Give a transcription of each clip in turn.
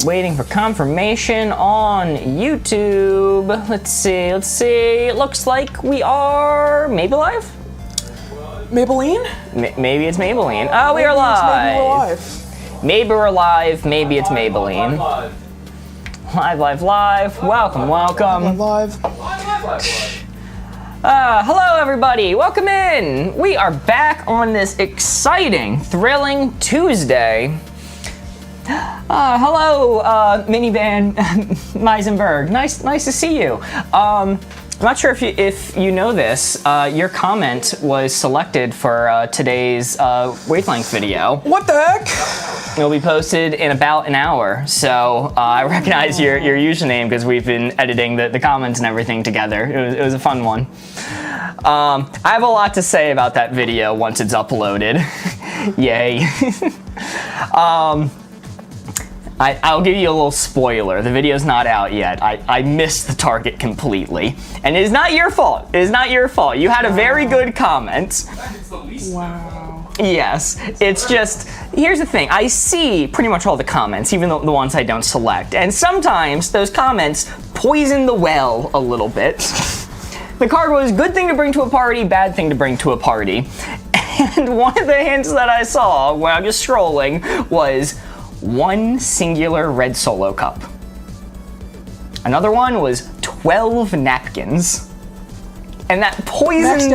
waiting for confirmation on YouTube. Let's see. It looks like we are maybe live? Maybelline? Maybe it's Maybelline. Oh, we are live. Maybe we're live. Maybe it's Maybelline. Live. Welcome. Live. Hello, everybody. Welcome in. We are back on this exciting, thrilling Tuesday. Hello, Minivan Meisenberg. Nice to see you. I'm not sure if you know this. Your comment was selected for today's wavelength video. What the heck? It'll be posted in about an hour, so I recognize your username because we've been editing the comments and everything together. It was a fun one. I have a lot to say about that video once it's uploaded. Yay. I'll give you a little spoiler. The video's not out yet. I missed the target completely. And it is not your fault. It is not your fault. You had a very good comment. Wow. Yes. It's just, here's the thing. I see pretty much all the comments, even the ones I don't select. And sometimes those comments poison the well a little bit. The card was good thing to bring to a party, bad thing to bring to a party. And one of the hints that I saw when I was scrolling was one singular red solo cup. Another one was 12 napkins. And that poisoned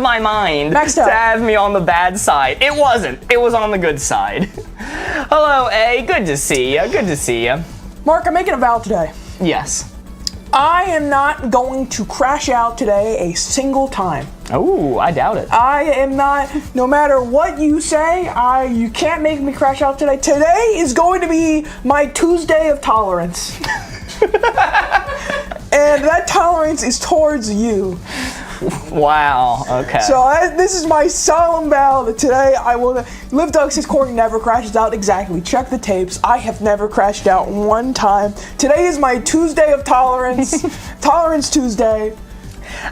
my mind to have me on the bad side. It wasn't. It was on the good side. Hello, A. Good to see you. Good to see you. Mark, I'm making a vow today. Yes. I am not going to crash out today a single time. Oh, I doubt it. I am not, no matter what you say, you can't make me crash out today. Today is going to be my Tuesday of tolerance. And that tolerance is towards you. Wow, okay. So this is my solemn vow that today I will, Liv Doug says Corey never crashes out. Exactly, check the tapes. I have never crashed out one time. Today is my Tuesday of tolerance. Tolerance Tuesday.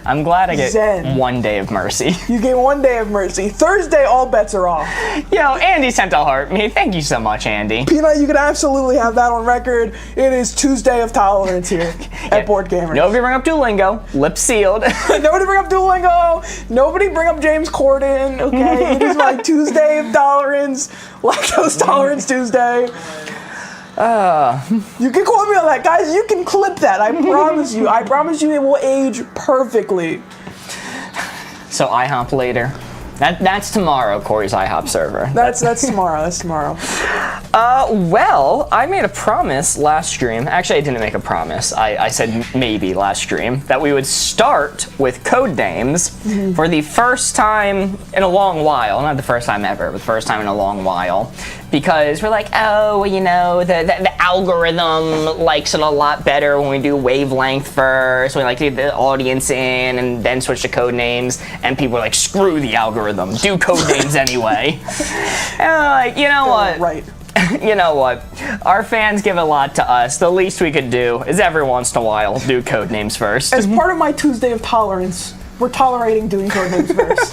I'm glad I get Zen. 1 day of mercy. You get 1 day of mercy. Thursday, all bets are off. Yo, Andy sent a heart me. Thank you so much, Andy. Peanut, you can absolutely have that on record. It is Tuesday of tolerance here at BoardGamers. Nobody bring up Duolingo. Lip sealed. Nobody bring up Duolingo. Nobody bring up James Corden. Okay, it is my Tuesday of tolerance. Lactose tolerance Tuesday. You can quote me on that, guys. You can clip that. I promise you. I promise you it will age perfectly. So IHOP later. That's tomorrow, Corey's IHOP server. That's tomorrow. That's tomorrow. Well, I made a promise last stream. Actually, I didn't make a promise. I said maybe last stream that we would start with code names for the first time in a long while. Not the first time ever, but the first time in a long while. Because we're like, oh, you know, the algorithm likes it a lot better when we do wavelength first. We like to get the audience in and then switch to code names. And people are like, screw the algorithm. Do code names anyway. And I'm like, you know what? Right. You know what? Our fans give a lot to us. The least we could do is every once in a while do code names first. As part of my Tuesday of tolerance, we're tolerating doing code names first.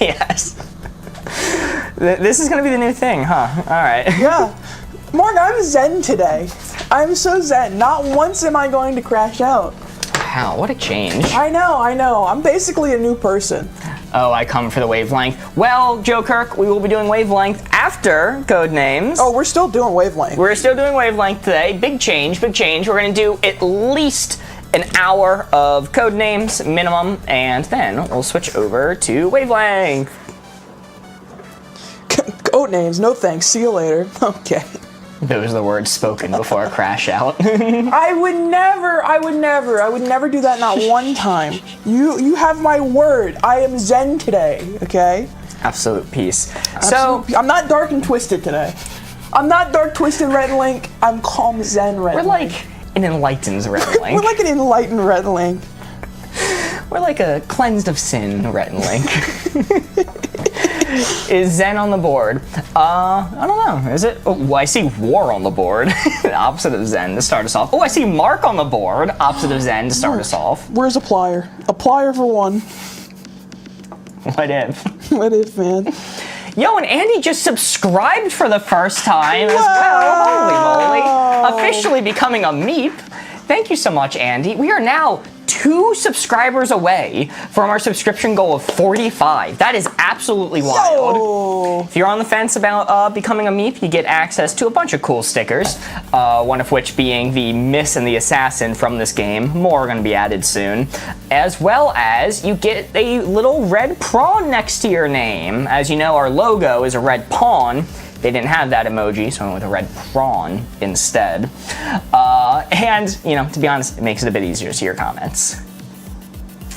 Yes. This is gonna be the new thing, huh? All right. Yeah. Mark, I'm zen today. I'm so zen. Not once am I going to crash out. Wow, what a change. I know. I'm basically a new person. Oh, I come for the wavelength. Well, Joe Kirk, we will be doing wavelength after code names. Oh, we're still doing wavelength. We're still doing wavelength today. Big change. We're gonna do at least an hour of code names minimum, and then we'll switch over to wavelength. Code names, no thanks. See you later. Okay. Those are the words spoken before a crash out. I would never do that, not one time. You have my word. I am zen today, okay? Absolute peace. So, I'm not dark and twisted today. I'm not dark, twisted, red link. I'm calm, zen, red link. We're like an enlightened red link. We're like an enlightened red link. We're like a cleansed of sin red link. Is Zen on the board? I don't know. Is it? Oh, I see War on the board. Opposite of Zen to start us off. Oh, I see Mark on the board. Opposite of Zen to start us off. Where's a plier? A plier for one. What if? What if, man? Yo, and Andy just subscribed for the first time as well. Holy moly. Officially becoming a meep. Thank you so much, Andy. We are now 2 subscribers away from our subscription goal of 45. That is absolutely wild. Yo. If you're on the fence about becoming a meep, you get access to a bunch of cool stickers, one of which being the Miss and the Assassin from this game. More are going to be added soon. As well as you get a little red prawn next to your name. As you know, our logo is a red pawn. They didn't have that emoji, so I went with a red prawn instead. And, you know, to be honest, it makes it a bit easier to see your comments.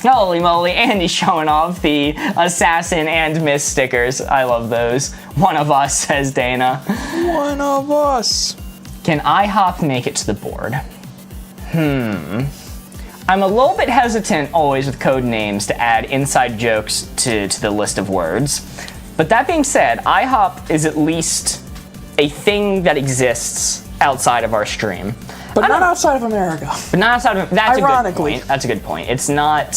Holy moly, Andy's showing off the Assassin and Miss stickers. I love those. One of us, says Dana. One of us. Can IHOP make it to the board? I'm a little bit hesitant always with code names to add inside jokes to the list of words. But that being said, IHOP is at least a thing that exists outside of our stream. But not outside of America. But not outside of, that's Ironically. a good point. That's a good point. It's not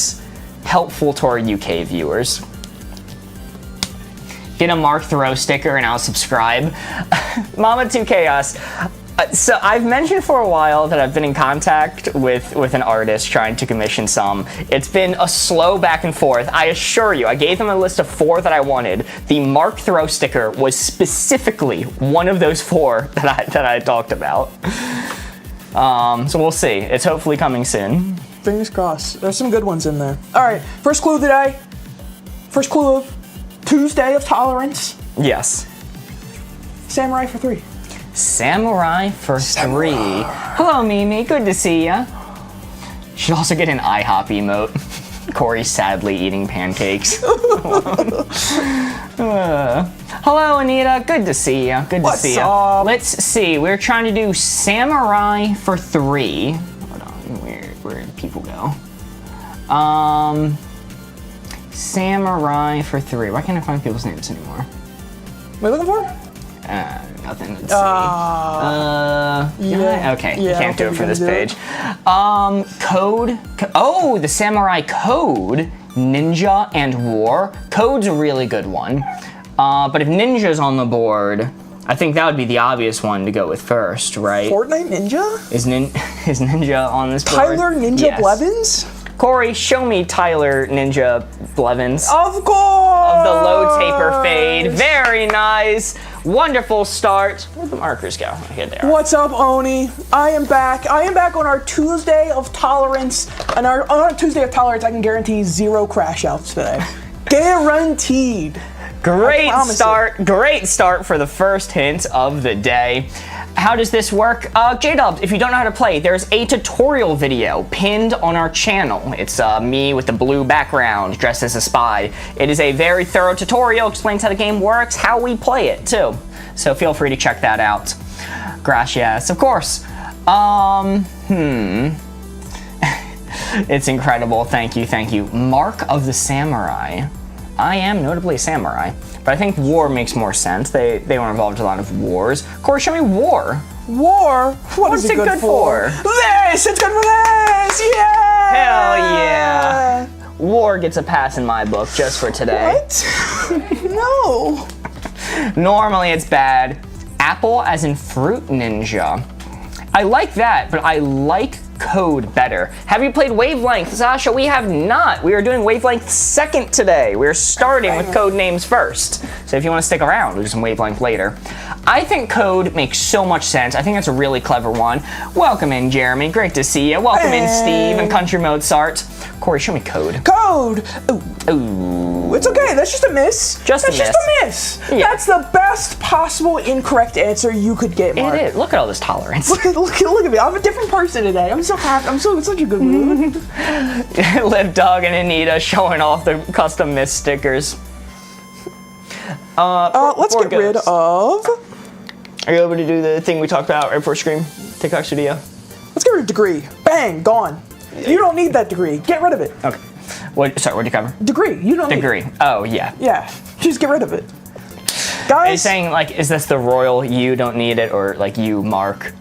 helpful to our UK viewers. Get a Mark Thoreau sticker and I'll subscribe. Mama2Chaos. So I've mentioned for a while that I've been in contact with an artist trying to commission some. It's been a slow back and forth. I assure you, I gave them a list of 4 that I wanted. The Mark Thoreau sticker was specifically one of those 4 that I talked about. So we'll see. It's hopefully coming soon. Fingers crossed. There's some good ones in there. All right, first clue today. First clue of Tuesday of Tolerance. Yes. Samurai for 3. Samurai for 3. Hello, Mimi. Good to see ya. Should also get an IHOP emote. Corey sadly eating pancakes. Hello, Anita. Good to see ya. Good to see ya. Let's see. We're trying to do Samurai for 3. Hold on. Where did people go? Samurai for 3. Why can't I find people's names anymore? What are you looking for? Nothing. Let's see. Yeah. Okay. Yeah, Can't do it for this page. Code. Oh, the Samurai Code, Ninja, and War. Code's a really good one. But if Ninja's on the board, I think that would be the obvious one to go with first, right? Fortnite Ninja? Is Ninja on this board? Tyler Ninja Yes. Blevins? Corey, show me Tyler Ninja Blevins. Of course! Of the low taper fade. Very nice. Wonderful start. Where'd the markers go? Here they are. What's up, Oni? I am back. I am back on our Tuesday of Tolerance. And on our Tuesday of Tolerance, I can guarantee 0 crash outs today. Guaranteed. Great start. Great start for the first hint of the day. How does this work? J-Dubs, if you don't know how to play, there's a tutorial video pinned on our channel. It's me with the blue background dressed as a spy. It is a very thorough tutorial, explains how the game works, how we play it too. So feel free to check that out. Gracias, of course. It's incredible, thank you, thank you. Mark of the Samurai. I am notably a samurai, but I think war makes more sense. They were involved in a lot of wars. Corey, show me war. War? What's it good for? This! It's good for this! Yeah! Hell yeah! War gets a pass in my book just for today. What? No. Normally it's bad. Apple as in fruit ninja. I like that, but I like Code better. Have you played Wavelength? Sasha, we have not. We are doing Wavelength second today. We're starting with Code names first. So if you want to stick around, we'll do some Wavelength later. I think Code makes so much sense. I think that's a really clever one. Welcome in, Jeremy. Great to see you. Welcome in, Steve and Country Mozart. Corey, show me Code. Code! Ooh. It's okay, that's just a miss. Just a miss. Yeah. That's the best possible incorrect answer you could get, Mark. It is. Look at all this tolerance. Look at me. I'm a different person today. I'm so happy. I'm so in such a good mood. Liv Dog and Anita showing off the custom miss stickers. Let's get rid of... Are you able to do the thing we talked about right before stream? TikTok Studio? Let's get rid of degree. Bang, gone. You don't need that degree. Get rid of it. Okay. Sorry, what'd you cover? Degree. You don't need it. Degree. Oh, yeah. Yeah. Just get rid of it. Are you Guys, saying, like, is this the royal you don't need it, or, like, you, Mark,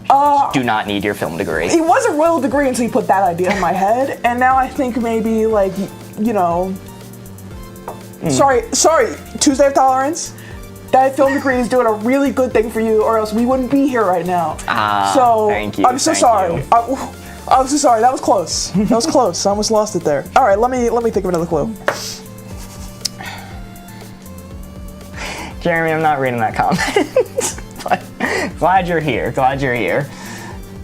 do not need your film degree? it was a royal degree until you put that idea in my head, and now I think maybe, like, you know... Sorry, Tuesday of Tolerance. that film degree is doing a really good thing for you, or else we wouldn't be here right now. So thank you. I'm so sorry. I'm so sorry. That was close. That was close. I almost lost it there. All right, let me think of another clue. Jeremy, I'm not reading that comment. But glad you're here. Glad you're here.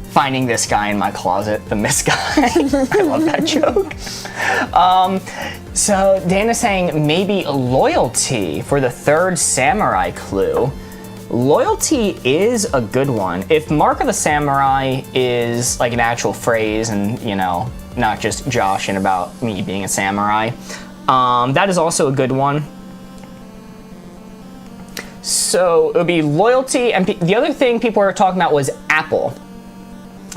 Finding this guy in my closet, the mist guy. I love that joke. So Dana's saying maybe loyalty for the third samurai clue. Loyalty is a good one. If Mark of the Samurai is like an actual phrase and, you know, not just joshing about me being a samurai, that is also a good one. So it would be loyalty, and the other thing people were talking about was apple.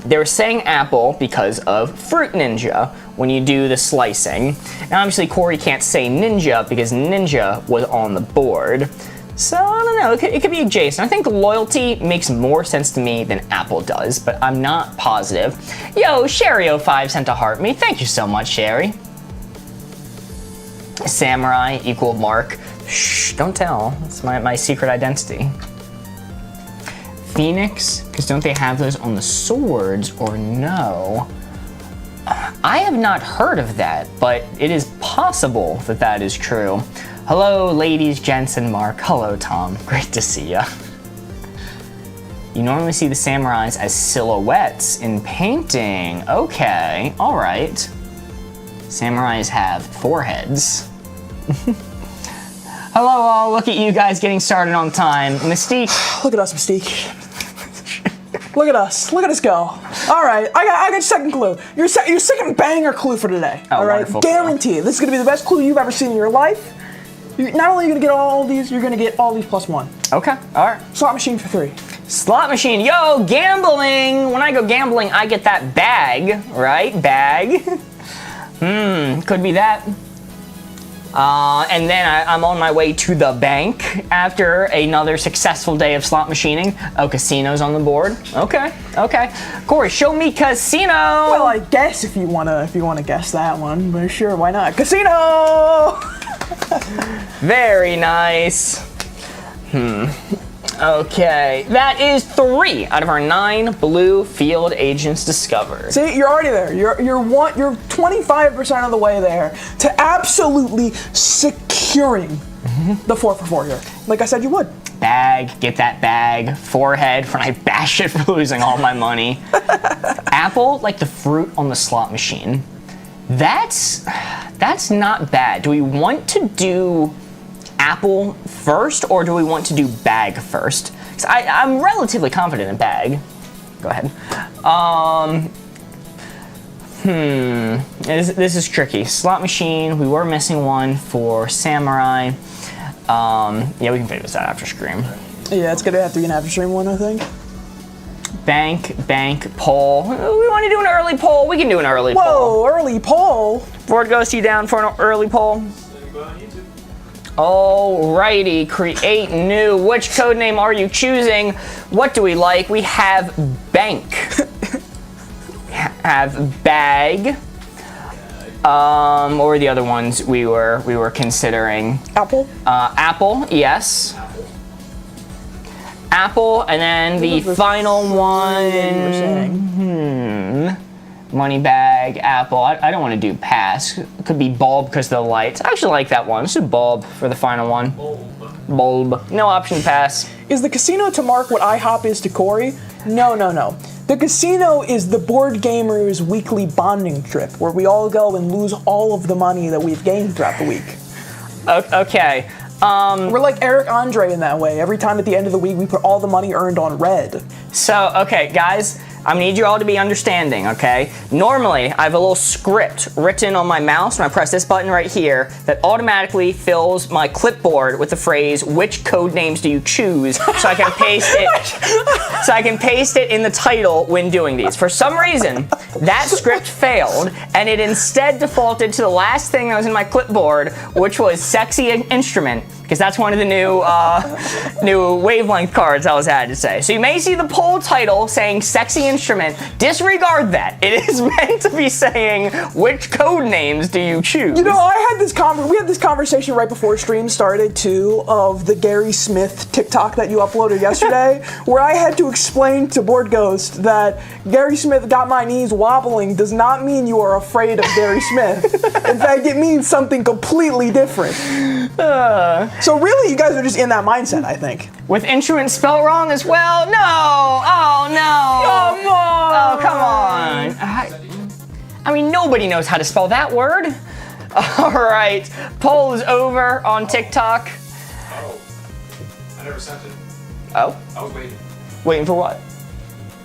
They were saying apple because of Fruit Ninja when you do the slicing. Now obviously Corey can't say ninja because ninja was on the board. So I don't know, it could be adjacent. I think loyalty makes more sense to me than apple does, but I'm not positive. Yo, Sherry05 sent a heart me. Thank you so much, Sherry. Samurai equal Mark. Shh, don't tell. That's my secret identity. Phoenix, because don't they have those on the swords, or no? I have not heard of that, but it is possible that that is true. Hello, ladies, gents, and Mark. Hello, Tom. Great to see ya. You normally see the samurais as silhouettes in painting. Okay, all right. Samurais have foreheads. Hello all, look at you guys getting started on time. Mystique. Look at us, Mystique. Look at us go. All right, I got your second clue. Your second banger clue for today. Oh, all right, wonderful. guaranteed. This is gonna be the best clue you've ever seen in your life. You're not only gonna get all these, you're gonna get all these plus one. Okay, all right. Slot machine for 3. Slot machine, yo, gambling. When I go gambling, I get that bag, right? Bag. Could be that. And then I'm on my way to the bank after another successful day of slot machining. Oh, casino's on the board. Okay, okay. Corey, show me casino. Well, I guess if you wanna guess that one, but sure, why not? Casino. Very nice. Okay, that is 3 out of our 9 blue field agents discovered. See, you're already there. You're 25% of the way there to absolutely securing the 4 for 4 here. Like I said, you would. Bag, get that bag. Forehead when I bash it for losing all my money. Apple, like the fruit on the slot machine. That's not bad. Do we want to do apple first, or do we want to do bag first? Because I'm relatively confident in bag. Go ahead. This is tricky. Slot machine, we were missing one for samurai. Yeah, we can figure this out after Scream. Yeah, it's gonna have to be an after stream one, I think. Bank, poll. We want to do an early poll. We can do an early poll. Whoa, early poll. Board Ghost, you down for an early poll? Alrighty, create new. Which code name are you choosing? What do we like? We have bank. Have bag. What were the other ones we were considering? Apple. Apple, yes. Apple, and then the final one. Money bag, apple. I don't want to do pass. It could be bulb because of the lights. I actually like that one. Let's do bulb for the final one. Bulb. No option pass. Is the casino to Mark what IHOP is to Corey? No. The casino is the Boardgamers weekly bonding trip where we all go and lose all of the money that we've gained throughout the week. Okay. We're like Eric Andre in that way. Every time at the end of the week, we put all the money earned on red. So, okay, guys, I need you all to be understanding, okay? Normally, I have a little script written on my mouse when I press this button right here that automatically fills my clipboard with the phrase, which code names do you choose, so I can paste it so I can paste it in the title when doing these. For some reason, that script failed, and it instead defaulted to the last thing that was in my clipboard, which was sexy instrument, because that's one of the new wavelength cards I was added to say. So you may see the poll title saying sexy instrument. Disregard that. It is meant to be saying, which code names do you choose? You know, we had this conversation right before stream started too, of the Gary Smith TikTok that you uploaded yesterday, where I had to explain to Board Ghost that Gary Smith got my knees wobbling does not mean you are afraid of Gary Smith. In fact, it means something completely different. So really, you guys are just in that mindset, I think. With instrument spelled wrong as well? No! Oh, no! Come on! Oh, come on. I mean, nobody knows how to spell that word. All right, poll is over on TikTok. Oh, I never sent it. Oh? I was waiting. Waiting for what?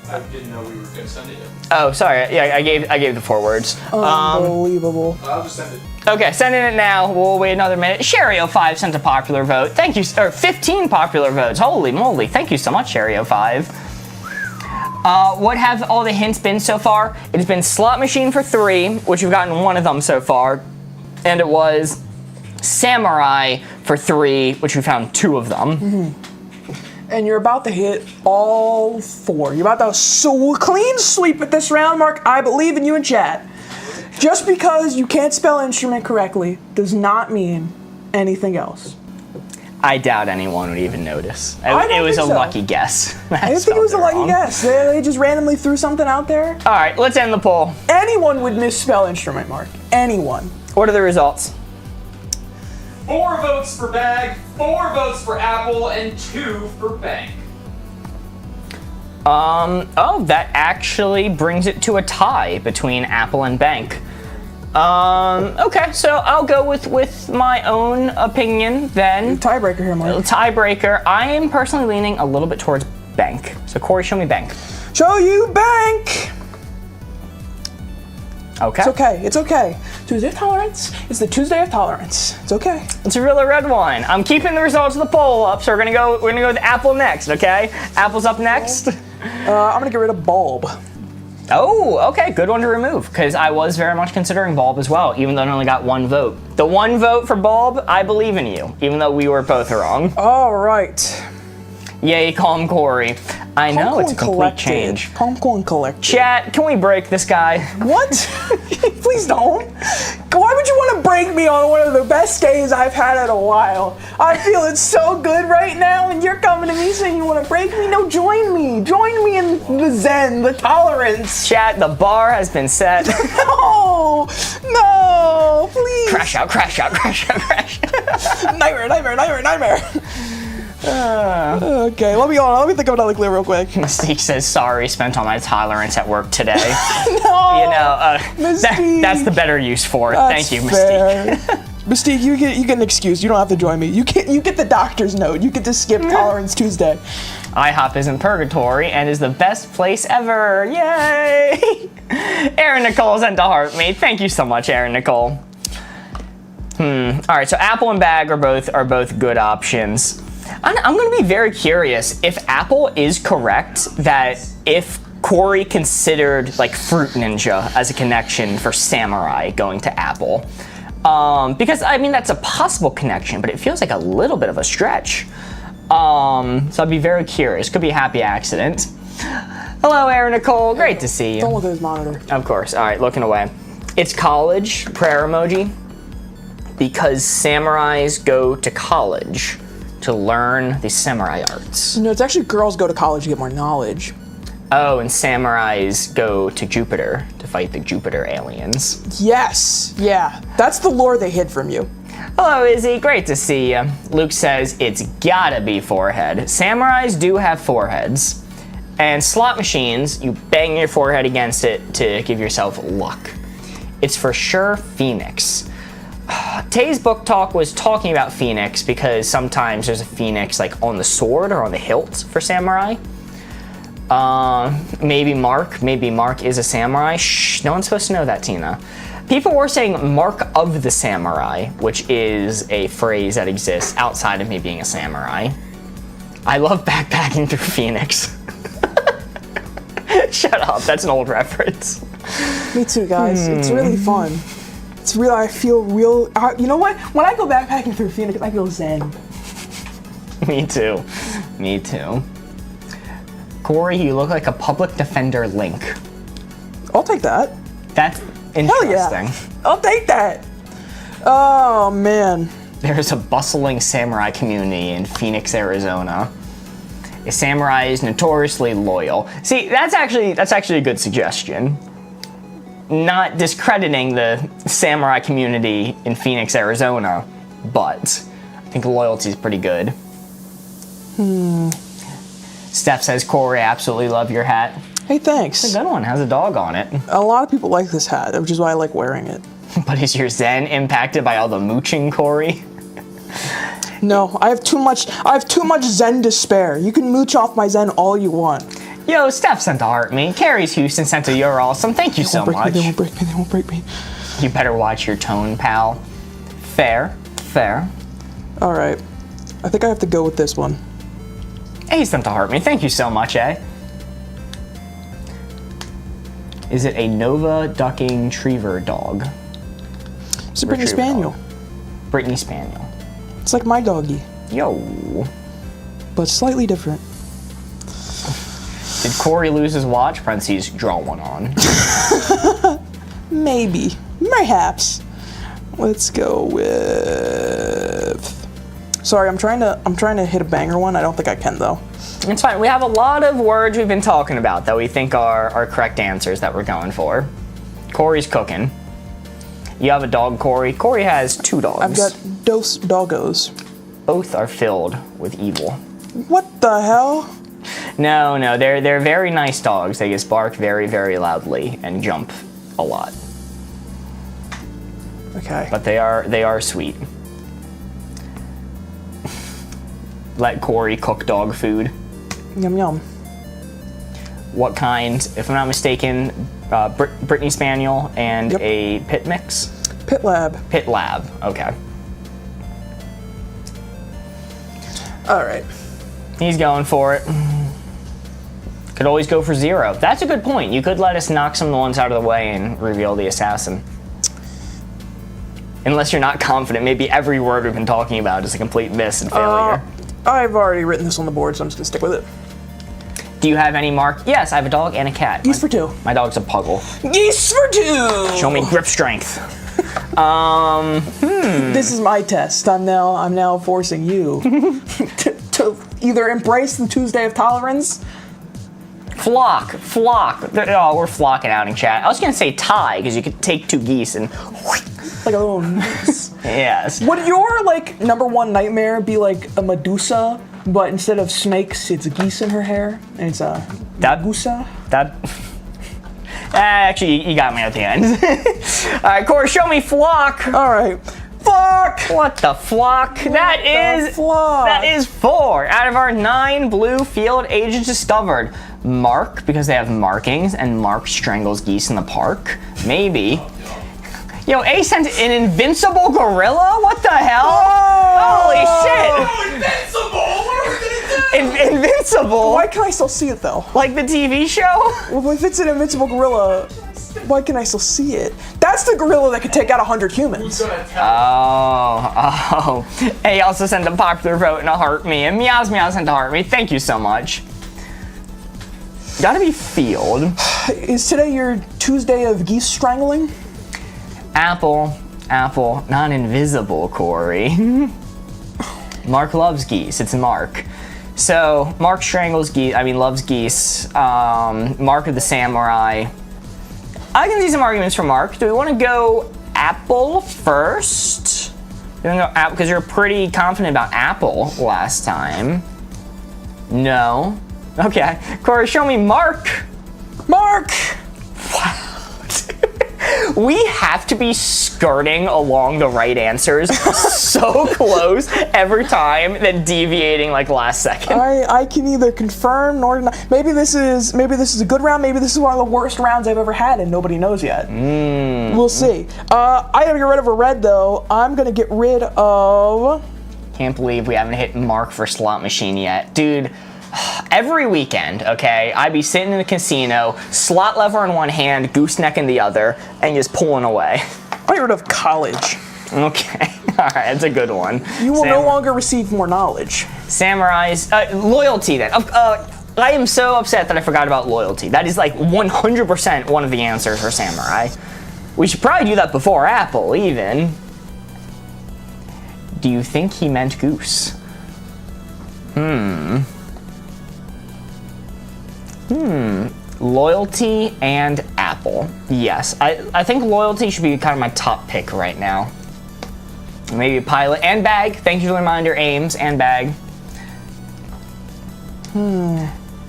I didn't know we were gonna send it yet. Oh, sorry. Yeah, I gave the 4 words. Unbelievable. I'll just send it. Okay, sending it now. We'll wait another minute. Sherry05 sent a popular vote. Thank you, or 15 popular votes. Holy moly! Thank you so much, Sherry05. What have all the hints been so far? It has been slot machine for 3, which we've gotten 1 of them so far, and it was samurai for 3, which we found 2 of them. Mm-hmm. And you're about to hit all 4. You're about to clean sweep at this round, Mark. I believe in you in chat. Just because you can't spell instrument correctly does not mean anything else. I doubt anyone would even notice. I It was a think so. lucky guess. I didn't think it was a lucky guess. They just randomly threw something out there. All right, let's end the poll. Anyone would misspell instrument, Mark. Anyone. What are the results? 4 votes for bag, 4 votes for apple, and 2 for bank. Oh, that actually brings it to a tie between Apple and Bank. Okay, so I'll go with my own opinion then. Tiebreaker here, Mark. Tiebreaker. I am personally leaning a little bit towards Bank. So Corey, show me Bank. Show you bank. Okay. It's okay. It's okay. Tuesday of Tolerance. It's the Tuesday of Tolerance. It's okay. It's a really red one. I'm keeping the results of the poll up, so we're gonna go with Apple next, okay? Apple's up next. I'm gonna get rid of bulb. Oh, okay, good one to remove, because I was very much considering bulb as well, even though it only got 1 vote. The 1 vote for bulb, I believe in you, even though we were both wrong. All right. Yay, calm Corey. I know, it's a complete change. Pumpkin collected. Chat, can we break this guy? What? Please don't. Why would you want to break me on one of the best days I've had in a while? I'm feeling so good right now, and you're coming to me saying you want to break me? No, join me. Join me in the zen, the tolerance. Chat, the bar has been set. No, no, please. Crash out, crash out, crash out, crash. Nightmare, nightmare, nightmare, nightmare. Okay, let me think of another clue real quick. Mystique says, sorry, spent all my tolerance at work today. No, You know, Mystique. that's the better use for it. That's Thank you, fair. Mystique. Mystique, you get an excuse. You don't have to join me. You get the doctor's note. You get to skip Tolerance Tuesday. IHOP is in purgatory and is the best place ever. Yay! Aaron Nicole sent a heart, mate. Thank you so much, Aaron Nicole. All right, so Apple and Bag are both good options. I'm going to be very curious if Apple is correct that if Corey considered like Fruit Ninja as a connection for Samurai going to Apple. Because I mean that's a possible connection, but it feels like a little bit of a stretch. So I'd be very curious. Could be a happy accident. Hello, Aaron Nicole. Great to see you. Don't look at his monitor. Of course. All right, looking away. It's college, prayer emoji, because samurais go to college to learn the samurai arts. No, it's actually girls go to college to get more knowledge. Oh, and samurais go to Jupiter to fight the Jupiter aliens. Yes, yeah, that's the lore they hid from you. Hello, Izzy. Great to see you. Luke says it's gotta be forehead. Samurais do have foreheads. And slot machines, you bang your forehead against it to give yourself luck. It's for sure Phoenix. Tay's book talk was talking about Phoenix because sometimes there's a Phoenix like on the sword or on the hilt for samurai. Maybe Mark is a samurai. Shh, no one's supposed to know that, Tina. People were saying Mark of the Samurai, which is a phrase that exists outside of me being a samurai. I love backpacking through Phoenix. Shut up, that's an old reference. Me too, guys. It's really fun. It's real. I feel real. You know what? When I go backpacking through Phoenix, I feel zen. Me too. Me too. Corey, you look like a public defender Link. I'll take that. That's Hell interesting. yeah. I'll take that. Oh, man. There's a bustling samurai community in Phoenix, Arizona. A samurai is notoriously loyal. See, that's actually a good suggestion. Not discrediting the samurai community in Phoenix, Arizona, but I think loyalty is pretty good. Steph says, Corey, I absolutely love your hat. Hey, thanks. It's a good one. Has a dog on it. A lot of people like this hat, which is why I like wearing it. But is your zen impacted by all the mooching, Corey? No, I have too much zen to spare. You can mooch off my zen all you want. Yo, Steph sent to heart me. Carrie's Houston sent to You're Awesome. Thank you so much. They won't break me. They won't break me. You better watch your tone, pal. Fair. All right. I think I have to go with this one. Hey, sent to heart me. Thank you so much, eh? Is it a Nova ducking Triever dog? It's a Brittany Retriever Spaniel. dog. Brittany Spaniel. It's like my doggy, Yo. but slightly different. Did Corey lose his watch? Parentheses, draw one on. Maybe. Perhaps. Let's go with... Sorry, I'm trying to hit a banger one. I don't think I can, though. It's fine. We have a lot of words we've been talking about that we think are correct answers that we're going for. Corey's cooking. You have a dog, Corey. Corey has 2 dogs. I've got dos doggos. Both are filled with evil. What the hell? No, they're very nice dogs. They just bark very, very loudly and jump a lot. Okay. But they are sweet. Let Corey cook dog food. Yum yum. What kind? If I'm not mistaken, Brittany Spaniel and Yep. a pit mix? Pit lab. Pit lab, okay. All right. He's going for it. Could always go for 0. That's a good point. You could let us knock some of the ones out of the way and reveal the assassin. Unless you're not confident, maybe every word we've been talking about is a complete miss and failure. I've already written this on the board, so I'm just gonna stick with it. Do you have any mark? Yes, I have a dog and a cat. Geese for 2. My dog's a puggle. Geese for 2. Show me grip strength. This is my test. I'm now forcing you to either embrace the Tuesday of tolerance. Flock. Oh, we're flocking out in chat. I was gonna say tie, because you could take 2 geese and Like a little goose. yes. Would your number 1 nightmare be like a Medusa, but instead of snakes, it's geese in her hair, and it's a Medusa? That actually, you got me at the end. All right, Corey, show me flock. All right. Fuck! What the flock? That is 4 out of our 9 blue field agents discovered. Mark, because they have markings, and Mark strangles geese in the park. Maybe. Yo, A sent an invincible gorilla? What the hell? Holy shit! Invincible! What are we gonna do? Invincible? Why can I still see it though? Like the TV show? Well, if it's an invincible gorilla, why can I still see it? That's the gorilla that could take out 100 humans. Who's gonna tell? Oh. A also sent a popular vote and a heart me, and Meows sent a heart me. Thank you so much. Gotta be field. Is today your Tuesday of geese strangling? Apple, not invisible, Corey. Mark loves geese. It's Mark. So Mark strangles geese. Loves geese. Mark of the samurai. I can see some arguments for Mark. Do we want to go Apple first? You want to go Apple because you're pretty confident about Apple last time. No. Okay. Corey, show me Mark. Mark! Wow. We have to be skirting along the right answers so close every time, then deviating like last second. I can neither confirm nor deny. Maybe this is a good round. Maybe this is one of the worst rounds I've ever had, and nobody knows yet. We'll see. I gotta get rid of a red though. I'm gonna get rid of. Can't believe we haven't hit Mark for slot machine yet, dude. Every weekend, okay, I'd be sitting in the casino, slot lever in one hand, gooseneck in the other, and just pulling away. I get rid of college. Okay, all right, that's a good one. You will no longer receive more knowledge. Samurai's loyalty then. I am so upset that I forgot about loyalty. That is like 100% one of the answers for samurai. We should probably do that before apple, even. Do you think he meant goose? Loyalty and apple. Yes, I think loyalty should be kind of my top pick right now. Maybe pilot and bag. Thank you for the reminder, Ames and bag.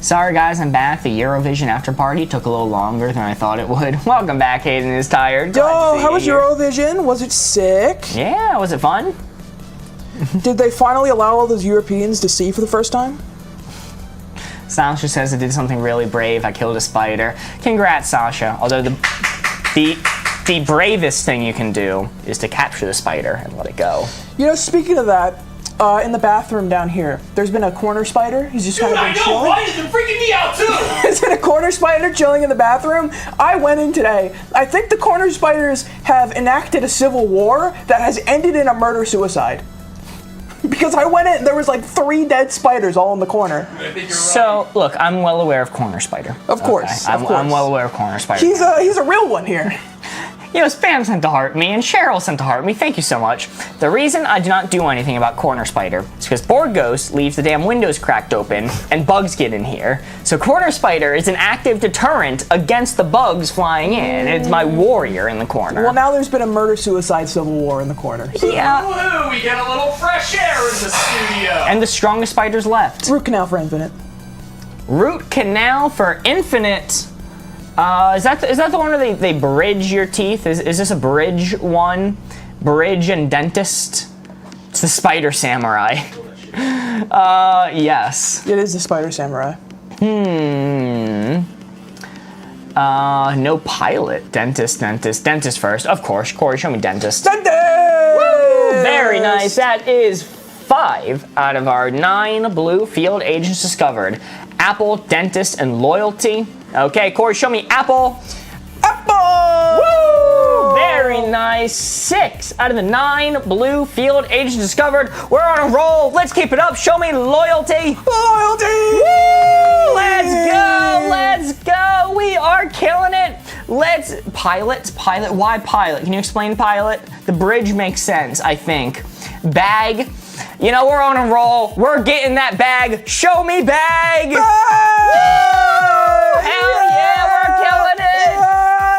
Sorry guys, I'm back. The Eurovision after party took a little longer than I thought it would. Welcome back, Hayden is tired. Yo, how was Eurovision? Was it sick? Yeah, was it fun? Did they finally allow all those Europeans to see for the first time? Sasha says I did something really brave. I killed a spider. Congrats, Sasha. Although the bravest thing you can do is to capture the spider and let it go. You know, speaking of that, in the bathroom down here, there's been a corner spider. He's just kind of been chilling. Right? It's been freaking me out too! There's been a corner spider chilling in the bathroom. I went in today. I think the corner spiders have enacted a civil war that has ended in a murder-suicide. Because I went in, there was like 3 dead spiders all in the corner. I think you're So, look, I'm well aware of corner spider. Of course, Okay? of course. I'm well aware of corner spider. He's a real one here. You know, Spam sent to heart me and Cheryl sent to heart me. Thank you so much. The reason I do not do anything about corner spider is because Board Ghost leaves the damn windows cracked open and bugs get in here. So corner spider is an active deterrent against the bugs flying in. It's my warrior in the corner. Well, now there's been a murder-suicide civil war in the corner. Yeah. Woohoo! We get a little fresh air in the studio. And the strongest spiders left. Root canal for infinite. Root canal for infinite. Is that the one where they bridge your teeth? Is this a bridge one? Bridge and dentist? It's the spider samurai. Yes. It is the spider samurai. No pilot. Dentist first. Of course. Corey, show me dentist. Dentist! Woo! Very nice. That is 5 out of our 9 blue field agents discovered. Apple, dentist, and loyalty. Okay, Corey, show me apple. Apple! Woo! Very nice. 6 out of the 9 blue field agents discovered. We're on a roll. Let's keep it up. Show me loyalty. Loyalty! Woo! Let's go. Let's go. We are killing it. Let's pilot. Why pilot? Can you explain pilot? The bridge makes sense, I think. Bag. You know, we're on a roll. We're getting that bag. Show me bag. Woo! Hell yeah, we're killing it.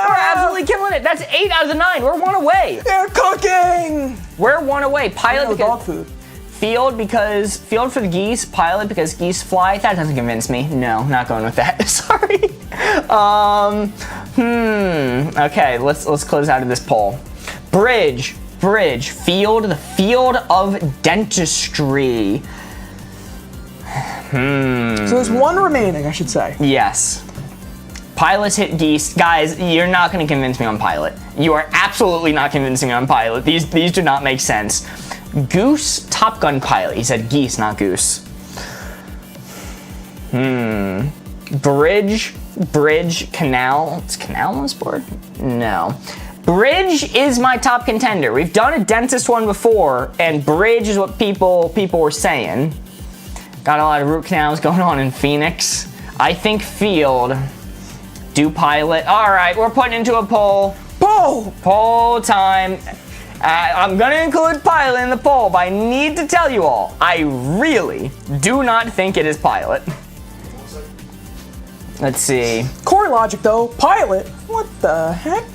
We're absolutely killing it. That's 8 out of the 9. We're 1 away. They're cooking! We're 1 away. Pilot No because dog food. field for the geese. Pilot because geese fly. That doesn't convince me. No, not going with that. Sorry. Okay, let's close out of this poll. Bridge, field, the field of dentistry. So there's 1 remaining, I should say. Yes. Pilots hit geese. Guys, you're not going to convince me on pilot. You are absolutely not convincing me on pilot. These do not make sense. Goose, Top Gun pilot. He said geese, not goose. Bridge, canal. Is canal on this board? No. Bridge is my top contender. We've done a dentist one before, and bridge is what people were saying. Got a lot of root canals going on in Phoenix. I think field. Do pilot. All right, we're putting into a poll. Poll time. I'm gonna include pilot in the poll, but I need to tell you all, I really do not think it is pilot. Let's see. Corey Logic, though. Pilot? What the heck?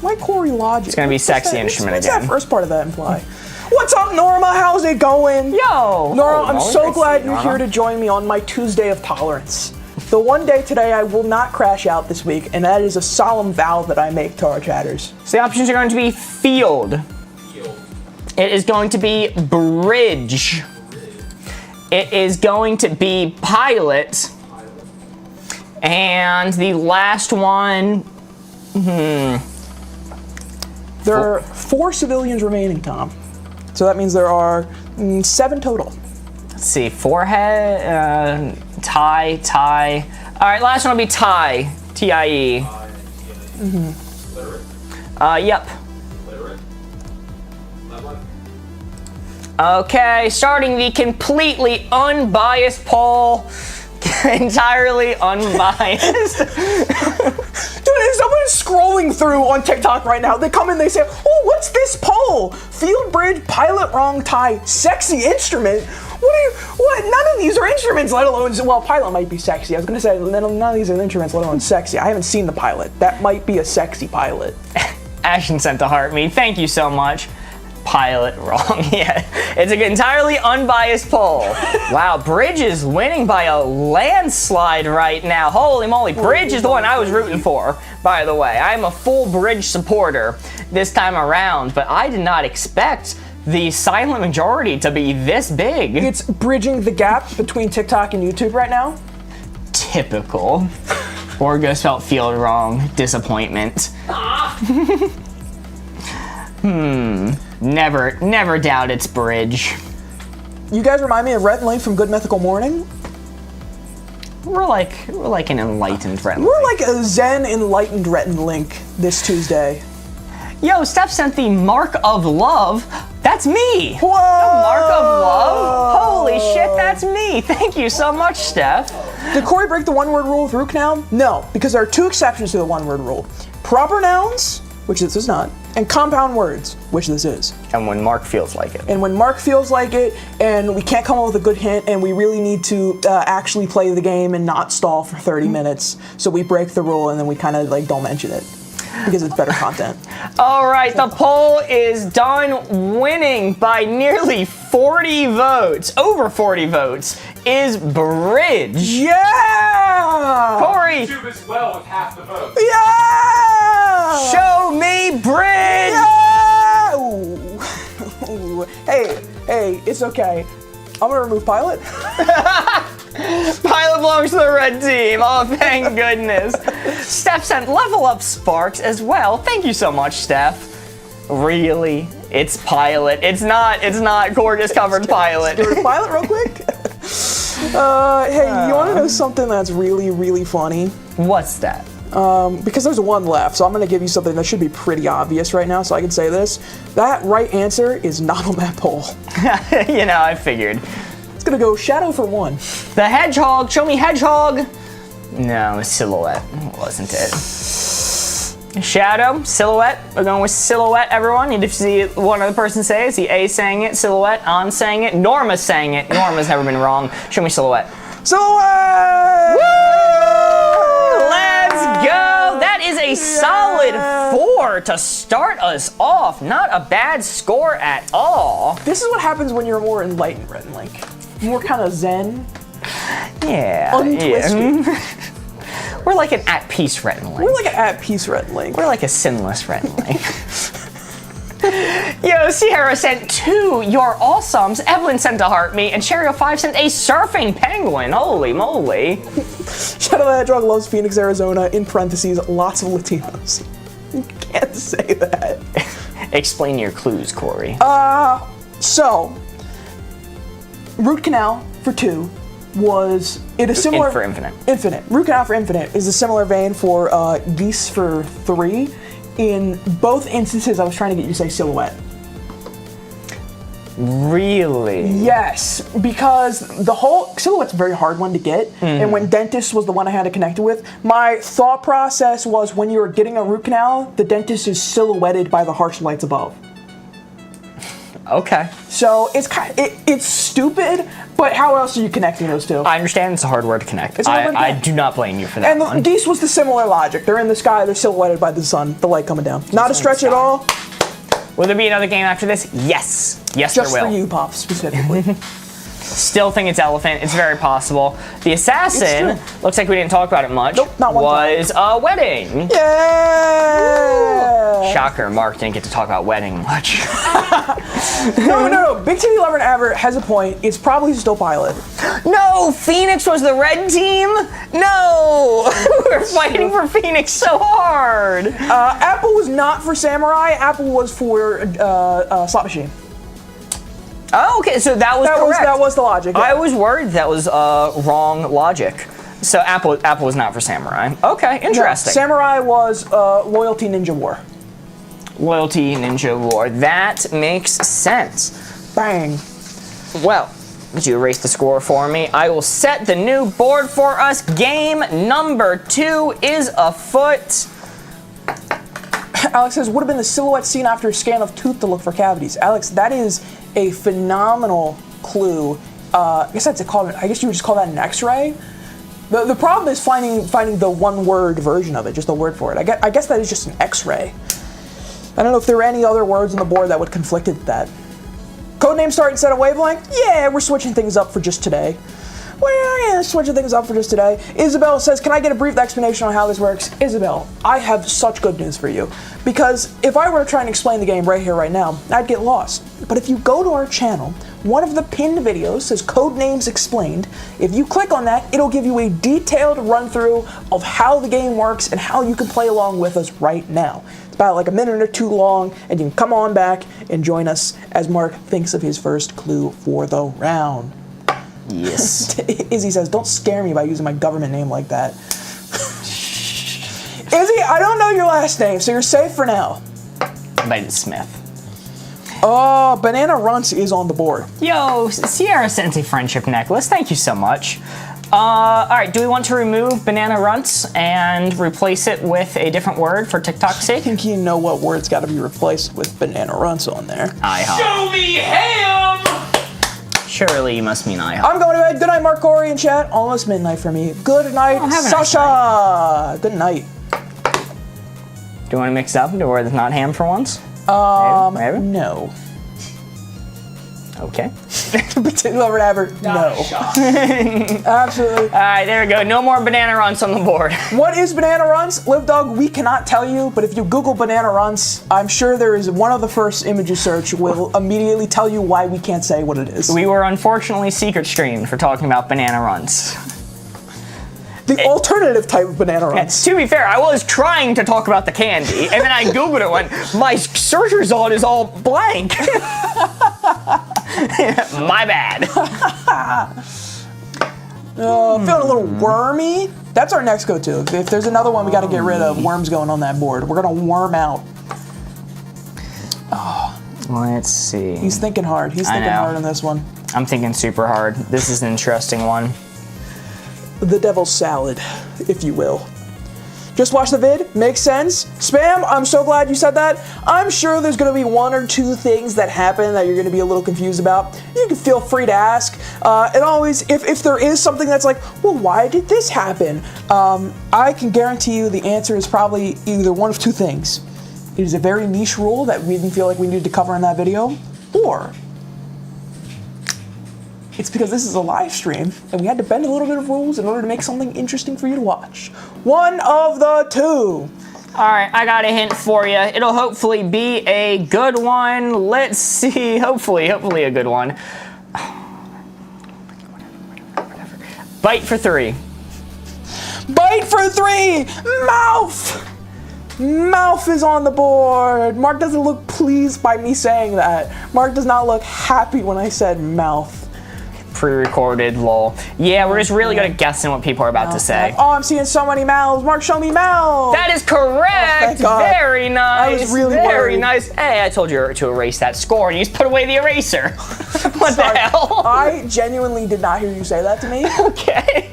Why Corey Logic? It's gonna be sexy instrument what's again. What's that first part of that imply? What's up, Norma? How's it going? Yo! Norma, I'm so glad you're Norma. here to join me on my Tuesday of tolerance. The one day today I will not crash out this week, and that is a solemn vow that I make to our chatters. So the options are going to be field. It is going to be bridge. It is going to be pilot. And the last one, There are 4 civilians remaining, Tom. So that means there are 7 total. let's see, forehead, tie. All right, last one will be tie, T-I-E. Yep. Okay, starting the completely unbiased poll. Entirely unbiased. Dude, if someone is scrolling through on TikTok right now, they come in, they say, oh, what's this poll? Field bridge, pilot wrong tie, sexy instrument? What? None of these are instruments, let alone, well, pilot might be sexy. I was gonna say, none of these are instruments, let alone sexy. I haven't seen the pilot. That might be a sexy pilot. Ashton sent to heart me. Thank you so much. Pilot wrong. Yeah, it's an entirely unbiased poll. Wow, Bridge is winning by a landslide right now. Holy moly, Bridge is the one I was rooting for, by the way. I'm a full Bridge supporter this time around, but I did not expect the silent majority to be this big. It's bridging the gap between TikTok and YouTube right now. Typical. Orgo spelled field wrong. Disappointment. Never doubt it's Bridge. You guys remind me of Rhett and Link from Good Mythical Morning. We're like an enlightened Rhett and We're Link. like a zen enlightened Rhett and Link this Tuesday. Yo, Steph sent the mark of love. That's me. Whoa! The mark of love? Holy shit, that's me. Thank you so much, Steph. Did Corey break the one-word rule with root canal? No, because there are two exceptions to the one-word rule. Proper nouns, which this is not, and compound words, which this is. And when Mark feels like it. And when Mark feels like it, and we can't come up with a good hint, and we really need to actually play the game and not stall for 30 minutes, so we break the rule and then we kind of like don't mention it. Because it's better content. All right, the poll is done. Winning by nearly 40 votes, over 40 votes, is Bridge. Yeah! Corey, YouTube as well with half the vote. Yeah! show me Bridge. Yeah! Ooh. Hey, it's okay. I'm gonna remove Pilot. Pilot belongs to the red team. Oh, thank goodness. Steph sent level up Sparks as well. Thank you so much, Steph. Really? It's Pilot. It's not Corey just covered Pilot. Give it a Pilot real quick. Hey, you wanna know something that's really, really funny? What's that? Because there's one left, so I'm gonna give you something that should be pretty obvious right now, so I can say this. That right answer is not on that poll. You know, I figured. It's gonna go Shadow for 1. The Hedgehog. Show me Hedgehog. No, it's Silhouette. Wasn't it? Shadow, Silhouette. We're going with Silhouette, everyone. Need to see one other person say it. Is he A saying it? Silhouette. On saying it. Norma's saying it. Norma's never been wrong. Show me Silhouette. Silhouette! Woo! Let's go! That is a solid 4 to start us off. Not a bad score at all. This is what happens when you're more enlightened, Rhett and Link. More kind of zen. Yeah. Untwisted. Yeah. We're like an at peace Rhett and Link. We're like an at peace Rhett and Link. We're like a sinless Rhett and Link. Yo, Sierra sent 2 You're Awesomes. Evelyn sent a heart me, and Cherio5 sent a surfing penguin. Holy moly. Shadow the Hedgehog loves Phoenix, Arizona, in parentheses, lots of Latinos. You can't say that. Explain your clues, Corey. So, root canal for 2 was it a similar For infinite. Infinite. Root canal for infinite is a similar vein for geese for 3. In both instances, I was trying to get you to say silhouette. Really? Yes, because the whole silhouette's a very hard one to get, and when dentist was the one I had to connect it with, my thought process was when you're getting a root canal, the dentist is silhouetted by the harsh lights above. Okay. So it's it's stupid, but how else are you connecting those two? I understand it's a hard word to connect. It's a hard word to I connect. do not blame you for that And the one. geese was the similar logic. They're in the sky, they're silhouetted by the sun, the light coming down. Not a stretch at all. Will there be another game after this? Yes. Yes, Just there for will. you, Pop, specifically. Still think it's Elephant. It's very possible. The Assassin, It's looks like we didn't talk about it much, Nope, not one time. was a wedding. Yeah! Shocker, Mark didn't get to talk about wedding much. No. Big TV Lover and Aver has a point. It's probably still Pilot. No, Phoenix was the red team? No! We're fighting for Phoenix so hard. Apple was not for Samurai. Apple was for Slot Machine. Oh, okay, so that was correct. That was the logic. Yeah. I was worried that was wrong logic. So Apple was not for Samurai. Okay, interesting. Samurai was Loyalty Ninja War. Loyalty Ninja War. That makes sense. Bang. Well, Could you erase the score for me? I will set the new board for us. Game number 2 is afoot. Alex says, would have been the silhouette seen after a scan of tooth to look for cavities. Alex, that is a phenomenal clue. I guess that's I guess you would just call that an X-ray. The problem is finding the one-word version of it, just the word for it. I guess that is just an X-ray. I don't know if there were any other words on the board that would conflict with that. Codename start instead of wavelength? Yeah, we're switching things up for just today. Well, yeah, switching things up for just today. Isabel says, can I get a brief explanation on how this works? Isabel, I have such good news for you. Because if I were to try and explain the game right here, right now, I'd get lost. But if you go to our channel, one of the pinned videos says Codenames Explained. If you click on that, it'll give you a detailed run-through of how the game works and how you can play along with us right now. It's about like a minute or two long, and you can come on back and join us as Mark thinks of his first clue for the round. Yes. Izzy says, don't scare me by using my government name like that. Izzy, I don't know your last name, so you're safe for now. But it's Smith. Banana Runts is on the board. Yo, Sierra sent a friendship necklace. Thank you so much. All right, do we want to remove Banana Runts and replace it with a different word for TikTok's sake? I think you know what word's got to be replaced with Banana Runts on there. IHOP. Show me ham! Surely you must mean IHOP. I'm going to bed. Good night, Mark Corey in chat. Almost midnight for me. Good night, have a nice Sasha. Good night. Do you want to mix it up into where there's not ham for once? Maybe? No. Okay. Particular whatever. No. Absolutely. All right, there we go. No more Banana Runts on the board. What is Banana Runts? Live Dog, we cannot tell you, but if you Google Banana Runts, I'm sure there is one of the first images search will immediately tell you why we can't say what it is. We were unfortunately secret streamed for talking about Banana Runts. The alternative type of Banana Runts. To be fair, I was trying to talk about the candy, and then I Googled it and went, my search result is all blank. My bad. Feeling a little wormy. That's our next go-to. If there's another one we got to get rid of, worms going on that board. We're going to worm out. Let's see. He's thinking hard. He's thinking hard on this one. I'm thinking super hard. This is an interesting one. The devil's salad, if you will. Just watch the vid, makes sense. Spam, I'm so glad you said that. I'm sure there's gonna be one or two things that happen that you're gonna be a little confused about. You can feel free to ask. And always, if there is something that's like, well, why did this happen? I can guarantee you the answer is probably either one of two things. It is a very niche rule that we didn't feel like we needed to cover in that video, or it's because this is a live stream and we had to bend a little bit of rules in order to make something interesting for you to watch. One of the two. All right, I got a hint for you. It'll hopefully be a good one. Let's see. Hopefully a good one. Bite for 3. Bite for 3. Mouth. Mouth is on the board. Mark doesn't look pleased by me saying that. Mark does not look happy when I said mouth. Pre-recorded, lol. Yeah, we're just really good at guessing what people are about to say. Oh, I'm seeing so many mouths. Mark, show me mouths. That is correct. thank God. Very nice. I was really very worried. nice. Hey, I told you to erase that score, and you just put away the eraser. What Sorry. the hell? I genuinely did not hear you say that to me. Okay.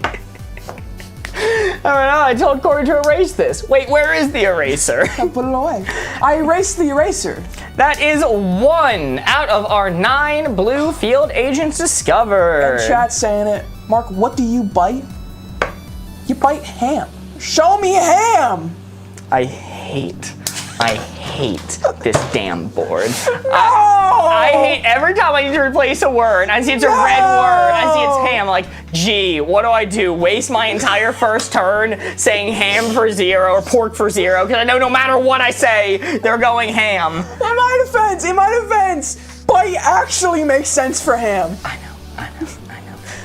I don't know. I told Corey to erase this. Wait, where is the eraser? I put it away. I erased the eraser. That is 1 out of our 9 blue field agents discovered. And chat saying it. Mark, what do you bite? You bite ham. Show me ham. I hate this damn board. No! I hate every time I need to replace a word. I see it's a red word. I see it's ham. I'm like, gee, what do? Waste my entire first turn saying ham for 0 or pork for 0? Because I know no matter what I say, they're going ham. In my defense, bite actually makes sense for ham. I know.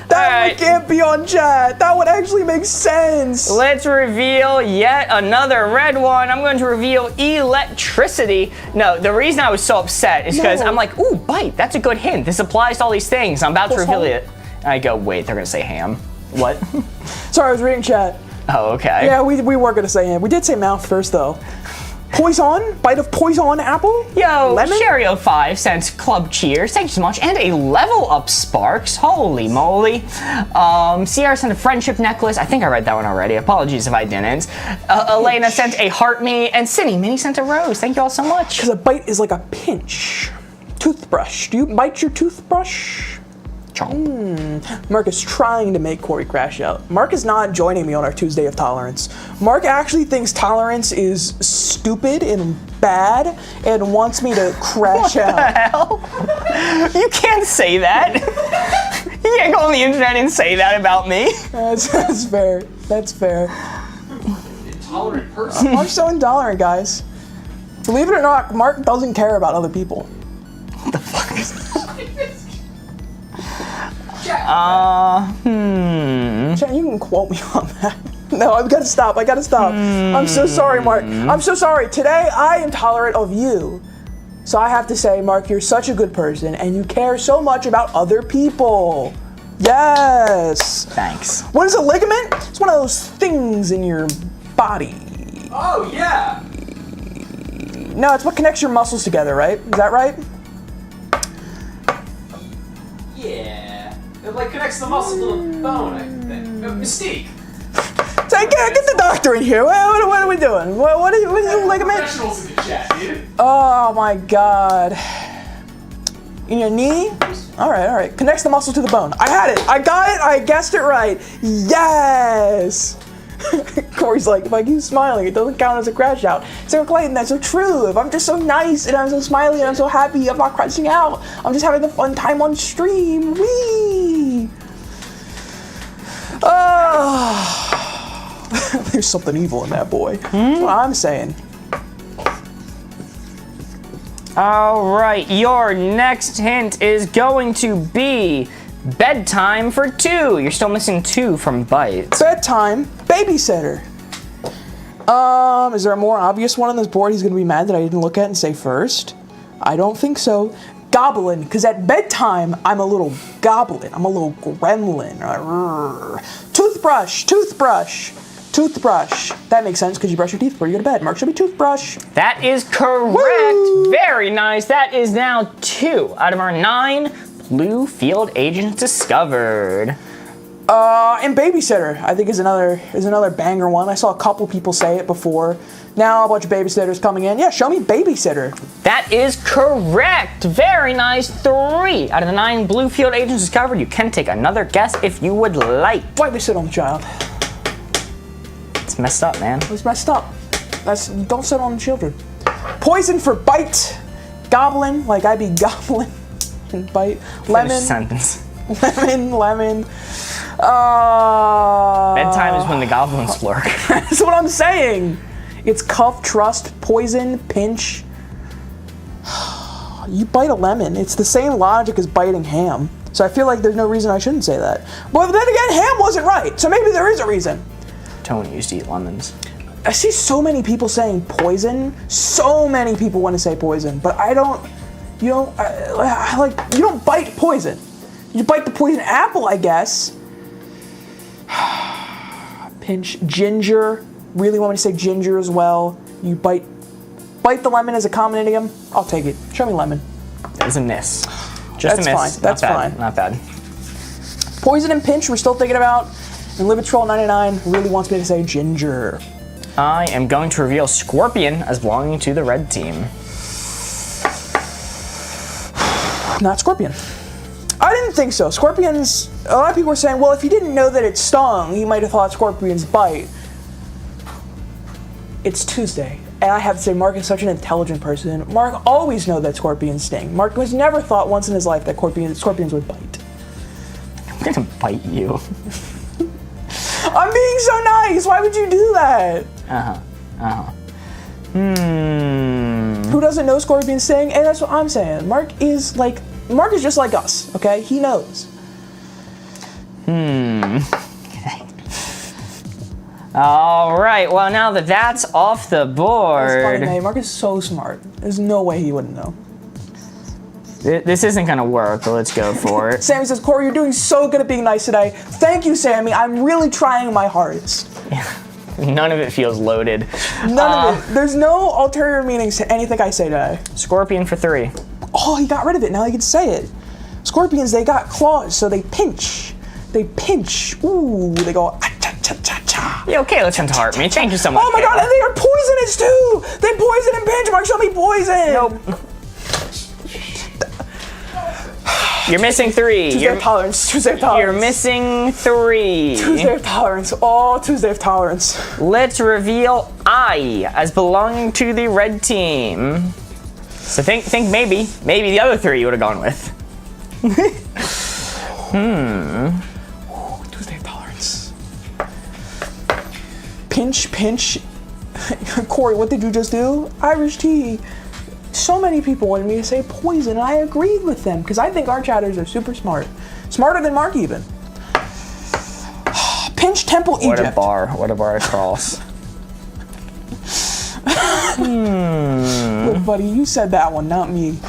That All one right. can't be on chat. That one actually makes sense. Let's reveal yet another red one. I'm going to reveal electricity. No, the reason I was so upset is because I'm like, ooh, bite, that's a good hint. This applies to all these things. I'm about to reveal it. And I go, wait, they're going to say ham. What? Sorry, I was reading chat. Oh, okay. Yeah, we were going to say ham. We did say mouth first, though. Poison? Bite of poison apple? Yo, Lemon? Cheerio5 sent club cheers. Thank you so much. And a level up Sparks. Holy moly. Sierra sent a friendship necklace. I think I read that one already. Apologies if I didn't. Elena sent a heart me. And Cindy Minnie sent a rose. Thank you all so much. Because a bite is like a pinch. Toothbrush. Do you bite your toothbrush? Mark is trying to make Corey crash out. Mark is not joining me on our Tuesday of Tolerance. Mark actually thinks tolerance is stupid and bad and wants me to crash out. What the hell? You can't say that. You can't go on the internet and say that about me. That's fair. That's fair. Intolerant person. Mark's so intolerant, guys. Believe it or not, Mark doesn't care about other people. What the fuck is that? Chat, you can quote me on that. No, I've got to stop. I got to stop. I'm so sorry, Mark. I'm so sorry. Today, I am tolerant of you. So I have to say, Mark, you're such a good person, and you care so much about other people. Yes. Thanks. What is a ligament? It's one of those things in your body. Oh, yeah. No, it's what connects your muscles together, right? Is that right? Yeah. It like connects the muscle to the bone, I think. Mystique. Say, get the doctor in here. What are we doing? What is a ligament? Professionals in the chat, dude. Oh my God. In your knee? All right. Connects the muscle to the bone. I had it. I got it. I guessed it right. Yes. Corey's like, if I keep smiling, it doesn't count as a crash out. So Clayton, that's so true. If I'm just so nice and I'm so smiley and I'm so happy, I'm not crashing out. I'm just having a fun time on stream. Whee! There's something evil in that boy. That's what I'm saying. All right, your next hint is going to be bedtime for 2. You're still missing 2 from bites. Bedtime, babysitter. Is there a more obvious one on this board he's gonna be mad that I didn't look at and say first? I don't think so. Goblin, because at bedtime, I'm a little goblin. I'm a little gremlin. Toothbrush. That makes sense because you brush your teeth before you go to bed. Mark should be toothbrush. That is correct. Woo! Very nice. That is now 2 out of our 9 blue field agents discovered. And babysitter, I think is another banger one. I saw a couple people say it before. Now a bunch of babysitters coming in. Yeah, show me babysitter. That is correct. Very nice. 3 out of the 9 blue field agents discovered. You can take another guess if you would like. Why they sit on the child? It's messed up, man. It's messed up. Don't sit on the children. Poison for bite. Goblin, like I be goblin and bite. Lemon. Finish sentence. Lemon. Bedtime is when the goblins lurk. That's what I'm saying. It's cuff, trust, poison, pinch. You bite a lemon. It's the same logic as biting ham. So I feel like there's no reason I shouldn't say that. But then again, ham wasn't right. So maybe there is a reason. Tony used to eat lemons. I see so many people saying poison. So many people want to say poison, but I don't. You don't you don't bite poison. You bite the poison apple, I guess. Pinch ginger. Really want me to say ginger as well. You bite the lemon as a common idiom. I'll take it. Show me lemon. It's a miss. Just That's a miss. fine. That's fine. Not bad. Poison and pinch. We're still thinking about. And Live Troll 99 really wants me to say ginger. I am going to reveal Scorpion as belonging to the red team. Not Scorpion. I didn't think so. Scorpions, a lot of people were saying, well, if you didn't know that it stung, you might have thought scorpions bite. It's Tuesday, and I have to say, Mark is such an intelligent person. Mark always knows that scorpions sting. Mark has never thought once in his life that scorpions would bite. I'm gonna bite you. I'm being so nice. Why would you do that? Who doesn't know scorpions sting? And that's what I'm saying. Mark is just like us, okay? He knows. All right, well, now that that's off the board. That's funny, man. Mark is so smart. There's no way he wouldn't know. This isn't gonna work, but let's go for it. Sammy says, Corey, you're doing so good at being nice today. Thank you, Sammy. I'm really trying my hardest. Yeah. None of it feels loaded. None of it. There's no ulterior meanings to anything I say today. Scorpion for 3. Oh, he got rid of it. Now he can say it. Scorpions, they got claws, so they pinch. They pinch. Ooh, they go ah-cha-cha-cha-cha. Yeah, okay, let's heart me. Thank you so much. Oh my god, and they are poisonous too! They poison and pinch. Mark, show me poison! Nope. You're missing 3. Tuesday of tolerance. Tuesday of tolerance. You're missing 3. Tuesday of tolerance. Oh, Tuesday of tolerance. Let's reveal I as belonging to the red team. So think maybe the other 3 you would have gone with. Tuesday of tolerance. Pinch, pinch. Corey, what did you just do? Irish tea. So many people wanted me to say poison, and I agreed with them because I think our chatters are super smart. Smarter than Mark even. Pinch Temple What Egypt. What a bar across. Look, buddy, you said that one, not me.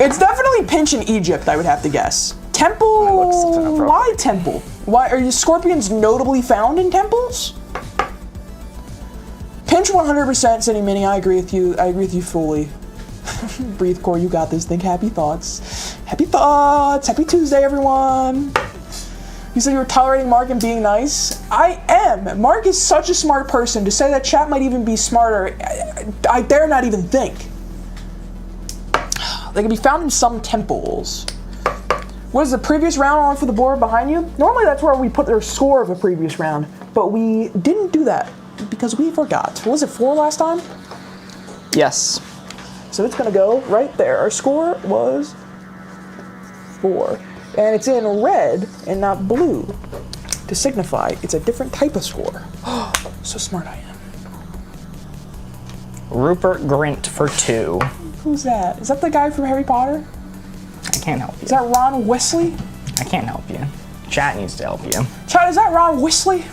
It's definitely Pinch in Egypt, I would have to guess. Temple? Why temple? Why are scorpions notably found in temples? Pinch 100%, City Mini. I agree with you. I agree with you fully. Breathe, Core. You got this. Think happy thoughts. Happy thoughts. Happy Tuesday, everyone. You said you were tolerating Mark and being nice. I am. Mark is such a smart person. To say that chat might even be smarter, I dare not even think. They can be found in some temples. What is the previous round on for the board behind you? Normally that's where we put their score of a previous round, but we didn't do that because we forgot. Was it 4 last time? Yes. So it's gonna go right there. Our score was 4. And it's in red and not blue to signify it's a different type of score. So smart I am. Rupert Grint for 2. Who's that? Is that the guy from Harry Potter? I can't help you. Is that Ron Weasley? I can't help you. Chat needs to help you. Chad, is that Ron Weasley?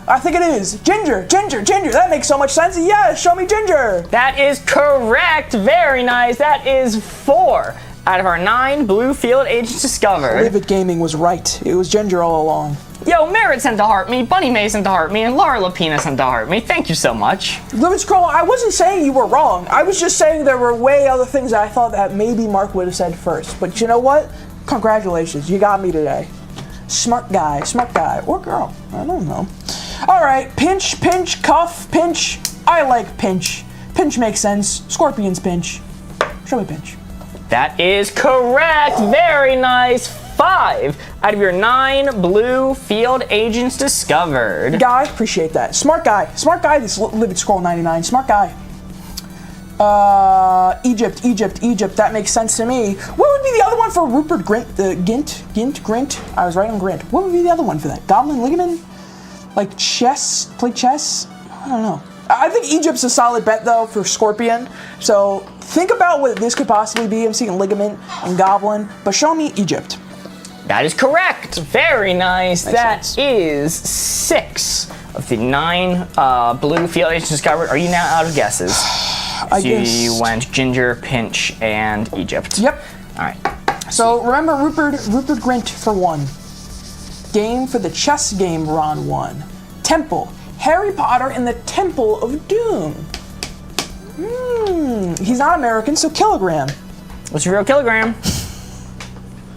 I think it is. Ginger, Ginger, Ginger. That makes so much sense. Yes, show me Ginger. That is correct. Very nice. That is 4 out of our 9 blue field agents discovered. Livid Gaming was right. It was Ginger all along. Yo, Merritt sent to heart me, Bunny May sent to heart me, and Laura Lapina sent to heart me. Thank you so much. Livid Scroll, I wasn't saying you were wrong. I was just saying there were way other things that I thought that maybe Mark would have said first. But you know what? Congratulations. You got me today. Smart guy, or girl. I don't know. All right, pinch, pinch, cuff, pinch. I like pinch. Pinch makes sense. Scorpions pinch. Show me pinch. That is correct. Very nice. 5 out of your 9 blue field agents discovered. Guy, appreciate that. Smart guy. This Livid Scroll 99. Smart guy. Egypt. That makes sense to me. What would be the other one for Rupert Grint? Grint. I was right on Grint. What would be the other one for that? Goblin ligament? Like chess? Play chess? I don't know. I think Egypt's a solid bet though for Scorpion. So think about what this could possibly be. I'm seeing ligament and goblin, but show me Egypt. That is correct. Very nice. Makes That sense. is 6 of the 9 blue field agents discovered. Are you now out of guesses? I guess. You went Ginger, Pinch, and Egypt. Yep. All right. So remember Rupert Grint for 1. Game for the chess game Ron 1. Temple. Harry Potter and the Temple of Doom. He's not American, so kilogram. What's your real kilogram?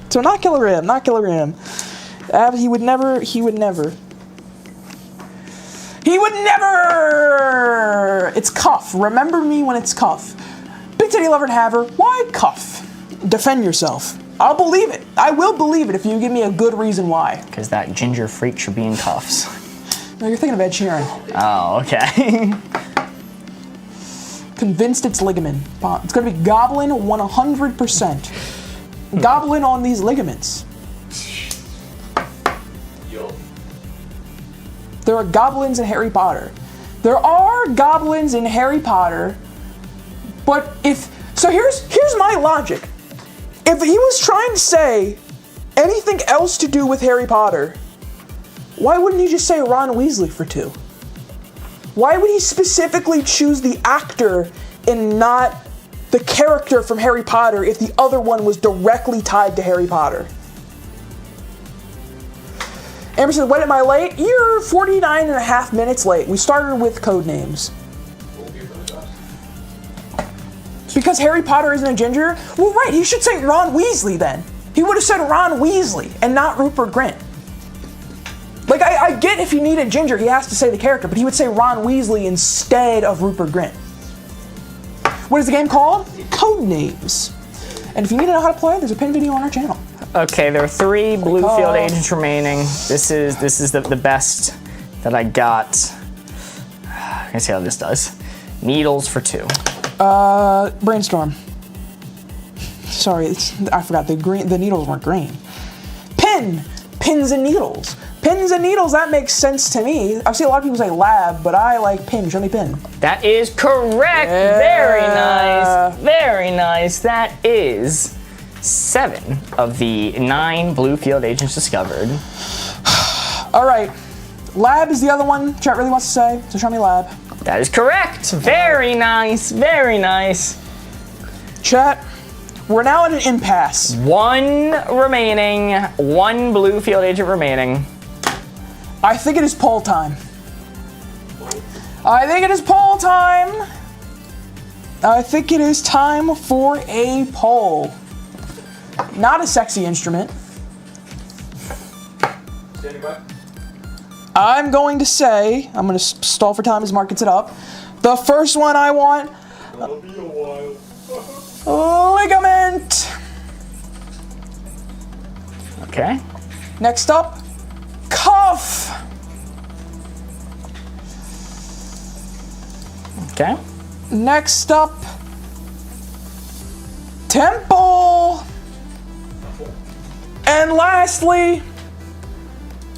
So not kilogram. He would never. It's cuff. Remember me when it's cuff. Big Titty Lover and Haver, why cuff? Defend yourself. I'll believe it. I will believe it if you give me a good reason why. Because that ginger freak should be in cuffs. No, you're thinking of Ed Sheeran. Oh, okay. Convinced it's ligament. It's going to be Goblin 100%. Goblin on these ligaments. There are goblins in Harry Potter. There are goblins in Harry Potter, but here's my logic. If he was trying to say anything else to do with Harry Potter, why wouldn't he just say Ron Weasley for 2? Why would he specifically choose the actor and not the character from Harry Potter if the other one was directly tied to Harry Potter? Amber said, when am I late? You're 49 and a half minutes late. We started with code names. Because Harry Potter isn't a ginger? Well, right, he should say Ron Weasley then. He would have said Ron Weasley and not Rupert Grint. Like, I get if he needed ginger, he has to say the character, but he would say Ron Weasley instead of Rupert Grint. What is the game called? Code Names. And if you need to know how to play, there's a pin video on our channel. Okay, there are 3 blue field agents remaining. This is the best that I got. Let's see how this does. Needles for 2. Brainstorm. Sorry, I forgot the needles weren't green. Pins and needles. Pins and needles, that makes sense to me. I've seen a lot of people say lab, but I like pin. Show me pin. That is correct. Yeah. Very nice. Very nice. That is 7 of the 9 blue field agents discovered. All right. Lab is the other one chat really wants to say, so show me lab. That is correct. Very nice. Very nice. Chat, we're now at an impasse. 1 remaining. 1 blue field agent remaining. I think it is poll time. I think it is poll time. I think it is time for a poll. Not a sexy instrument. Standing by. I'm going to say, I'm going to stall for time as Mark gets it up. The first one I want, It'll be a while. ligament. Okay. Next up, cuff. Okay. Next up, temple. And lastly,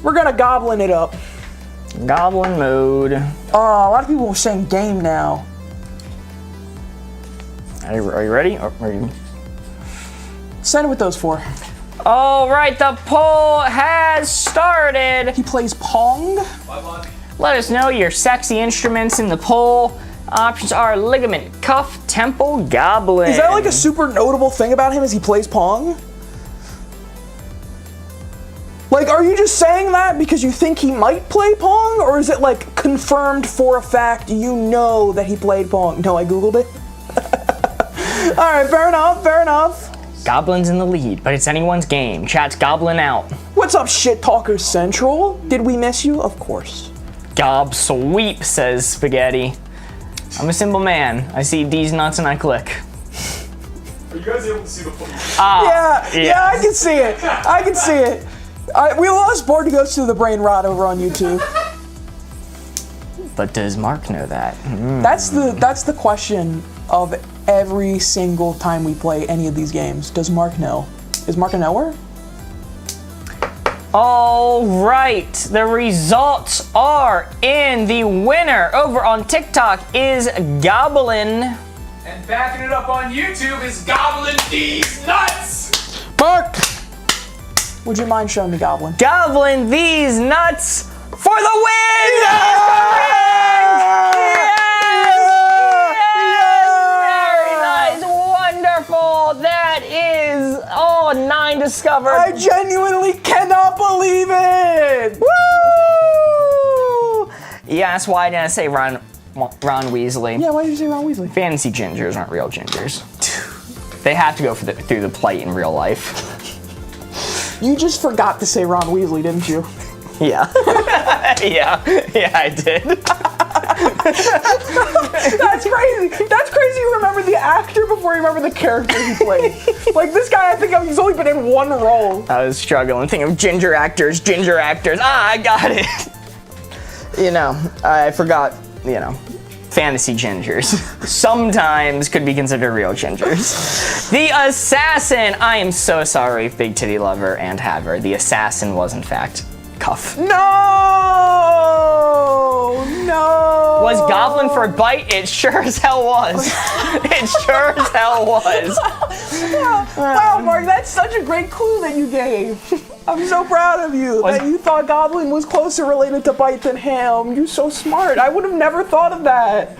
we're gonna goblin it up. Goblin mode. A lot of people are saying game now. Are you ready? Or are you... Send it with those 4. All right, the poll has started. He plays Pong. Let us know your sexy instruments in the poll. Options are ligament, cuff, temple, goblin. Is that like a super notable thing about him is he plays Pong? Like, are you just saying that because you think he might play Pong? Or is it like confirmed for a fact you know that he played Pong? No, I Googled it. All right, fair enough, fair enough. Goblin's in the lead, but it's anyone's game. Chat's goblin out. What's up, Shit Talkers Central? Did we miss you? Of course. Gob sweep, says Spaghetti. I'm a simple man. I see D's nuts and I click. Are you guys able to see the full? Yeah, I can see it. I can see it. We lost Board Goes to the Brain Rot over on YouTube. But does Mark know that? That's the question of every single time we play any of these games. Does Mark know? Is Mark a knower? All right, the results are in. The winner over on TikTok is Goblin. And backing it up on YouTube is Goblin D's Nuts! Mark! Would you mind showing me Goblin? Goblin these nuts for the win! Yes! Very nice, wonderful. That is 9 discovered. I genuinely cannot believe it! Woo! Yeah, that's why I didn't say Ron Weasley. Yeah, why did you say Ron Weasley? Fantasy gingers aren't real gingers. They have to go through the plight in real life. You just forgot to say Ron Weasley, didn't you? Yeah. yeah, I did. That's crazy. That's crazy you remember the actor before you remember the character he played. Like this guy, I think he's only been in 1 role. I was struggling, thinking of ginger actors. I got it. You know, I forgot, fantasy gingers sometimes could be considered real gingers. The assassin, I am so sorry, Big Titty Lover and Haver. The assassin was in fact Cuff. No! Was Goblin for a bite? It sure as hell was. It sure as hell was. Wow, Mark, that's such a great clue that you gave. I'm so proud of you that you thought Goblin was closer related to Bite than Ham. You're so smart. I would have never thought of that.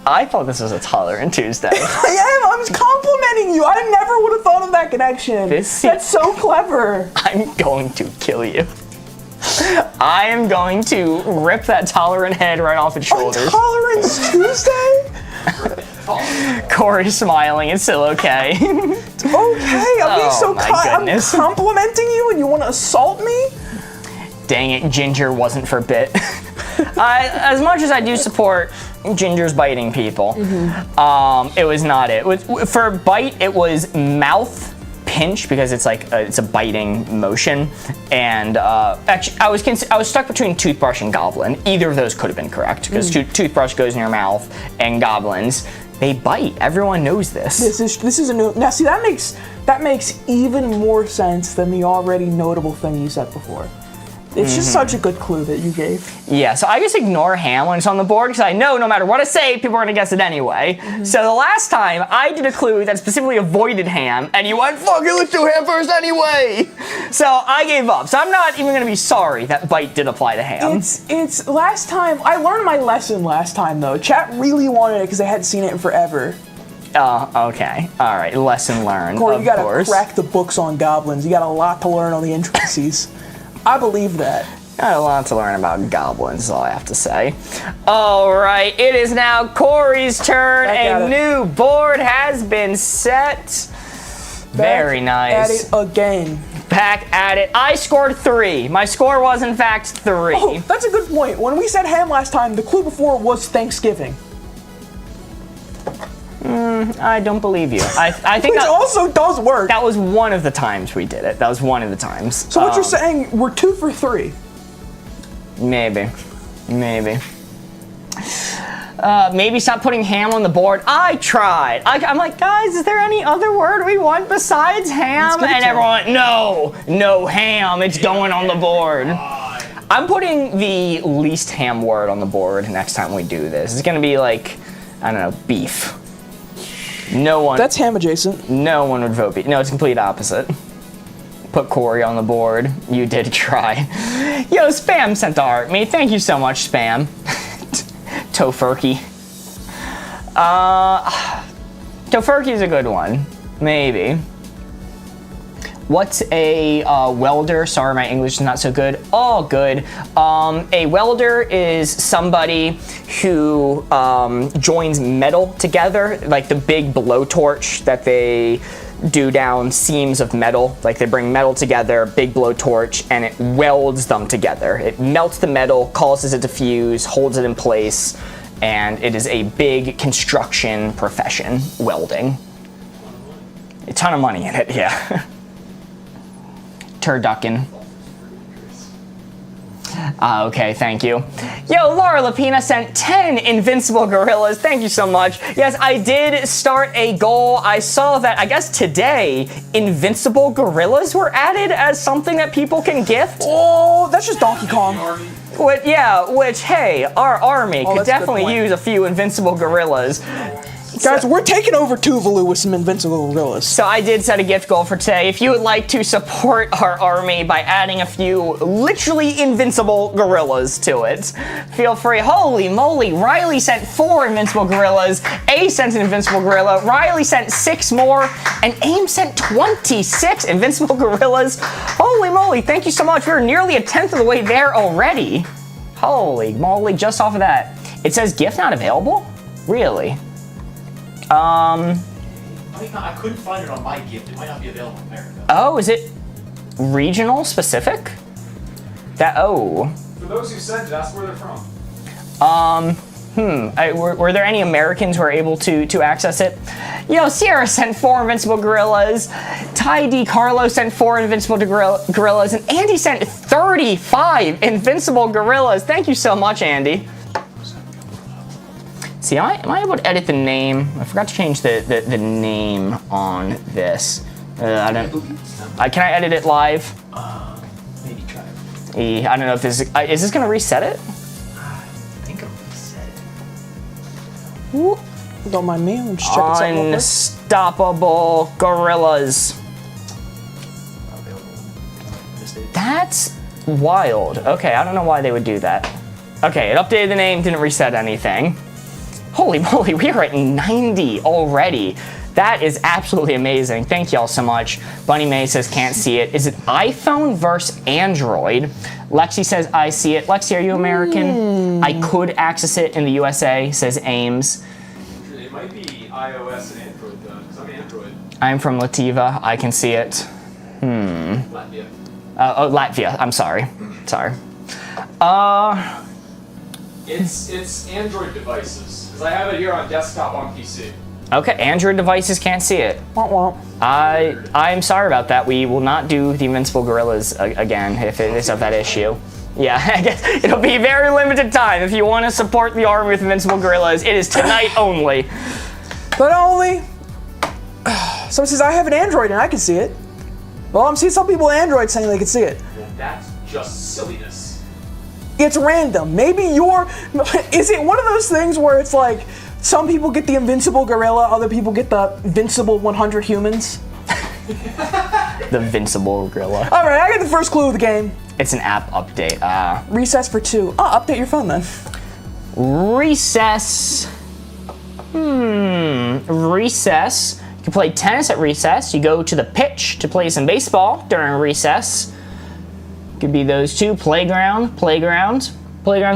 I thought this was a Tolerant Tuesday. I was complimenting you. I never would have thought of that connection. That's so clever. I'm going to kill you. I am going to rip that tolerant head right off its shoulders. Tolerance Tuesday? Corey's smiling. It's still okay. Okay, I'm being so I'm complimenting you and you want to assault me? Dang it, Ginger wasn't for bit. As much as I do support Ginger's biting people, it was not it. For bite, it was mouth pinch because it's like it's a biting motion, and actually I was stuck between toothbrush and goblin. Either of those could have been correct because toothbrush goes in your mouth, and goblins, they bite. Everyone knows this. This is a new. Now see, that makes even more sense than the already notable thing you said before. It's just such a good clue that you gave. Yeah, so I just ignore ham when it's on the board because I know no matter what I say, people are going to guess it anyway. So the last time, I did a clue that specifically avoided ham, and you went, fuck it, let's do ham first anyway! So I gave up. So I'm not even going to be sorry that bite did apply to ham. It's last time, I learned my lesson last time though. Chat really wanted it because they hadn't seen it in forever. Oh, okay. All right, lesson learned, Corey, of you gotta course. crack the books on goblins. You got a lot to learn on the intricacies. I believe that. Got a lot to learn about goblins, is all I have to say. All right, it is now Corey's turn. A new board has been set. Very nice. At it again. Back at it. I scored 3. My score was, in fact, 3. Oh, that's a good point. When we said ham last time, the clue before was Thanksgiving. I don't believe you. I think Which also does work. that was one of the times we did it. That was one of the times. So what you're saying, we're 2 for 3. Maybe. Maybe stop putting ham on the board. I tried. I'm like, guys, is there any other word we want besides ham? And everyone went, no ham. It's going on the board. I'm putting the least ham word on the board next time we do this. It's going to be like, I don't know, beef. No one. That's ham adjacent. No one would vote beef. No, it's complete opposite. Put Corey on the board. You did try. Yo, Spam sent to art me. Thank you so much, Spam. Tofurkey. Tofurkey's a good one. Maybe. What's a welder? Sorry, my English is not so good. All good. A welder is somebody who joins metal together, like the big blowtorch that they do down seams of metal. Like they bring metal together, big blowtorch, and it welds them together. It melts the metal, causes it to fuse, holds it in place, and it is a big construction profession, welding. A ton of money in it, yeah. Turducken. Okay, thank you. Yo, Laura Lapina sent 10 invincible gorillas. Thank you so much. Yes, I did start a goal. I saw that, I guess today, invincible gorillas were added as something that people can gift. Oh, that's just Donkey Kong. Which, hey, our army could definitely use a few invincible gorillas. Guys, we're taking over Tuvalu with some invincible gorillas. So I did set a gift goal for today. If you would like to support our army by adding a few literally invincible gorillas to it, feel free. Holy moly, Riley sent 4 invincible gorillas, A sent an invincible gorilla, Riley sent 6 more, and AIM sent 26 invincible gorillas. Holy moly, thank you so much. We're nearly 1/10 of the way there already. Holy moly, just off of that. It says gift not available? Really? I couldn't find it on my gift. It might not be available in America. Oh, is it regional specific? Oh. For those who sent it, ask where they're from. Were there any Americans who were able to access it? Yo, Sierra sent 4 invincible gorillas. Ty D. Carlo sent 4 invincible gorillas, and Andy sent 35 invincible gorillas. Thank you so much, Andy. See, am I able to edit the name? I forgot to change the name on this. Can I edit it live? Maybe try it. I don't know if this is this gonna reset it? I think I'll reset it. Ooh, don't mind me. I'm just checking something real quick. Unstoppable gorillas. That's wild. Okay, I don't know why they would do that. Okay, it updated the name, didn't reset anything. Holy moly, we are at 90 already. That is absolutely amazing. Thank y'all so much. Bunny May says can't see it. Is it iPhone versus Android? Lexi says I see it. Lexi, are you American? I could access it in the USA, says Ames. It might be iOS and Android though, because I'm Android. I'm from Lativa. I can see it. Latvia. Latvia. I'm sorry. Sorry. It's Android devices, because I have it here on desktop on PC. Okay, Android devices can't see it. Womp womp. I'm sorry about that. We will not do the Invincible Gorillas again if it is of that issue. Yeah, I guess it'll be very limited time. If you want to support the army with Invincible Gorillas, it is tonight only. But only. Someone says I have an Android and I can see it. Well, I'm seeing some people with Android saying they can see it. Well, that's just silliness. It's random. Maybe you're. Is it one of those things where it's like some people get the Invincible Gorilla, other people get the Invincible 100 Humans? The Invincible Gorilla. All right, I got the first clue of the game. It's an app update. Recess for 2. Oh, update your phone then. Recess. Recess. You can play tennis at recess. You go to the pitch to play some baseball during recess. Could be those two. Playground. Playgrounds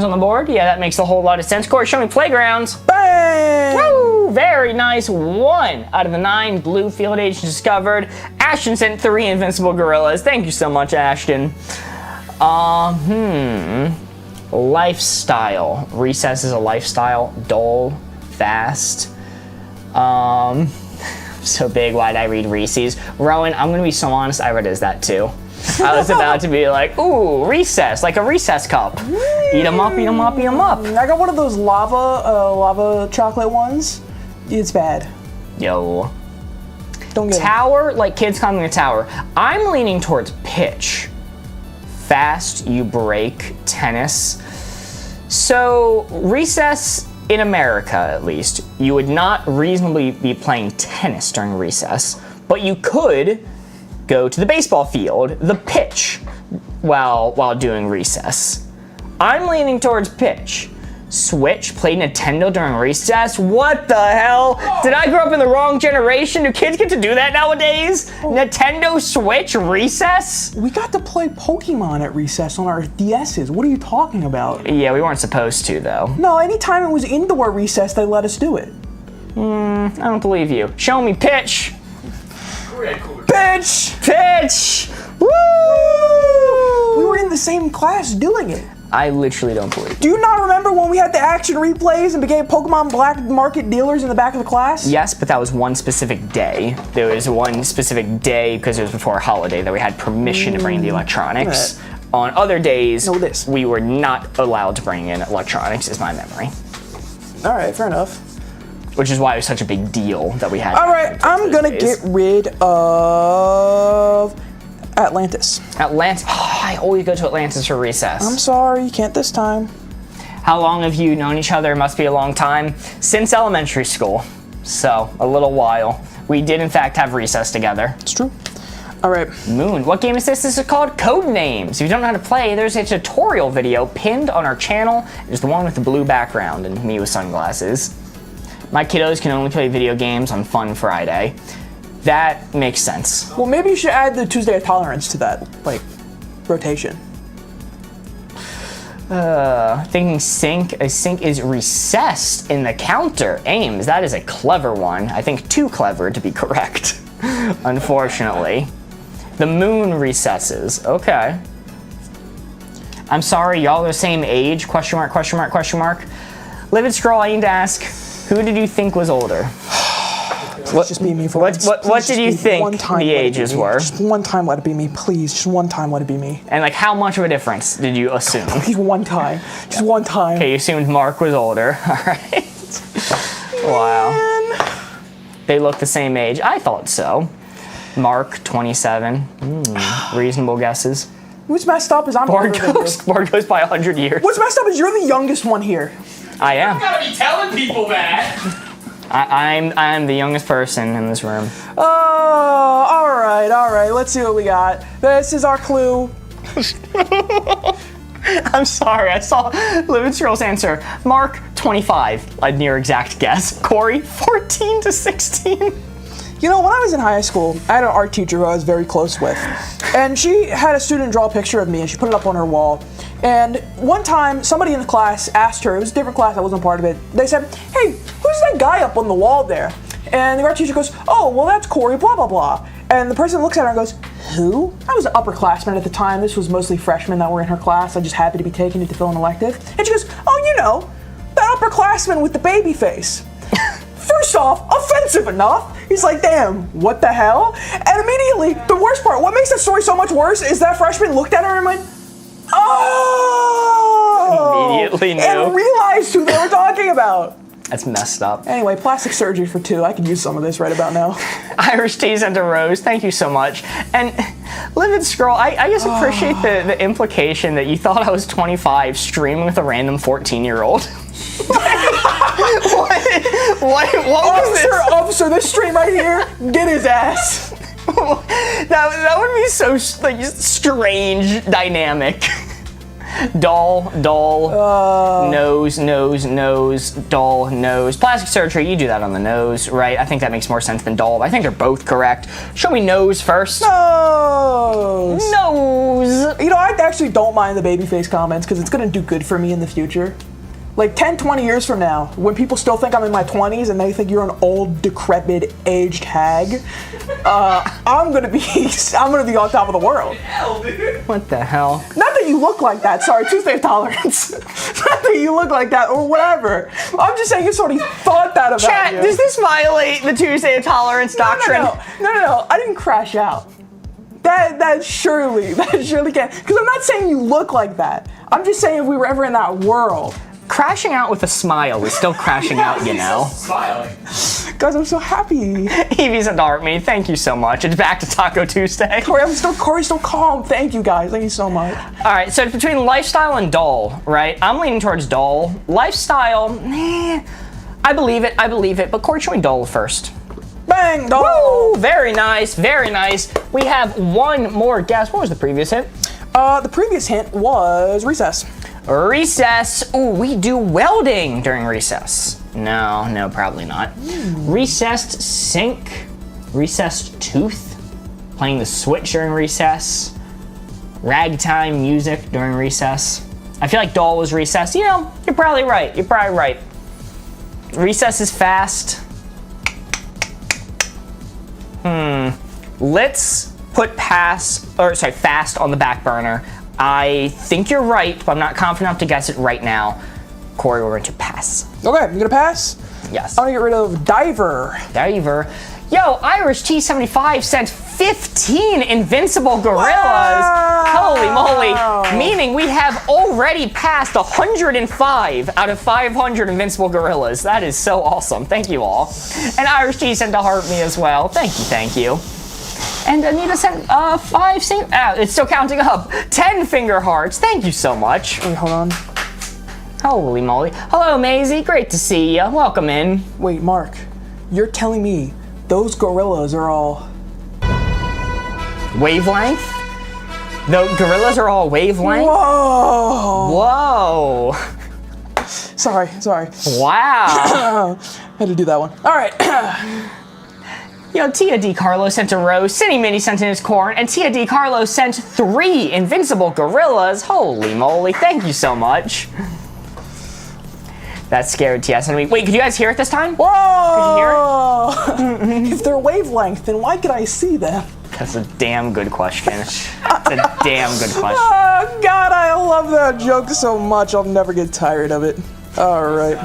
on the board. Yeah, that makes a whole lot of sense. Corey, show me playgrounds. Bang! Woo! Very nice. 1 out of the 9 blue field agents discovered. Ashton sent 3 Invincible Gorillas. Thank you so much, Ashton. Lifestyle. Recess is a lifestyle. Dull. Fast. So big, why'd I read Reese's? Rowan, I'm gonna be so honest, I read it as that too. I was about to be like, ooh, recess, like a recess cup. Eat 'em up, eat 'em up, eat 'em up. I got one of those lava chocolate ones. It's bad. Yo. Don't get it. Tower, like kids climbing a tower. I'm leaning towards pitch. Fast, you break, tennis. So, recess, in America at least, you would not reasonably be playing tennis during recess, but you could go to the baseball field, the pitch, while doing recess. I'm leaning towards pitch. Switch, play Nintendo during recess? What the hell? Did I grow up in the wrong generation? Do kids get to do that nowadays? Nintendo Switch recess? We got to play Pokemon at recess on our DSs. What are you talking about? Yeah, we weren't supposed to though. No, anytime it was indoor recess, they let us do it. I don't believe you. Show me pitch. Pitch! Pitch! Woo! We were in the same class doing it. I literally don't believe it. Do you not remember when we had the action replays and became Pokemon black market dealers in the back of the class? Yes, but that was one specific day. There was one specific day, because it was before a holiday, that we had permission to bring the electronics. Right. On other days, Know this. we were not allowed to bring in electronics, is my memory. All right, fair enough. Which is why it was such a big deal that we had. All right, I'm gonna get rid of Atlantis. Atlantis. Oh, I always go to Atlantis for recess. I'm sorry, you can't this time. How long have you known each other? It must be a long time. Since elementary school. So, a little while. We did in fact have recess together. It's true. All right. Moon. What game is this? This is called Codenames. If you don't know how to play, there's a tutorial video pinned on our channel. It's the one with the blue background and me with sunglasses. My kiddos can only play video games on Fun Friday. That makes sense. Well, maybe you should add the Tuesday of Tolerance to that, like, rotation. Thinking sync. A sync is recessed in the counter. Ames. That is a clever one. I think too clever to be correct. Unfortunately. The moon recesses. Okay. I'm sorry, y'all are the same age? Question mark, question mark, question mark. Livid Scroll, I need to ask, who did you think was older? What, just be me for once. What did you think the ages were? Just one time let it be me, please. Just one time let it be me. And like, how much of a difference did you assume? Please, one time. Just one time. Okay, you assumed Mark was older. All right. Wow. Man. They look the same age. I thought so. Mark, 27. Reasonable guesses. What's messed up is I'm Board older than you. goes by 100 years. What's messed up is you're the youngest one here. I You am. gotta be telling people that. I'm the youngest person in this room. Oh, all right. Let's see what we got. This is our clue. I'm sorry, I saw Livid Scroll's answer. Mark, 25, a near exact guess. Corey, 14 to 16. You know, when I was in high school, I had an art teacher who I was very close with. And she had a student draw a picture of me and she put it up on her wall. And one time, somebody in the class asked her, it was a different class, I wasn't part of it, they said, hey, who's that guy up on the wall there? And the art teacher goes, oh, well, that's Corey, blah, blah, blah. And the person looks at her and goes, who? I was an upperclassman at the time. This was mostly freshmen that were in her class. I just happened to be taking it to fill an elective. And she goes, oh, you know, that upperclassman with the baby face. First off, offensive enough. He's like, damn, what the hell? And immediately, the worst part, what makes that story so much worse is that freshman looked at her and went, oh! Immediately knew. And realized who they were talking about. That's messed up. Anyway, plastic surgery for 2. I could use some of this right about now. Irish tea sent a rose. Thank you so much. And Livid Scroll, I just appreciate the implication that you thought I was 25 streaming with a random 14-year-old. What was this? Officer, this stream right here, get his ass. that would be so like strange dynamic. Doll, nose, doll, nose. Plastic surgery, you do that on the nose, right? I think that makes more sense than doll, but I think they're both correct. Show me nose first. Nose. Nose. You know, I actually don't mind the babyface comments because it's going to do good for me in the future. Like 10, 20 years from now, when people still think I'm in my 20s and they think you're an old, decrepit, aged hag, I'm gonna be on top of the world. Hell, dude. What the hell? Not that you look like that. Sorry, Tuesday of Tolerance. Not that you look like that or whatever. I'm just saying you sort of thought that about Chat, you. does this violate the Tuesday of Tolerance doctrine? No. I didn't crash out. That surely can. Because I'm not saying you look like that. I'm just saying if we were ever in that world. Crashing out with a smile is still crashing out, you know. Smiling. Guys, I'm so happy. Evie's a dart me. Thank you so much. It's back to Taco Tuesday. Corey's still calm. Thank you guys. Thank you so much. All right, so it's between lifestyle and doll, right? I'm leaning towards doll. Lifestyle, I believe it. But Corey, show me doll first. Bang, doll. Woo! Very nice, very nice. We have one more guess. What was the previous hint? The previous hint was recess. Recess. Ooh, we do welding during recess. No, probably not. Recessed sink. Recessed tooth. Playing the Switch during recess. Ragtime music during recess. I feel like doll was recess. You know, you're probably right. Recess is fast. Let's put fast on the back burner. I think you're right, but I'm not confident enough to guess it right now. Corey, we're going to pass. Okay, you gonna pass? Yes. I'm gonna get rid of diver. Yo, Irish T75 sent 15 invincible gorillas. Wow. Holy moly. Meaning we have already passed 105 out of 500 invincible gorillas. That is so awesome. Thank you all. And Irish T sent to heart me as well. Thank you. And Anita sent 5 it's still counting up. 10 finger hearts. Thank you so much. Wait, hold on. Holy moly. Hello, Maisie. Great to see you. Welcome in. Wait, Mark, you're telling me those gorillas are all... Wavelength? The gorillas are all wavelength? Whoa! Whoa. Sorry. Wow. Had to do that one. All right. Yo, Tia D. Carlo sent a rose, Cinny Minnie sent in his corn, and Tia D. Carlo sent 3 invincible gorillas. Holy moly, thank you so much. That scared TS and me. Wait, could you guys hear it this time? Whoa! Could you hear it? If they're wavelength, then why could I see them? That's a damn good question. That's a damn good question. Oh, God, I love that joke so much. I'll never get tired of it. All right.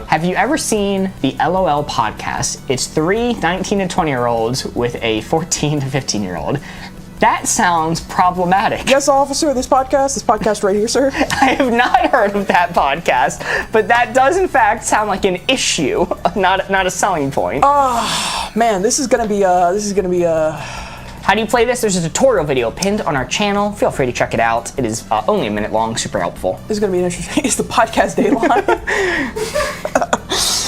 Have you ever seen the LOL podcast? It's 3 19 and 20-year-olds with a 14 to 15-year-old. That sounds problematic. Yes, officer, this podcast right here, sir. I have not heard of that podcast, but that does in fact sound like an issue, not a selling point. Oh, man, this is gonna be How do you play this? There's a tutorial video pinned on our channel. Feel free to check it out. It is only a minute long, super helpful. This is gonna be an interesting. It's the podcast dateline.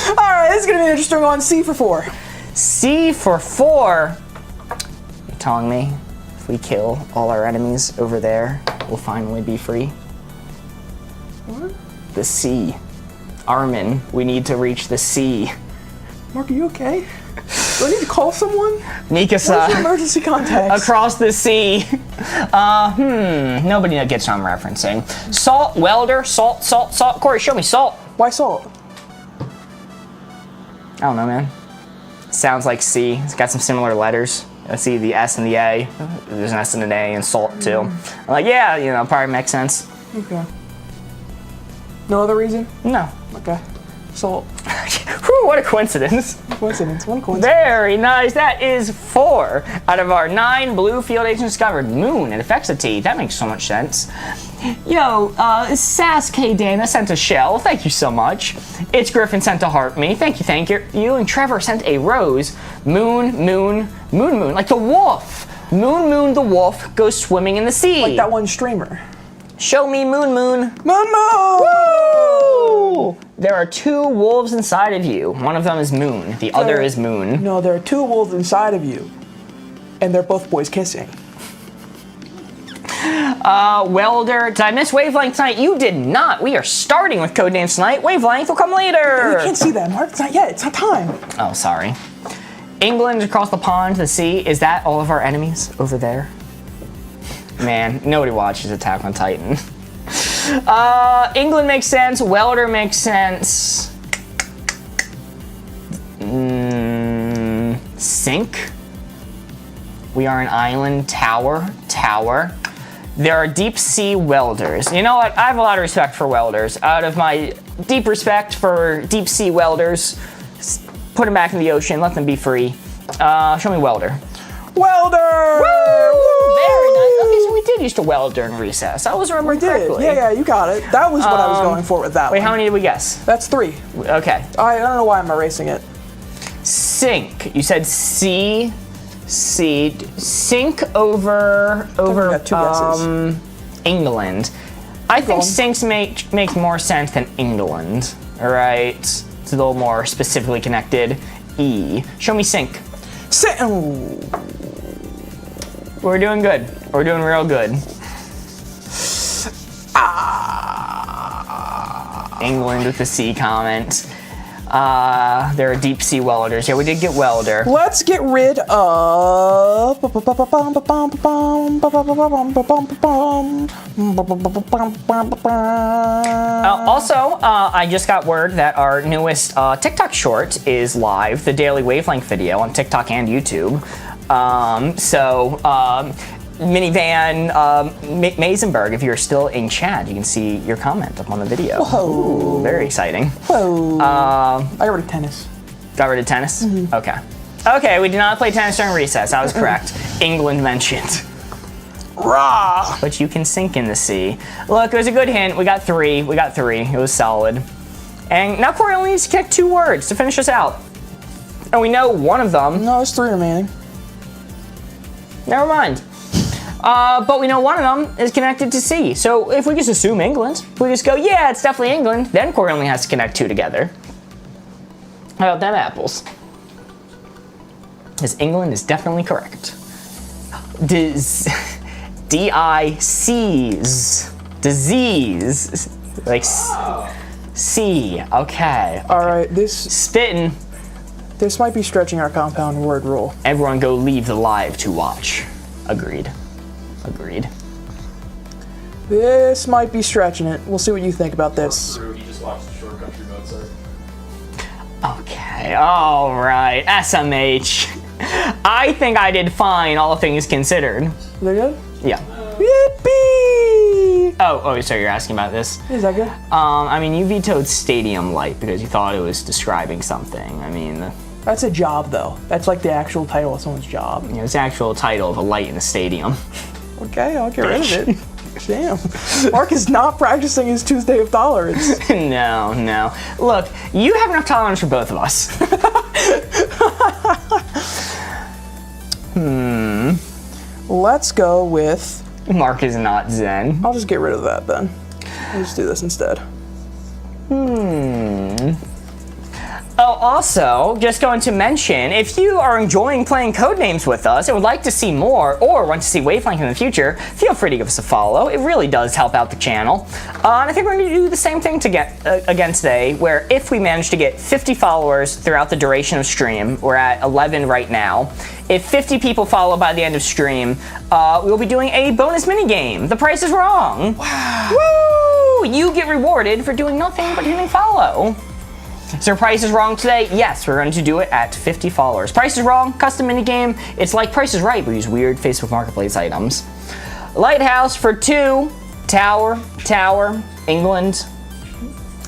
All right, this is gonna be an interesting one. C for 4. C for 4. You're telling me if we kill all our enemies over there, we'll finally be free? What? The C. Armin, we need to reach the C. Mark, are you okay? Do I need to call someone? Where's the Mikasa. emergency contacts? Across the sea. Nobody gets what I'm referencing. Salt, welder, salt. Corey, show me salt. Why salt? I don't know, man. Sounds like C. It's got some similar letters. I see the S and the A. There's an S and an A and salt too. I'm like, yeah, you know, probably makes sense. Okay. No other reason? No. Okay. Salt. Whew, what a coincidence. Coincidence. One coincidence. Very nice. That is 4 out of our 9 blue field agents discovered. Moon, it affects the T. That makes so much sense. Yo, Sasuke Dana sent a shell. Thank you so much. It's Griffin sent a heart me. Thank you. You and Trevor sent a rose. Moon. Like the wolf. Moon, the wolf goes swimming in the sea. Like that one streamer. Show me Moon. Moon! Woo! There are 2 wolves inside of you. One of them is Moon. The other is Moon. No, there are 2 wolves inside of you. And they're both boys kissing. Welder, did I miss Wavelength tonight? You did not. We are starting with Codenames tonight. Wavelength will come later. We can't see that, Mark. It's not yet. It's not time. Oh, sorry. England across the pond, the sea. Is that all of our enemies over there? Man, nobody watches Attack on Titan. England makes sense. Welder makes sense. Sink. We are an island. Tower. There are deep sea welders. You know what? I have a lot of respect for welders. Out of my deep respect for deep sea welders, put them back in the ocean. Let them be free. Show me welder. Welder! Woo! Very nice. Okay, so we did used to weld during recess. I was remembering correctly. Yeah, you got it. That was what I was going for with that Wait, one. how many did we guess? That's 3. Okay. I don't know why I'm erasing it. Sink. You said sea. Sink over got 2 guesses. England. I think on. sinks makes more sense than England. All right. It's a little more specifically connected. E. Show me sink. Ooh. We're doing good. We're doing real good. England with the C comment. There are deep sea welders. Yeah, we did get welder. Let's get rid of. Also, I just got word that our newest TikTok short is live, the daily wavelength video on TikTok and YouTube. Minivan Maisenberg, if you're still in chat, you can see your comment up on the video. Whoa. Ooh, very exciting. Whoa. I got rid of tennis. Got rid of tennis? Mm-hmm. Okay, we did not play tennis during recess. I was correct. England mentioned. Rah! But you can sink in the sea. Look, it was a good hint. We got 3. It was solid. And now Corey only needs to connect 2 words to finish us out. And we know one of them. No, there's 3 remaining. Never mind. But we know one of them is connected to C. So if we just assume England, if we just go, yeah, it's definitely England, then Corey only has to connect 2 together. How about them apples? Because England is definitely correct. D-I-C's. Disease. Like C. Okay. All right, this Spitting. might be stretching our compound word rule. Everyone go leave the live to watch. Agreed. This might be stretching it. We'll see what you think about this. He just watched the Short Country Mozart. Okay, all right. SMH. I think I did fine, all things considered. Is that good? Yeah. Yippee! Oh, so you're asking about this? Is that good? I mean, you vetoed Stadium Light because you thought it was describing something. I mean, That's a job, though. That's like the actual title of someone's job. you know, it's the actual title of a light in a stadium. Okay, I'll get rid of it. Damn. Mark is not practicing his Tuesday of tolerance. No. Look, you have enough tolerance for both of us. Let's go with. Mark is not Zen. I'll just get rid of that then. I'll just do this instead. Oh, also, just going to mention, if you are enjoying playing Codenames with us and would like to see more, or want to see Wavelength in the future, feel free to give us a follow. It really does help out the channel. And I think we're going to do the same thing again today, where if we manage to get 50 followers throughout the duration of stream, we're at 11 right now. If 50 people follow by the end of stream, we'll be doing a bonus minigame. The Price is Wrong. Wow. Woo! You get rewarded for doing nothing but hitting follow. So Price is Wrong today? Yes, we're going to do it at 50 followers. Price is Wrong, custom minigame. It's like Price is Right, but use weird Facebook Marketplace items. Lighthouse for 2. Tower, England.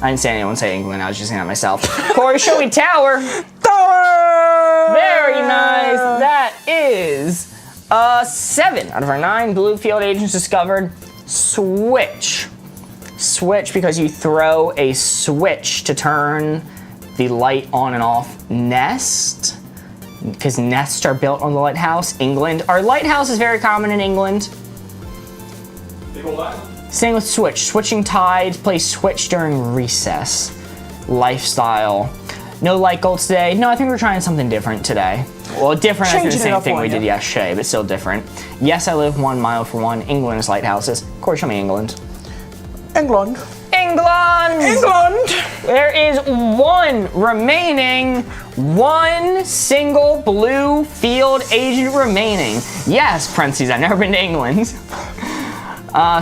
I didn't say anyone say England, I was just saying that myself. Corey, show me Tower. Tower! Very nice. That is 7 out of our 9 blue field agents discovered. Switch. Switch because you throw a switch to turn the light on and off. Nest, because nests are built on the lighthouse. England. Our lighthouse is very common in England. Big old island. Same with switch. Switching tides, play switch during recess. Lifestyle. No light goals today. No, I think we're trying something different today. Well, different as in the Changing it same up thing on we you. did yesterday, but still different. Yes, I live 1 mile from one. England's lighthouses. Corey, show me England. England. England! England! There is 1 remaining. 1 single blue field agent remaining. Yes, parentheses, I've never been to England.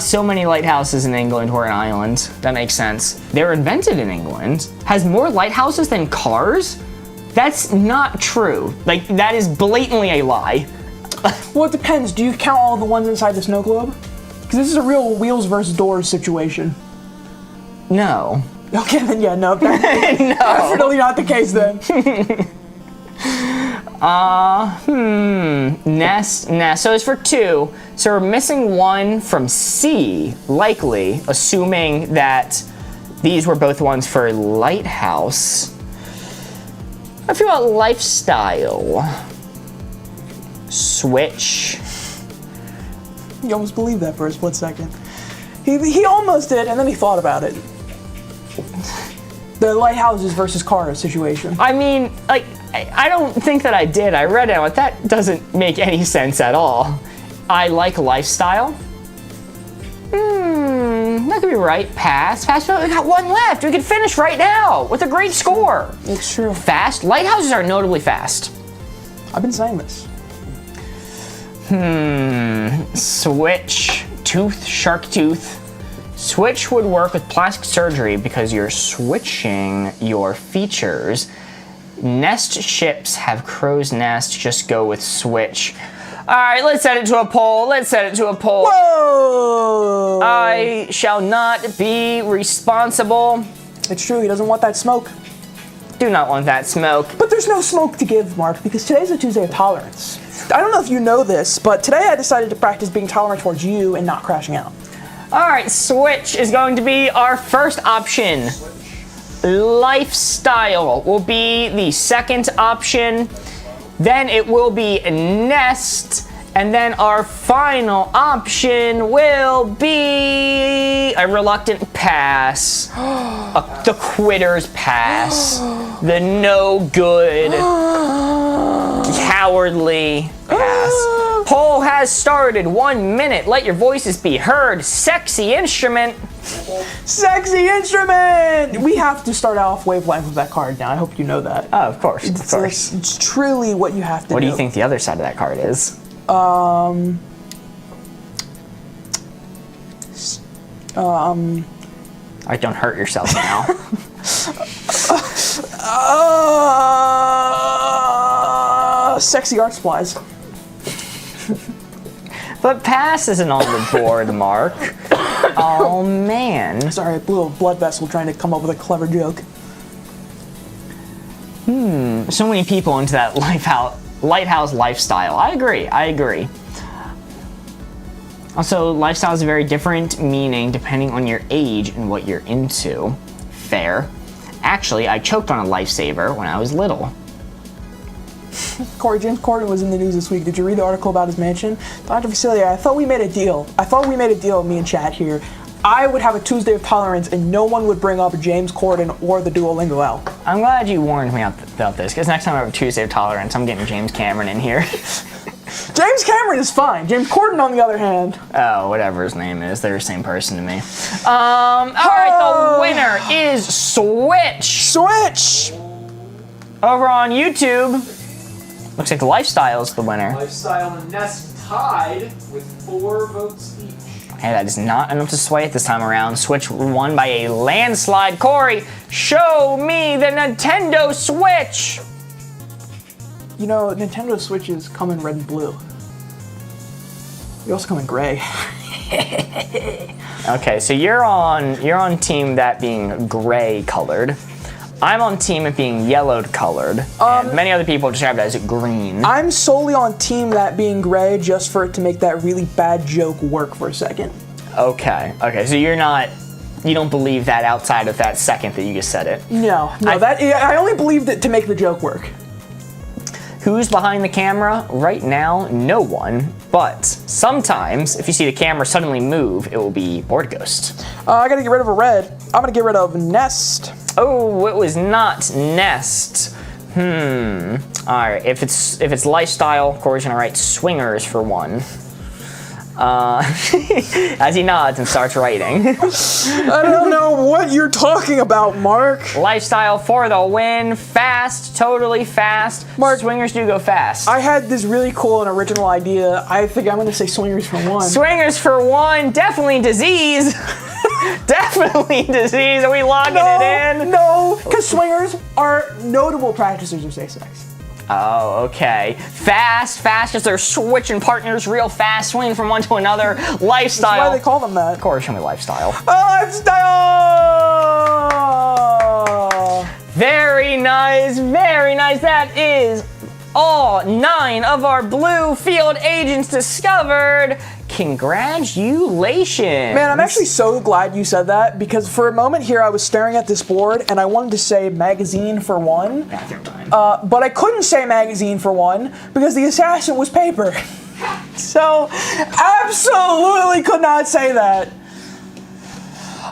So many lighthouses in England or an island. That makes sense. They were invented in England. Has more lighthouses than cars? That's not true. Like, that is blatantly a lie. Well, it depends. Do you count all the ones inside the snow globe? Because this is a real wheels versus doors situation. No. Okay, then yeah, no. Definitely not the case then. Nest. So it's for 2. So we're missing 1 from C, likely, assuming that these were both ones for lighthouse. I feel about lifestyle. Switch. You almost believed that for a split second. He almost did, and then he thought about it. The lighthouses versus cars situation. I mean, like, I don't think that I did. I read it, but that doesn't make any sense at all. I like lifestyle. That could be right. Pass. We got 1 left. We could finish right now with a great score. It's true. Fast. Lighthouses are notably fast. I've been saying this. Switch. Tooth. Shark tooth. Switch would work with plastic surgery because you're switching your features. Nest ships have crow's nest. Just go with switch. All right, let's set it to a poll. Whoa! I shall not be responsible. It's true, he doesn't want that smoke. Do not want that smoke. But there's no smoke to give, Mark, because today's a Tuesday of tolerance. I don't know if you know this, but today I decided to practice being tolerant towards you and not crashing out. All right, switch is going to be our first option. Lifestyle will be the second option. Then it will be nest. And then our final option will be a reluctant pass. The quitter's pass. The no good, cowardly pass. Poll has started. 1 minute. Let your voices be heard. Sexy instrument. Sexy instrument! We have to start off Wavelength with that card now. I hope you know that. Oh, of course, of course. It's truly what you have to do. What do you think the other side of that card is? Alright, don't hurt yourself now. Sexy art supplies. But pass isn't on the board, Mark. Oh, man. Sorry, I blew a blood vessel trying to come up with a clever joke. So many people into that lighthouse lifestyle. I agree. Also, lifestyle is a very different meaning depending on your age and what you're into. Fair. Actually, I choked on a lifesaver when I was little. Corey, James Corden was in the news this week. Did you read the article about his mansion? Dr. Facilia, I thought we made a deal. Me and Chad here. I would have a Tuesday of Tolerance and no one would bring up James Corden or the Duolingo L. I'm glad you warned me about this, because next time I have a Tuesday of Tolerance, I'm getting James Cameron in here. James Cameron is fine. James Corden, on the other hand. Oh, whatever his name is. They're the same person to me. Alright, the winner is Switch. Switch! Over on YouTube, looks like the Lifestyle's the winner. Lifestyle and Nest tied with 4 votes each. Hey, that is not enough to sway it this time around. Switch won by a landslide. Corey, show me the Nintendo Switch. You know, Nintendo Switches come in red and blue. They also come in gray. Okay, so you're on team that being gray colored. I'm on team it being yellowed colored. And many other people describe it as green. I'm solely on team that being gray just for it to make that really bad joke work for a second. Okay, so you don't believe that outside of that second that you just said it. No, I only believed it to make the joke work. Who's behind the camera? Right now, no one. But sometimes, if you see the camera suddenly move, it will be Board Ghost. I gotta get rid of a red. I'm gonna get rid of Nest. Oh, it was not Nest. Alright, if it's Lifestyle, Corey's gonna write Swingers for 1. As he nods and starts writing. I don't know what you're talking about, Mark. Lifestyle for the win. Fast, totally fast. Mark, Swingers do go fast. I had this really cool and original idea. I think I'm gonna say Swingers for 1. Swingers for 1. Definitely disease. Definitely disease. Are we logging it in? No, because swingers are notable practitioners of safe sex. Oh, okay. Fast, because they're switching partners real fast, swinging from one to another. Lifestyle. That's why they call them that. Of course, show me Lifestyle. Lifestyle! Very nice, very nice. That is all 9 of our blue field agents discovered. Congratulations. Man, I'm actually so glad you said that, because for a moment here I was staring at this board and I wanted to say magazine for 1. Bathroom time. But I couldn't say magazine for 1 because the assassin was paper. So, absolutely could not say that.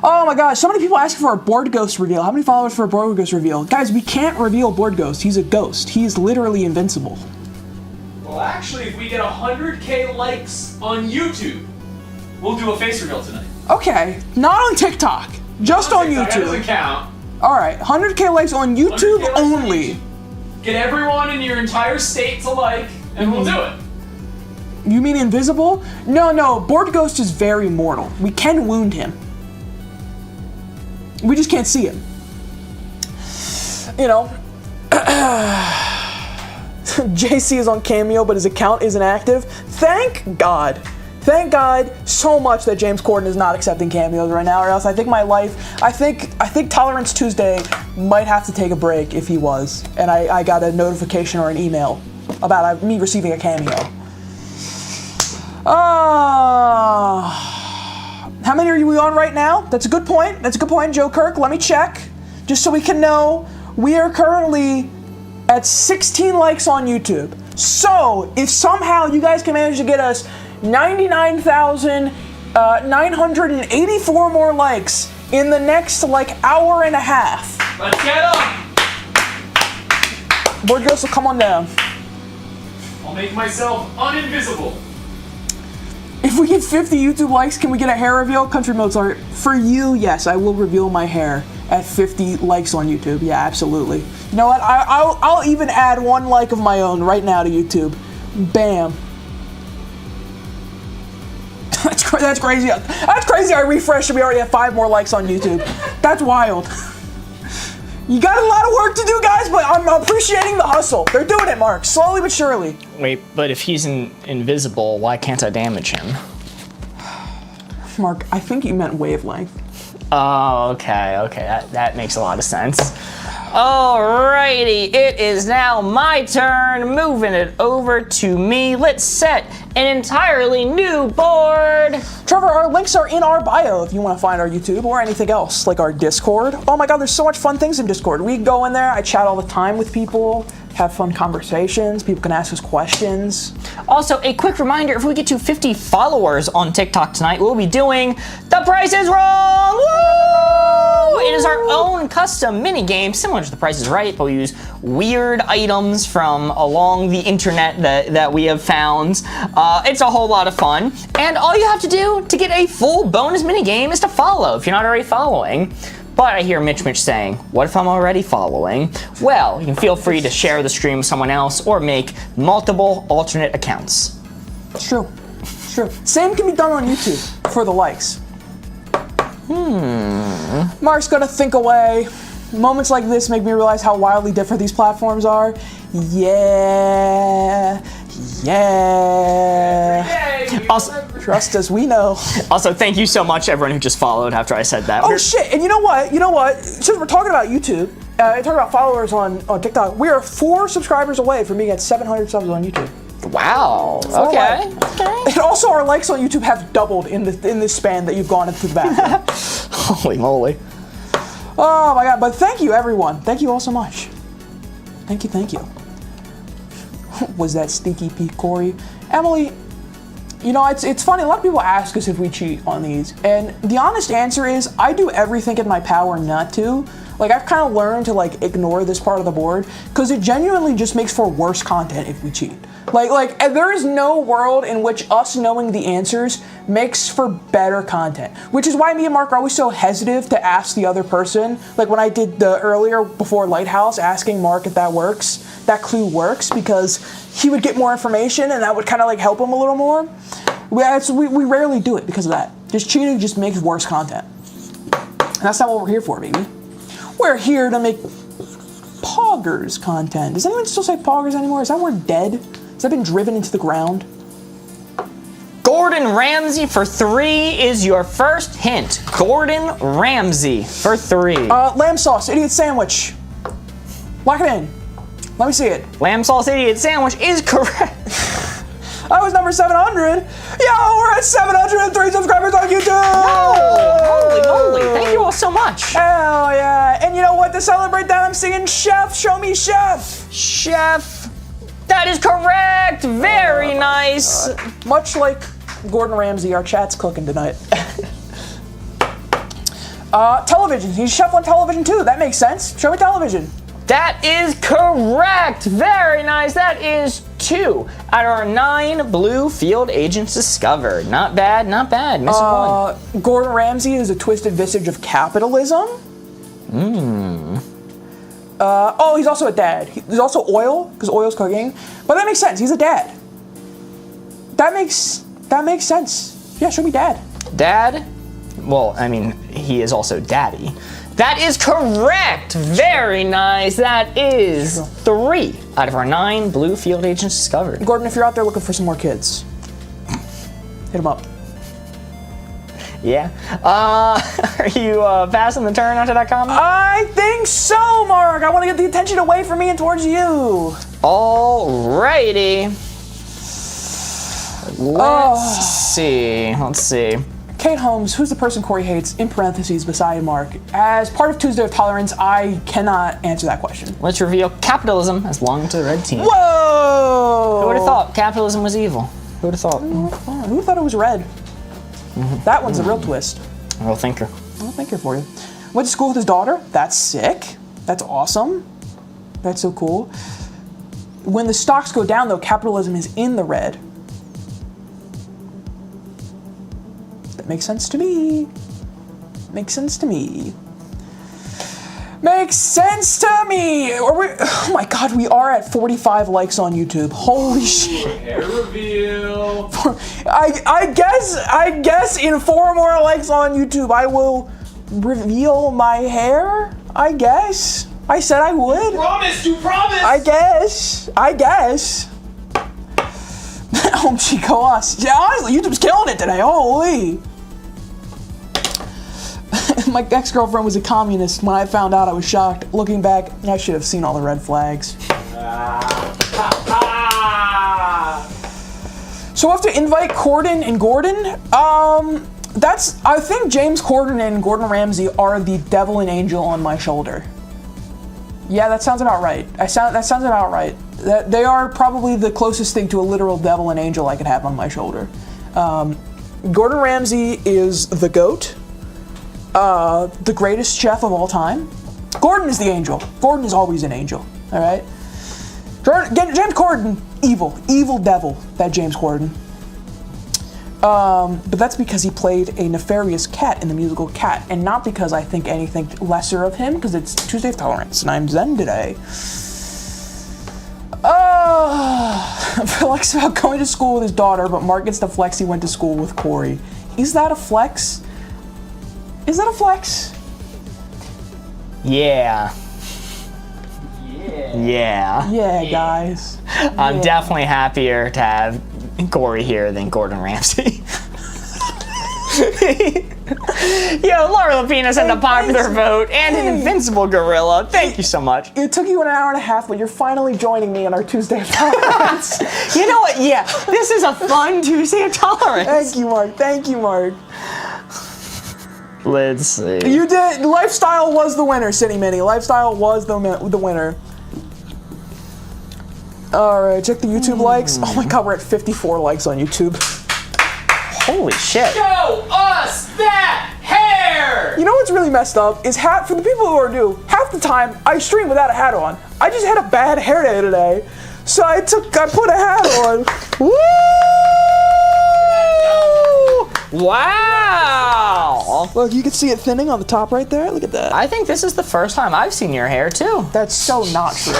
Oh my gosh, so many people asking for a Board Ghost reveal. How many followers for a Board Ghost reveal? Guys, we can't reveal Board Ghost. He's a ghost. He is literally invincible. Well, actually, if we get 100K likes on YouTube, we'll do a face reveal tonight. Okay, not on TikTok, just on TikTok, that YouTube. doesn't count. All right, 100K likes on YouTube 100K likes on only. YouTube. Get everyone in your entire state to like, and we'll do it. You mean invisible? No, Board Ghost is very mortal. We can wound him. We just can't see him. You know, JC is on Cameo, but his account isn't active. Thank God. Thank God so much that James Corden is not accepting cameos right now, or else I think my life, I think Tolerance Tuesday might have to take a break if he was, and I got a notification or an email about me receiving a cameo. How many are we on right now? That's a good point. That's a good point, Joe Kirk. Let me check, just so we can know. We are currently at 16 likes on YouTube. So, if somehow you guys can manage to get us 99,984 more likes in the next, hour and a half. Let's get them! Board Ghost will come on down. I'll make myself uninvisible. If we get 50 YouTube likes, can we get a hair reveal? Country Mozart, for you, yes, I will reveal my hair at 50 likes on YouTube. Yeah, absolutely. You know what? I'll even add 1 like of my own right now to YouTube. Bam. That's crazy. That's crazy. I refreshed and we already have 5 more likes on YouTube. That's wild. You got a lot of work to do, guys, but I'm appreciating the hustle. They're doing it, Mark. Slowly but surely. Wait, but if he's invisible, why can't I damage him? Mark, I think you meant wavelength. Oh, okay. That makes a lot of sense. Alrighty, it is now my turn. Moving it over to me. Let's set an entirely new board. Trevor, our links are in our bio if you want to find our YouTube or anything else, like our Discord. Oh my God, there's so much fun things in Discord. We go in there, I chat all the time with people. have fun conversations. People can ask us questions. Also, a quick reminder, if we get to 50 followers on TikTok tonight, we'll be doing The Price is Wrong! Woo! It is our own custom mini game, similar to The Price is Right, but we use weird items from along the internet that we have found. It's a whole lot of fun, and all you have to do to get a full bonus mini game is to follow if you're not already following. But I hear Mitch saying, what if I'm already following? Well, you can feel free to share the stream with someone else or make multiple alternate accounts. It's true. It's true. Same can be done on YouTube for the likes. Mark's gonna think away. Moments like this make me realize how wildly different these platforms are. Yeah. Also, Trust us, we know. Also, thank you so much, everyone who just followed after I said that. Oh shit! And you know what? Since we're talking about YouTube, talking about followers on TikTok, we are 4 subscribers away from being at 700 subs on YouTube. Wow. Okay. And also, our likes on YouTube have doubled in this span that you've gone into the bathroom. Holy moly. Oh my god! But thank you, everyone. Thank you all so much. Thank you. Was that Stinky Pete Corey? Emily, you know, it's funny, a lot of people ask us if we cheat on these, and the honest answer is, I do everything in my power not to. Like, I've kind of learned to, like, ignore this part of the board, because it genuinely just makes for worse content if we cheat. Like, there is no world in which us knowing the answers makes for better content, which is why me and Mark are always so hesitant to ask the other person. Like, when I did the earlier, before Lighthouse, asking Mark if that clue works, because he would get more information and that would kind of like help him a little more. We rarely do it because of that. Just cheating just makes worse content. And that's not what we're here for, baby. We're here to make poggers content. Does anyone still say poggers anymore? Is that word dead? Has that been driven into the ground? Gordon Ramsay for 3 is your first hint. Gordon Ramsay for 3. Lamb sauce, idiot sandwich. Lock it in. Let me see it. Lamb sauce idiot sandwich is correct. That was number 700. Yo, we're at 703 subscribers on YouTube. Holy moly. Thank you all so much. Hell yeah. And you know what? To celebrate that, I'm singing Chef, Show Me Chef. Chef. That is correct. Very nice. Much like Gordon Ramsay, our chat's cooking tonight. Television. He's chef on television too. That makes sense. Show me television. That is correct. Very nice. That is 2 out of our 9 blue field agents discovered. Not bad, not bad. Missing 1. Gordon Ramsay is a twisted visage of capitalism. Oh, he's also a dad. He's also oil, because oil's cooking. But that makes sense. He's a dad. That makes sense. Yeah, show me dad. Dad? Well, I mean, he is also daddy. That is correct. Very nice. That is 3 out of our 9 blue field agents discovered. Gordon, if you're out there looking for some more kids, hit him up. Yeah. Are you passing the turn after that comment? I think so, Mark. I want to get the attention away from me and towards you. Alrighty. Let's see. Kate Holmes, who's the person Corey hates, in parentheses, beside Mark? As part of Tuesday of Tolerance, I cannot answer that question. Let's reveal capitalism has belonged to the red team. Whoa! Who would have thought capitalism was evil? Who would have thought? Who thought it was red? That one's the real twist. Real thinker. Real thinker for you. Went to school with his daughter. That's sick. That's awesome. That's so cool. When the stocks go down, though, capitalism is in the red. That makes sense to me. Makes sense to me. Makes sense to me. Oh my god, we are at 45 likes on YouTube. Holy shit. Hair reveal. I guess in 4 more likes on YouTube, I will reveal my hair. I guess. I said I would. You promised. I guess. Oh, Chico us. Yeah, honestly, YouTube's killing it today. Holy. My ex-girlfriend was a communist. When I found out, I was shocked. Looking back, I should have seen all the red flags. So we have to invite Corden and Gordon. I think James Corden and Gordon Ramsay are the devil and angel on my shoulder. Yeah, that sounds about right. That sounds about right. They are probably the closest thing to a literal devil and angel I could have on my shoulder. Gordon Ramsay is the GOAT, the greatest chef of all time. Gordon is the angel. Gordon is always an angel. All right. James Corden, evil devil. That James Corden. But that's because he played a nefarious cat in the musical Cat, and not because I think anything lesser of him, because it's Tuesday of Tolerance, and I'm Zen today. Flex about going to school with his daughter, but Mark gets to flex he went to school with Corey. Is that a flex? Is that a flex? Yeah. Yeah, guys. I'm definitely happier to have Corey here than Gordon Ramsay. Yo, Laura Lapina sent a popular vote and an invincible gorilla. Thank you so much. It took you an hour and a half, but you're finally joining me on our Tuesday of Tolerance. You know what? Yeah, this is a fun Tuesday of Tolerance. Thank you, Mark. Thank you, Mark. Let's see. You did. Lifestyle was the winner, City Mini. Lifestyle was the winner. All right, check the YouTube likes. Oh my God, we're at 54 likes on YouTube. Holy shit. Show us that hair! You know what's really messed up is for the people who are new, half the time I stream without a hat on. I just had a bad hair day today. So I put a hat on. Woo! Wow! Look, you can see it thinning on the top right there. Look at that. I think this is the first time I've seen your hair too. That's so not true.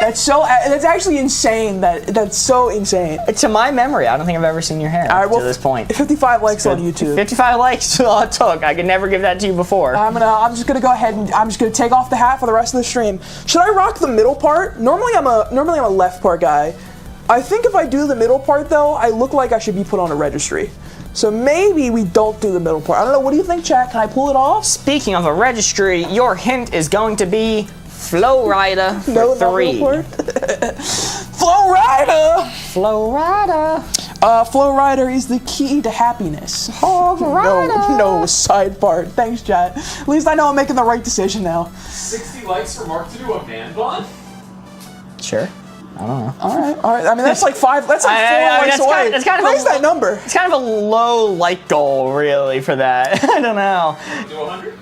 That's actually insane. That's so insane. To my memory, I don't think I've ever seen your hair to this point. 55 likes on YouTube. 55 likes is all it took. I could never give that to you before. I'm just gonna go ahead and I'm just gonna take off the hat for the rest of the stream. Should I rock the middle part? Normally I'm a left part guy. I think if I do the middle part though, I look like I should be put on a registry. So maybe we don't do the middle part. I don't know. What do you think, chat? Can I pull it off? Speaking of a registry, your hint is going to be Flow Rider for No, 3. Flow Rider! Flow Rider. Flow Rider is the key to happiness. Flow Rider. No, side part. Thanks, chat. At least I know I'm making the right decision now. 60 likes for Mark to do a man bun? Sure. I don't know. All right. I mean, that's like 5. That's like 4 likes away. That's kind of Raise that number. It's kind of a low like goal, really, for that. I don't know. Do 100?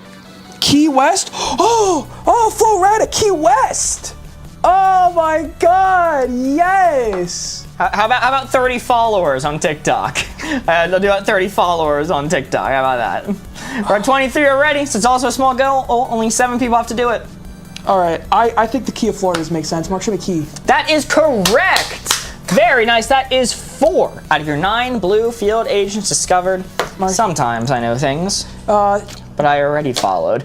Key West? Oh, Flow Rider, Key West! Oh my God, yes! How about 30 followers on TikTok? I'll do about 30 followers on TikTok. How about that? We're at 23 already, so it's also a small goal. Only 7 people have to do it. All right, I think the key of Florida makes sense. Mark, show me key. That is correct. Very nice. That is 4 out of your 9 blue field agents discovered. Mark. Sometimes I know things, but I already followed.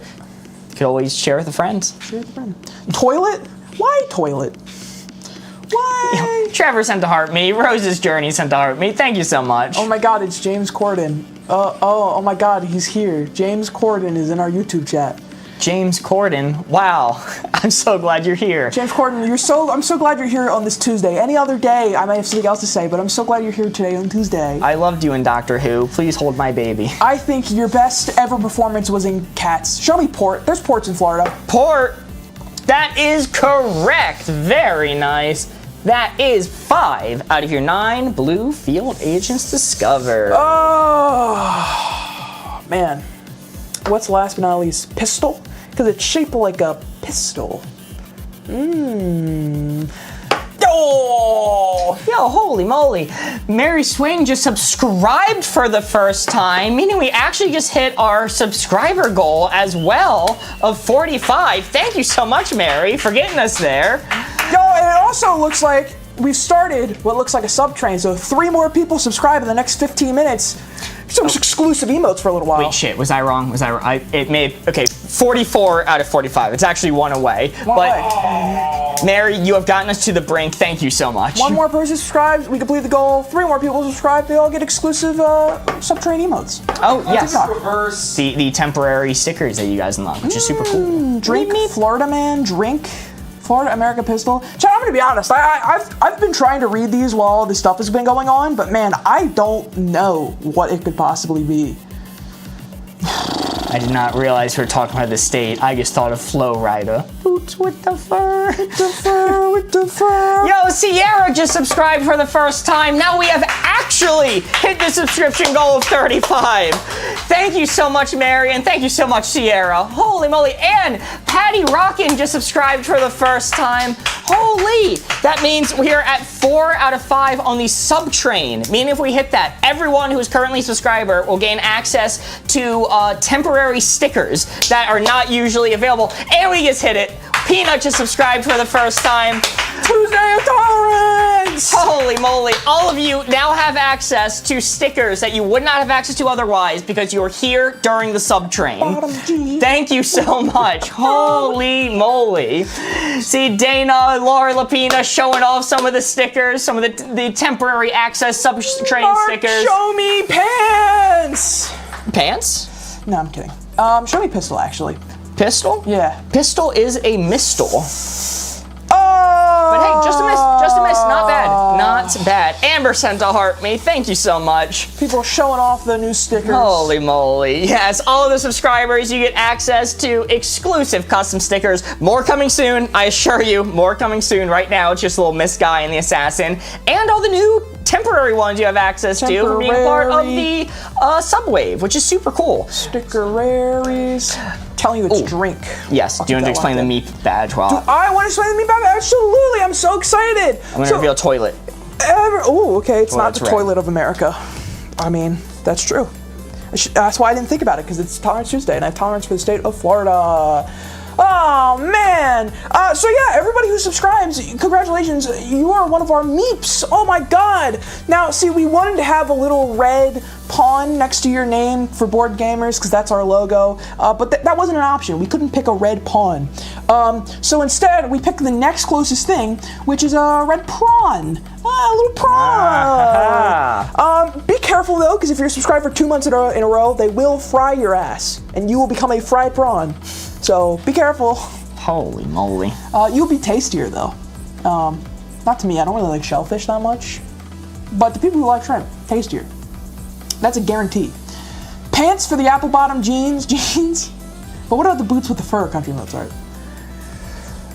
You could always share with a friend. Toilet? Why toilet? Why? Trevor sent to heart me. Rose's Journey sent to heart me. Thank you so much. Oh my God, it's James Corden. Oh my God, he's here. James Corden is in our YouTube chat. James Corden. Wow. I'm so glad you're here. James Corden, I'm so glad you're here on this Tuesday. Any other day, I might have something else to say, but I'm so glad you're here today on Tuesday. I loved you in Doctor Who. Please hold my baby. I think your best ever performance was in Cats. Show me port. There's ports in Florida. Port. That is correct. Very nice. That is 5 out of your 9 blue field agents discovered. Oh, man. What's last but not least? Pistol? Because it's shaped like a pistol. Oh! Yo, holy moly. Mary Swing just subscribed for the first time, meaning we actually just hit our subscriber goal as well of 45. Thank you so much, Mary, for getting us there. Yo, and it also looks like we've started what looks like a sub train, so 3 more people subscribe in the next 15 minutes. Some exclusive emotes for a little while. Wait, shit, was I wrong? It made, okay, 44 out of 45. It's actually 1 away. Mary, you have gotten us to the brink. Thank you so much. 1 more person subscribes, we complete the goal. 3 more people subscribe, they all get exclusive sub-train emotes. Oh, yes. Reverse. The temporary stickers that you guys unlock, which is super cool. Drink, Florida Man, drink. Florida America Pistol. Chat, I'm gonna be honest. I've been trying to read these while all this stuff has been going on, but man, I don't know what it could possibly be. I did not realize we were talking about the state. I just thought of Flow Rider. Boots with the fur. With the fur, with the fur. Yo, Sierra just subscribed for the first time. Now we have actually hit the subscription goal of 35. Thank you so much, Mary, and thank you so much, Sierra. Holy moly. And Patty Rockin just subscribed for the first time. Holy. That means we are at 4 out of 5 on the sub train. Meaning if we hit that, everyone who is currently a subscriber will gain access to temporary stickers that are not usually available. And we just hit it. Peanut just subscribed for the first time. Tuesday of Tolerance! Holy moly. All of you now have access to stickers that you would not have access to otherwise because you were here during the sub train. Bottom G. Thank you so much. Holy moly. See Dana, Laura Lapina showing off some of the stickers, some of the temporary access sub train Mark, stickers. show me pants! Pants? No, I'm kidding. Show me pistol, actually. Pistol? Yeah. Pistol is a mistle. Oh! But hey, just a miss, not bad, not bad. Amber sent a heart me, thank you so much. People showing off the new stickers. Holy moly. Yes, all of the subscribers, you get access to exclusive custom stickers. More coming soon, I assure you, more coming soon. Right now, it's just a little Miss Guy and the Assassin. And all the new temporary ones you have access to for being part of the Subwave, which is super cool. Stickeraries. Telling you it's drink. Yes, do you want to explain the Meep badge? Well, I want to explain the Meep badge? Absolutely, I'm so excited. I'm going to reveal toilet. Oh, okay, it's not the red. toilet of America. I mean, that's true. That's why I didn't think about it, because it's Tolerance Tuesday, and I have tolerance for the state of Florida. Oh, man. So yeah, everybody who subscribes, congratulations. You are one of our Meeps. Oh my God. Now, see, we wanted to have a little red pawn next to your name for Boardgamers, because that's our logo. But that wasn't an option. We couldn't pick a red pawn. So instead, we picked the next closest thing, which is a red prawn. A little prawn. Be careful though, because if you're subscribed for 2 months in a row, they will fry your ass, and you will become a fried prawn. So be careful. Holy moly. You'll be tastier though. Not to me, I don't really like shellfish that much. But the people who like shrimp, tastier. That's a guarantee. Pants for the apple bottom jeans. But what about the boots with the fur, Country Mozart?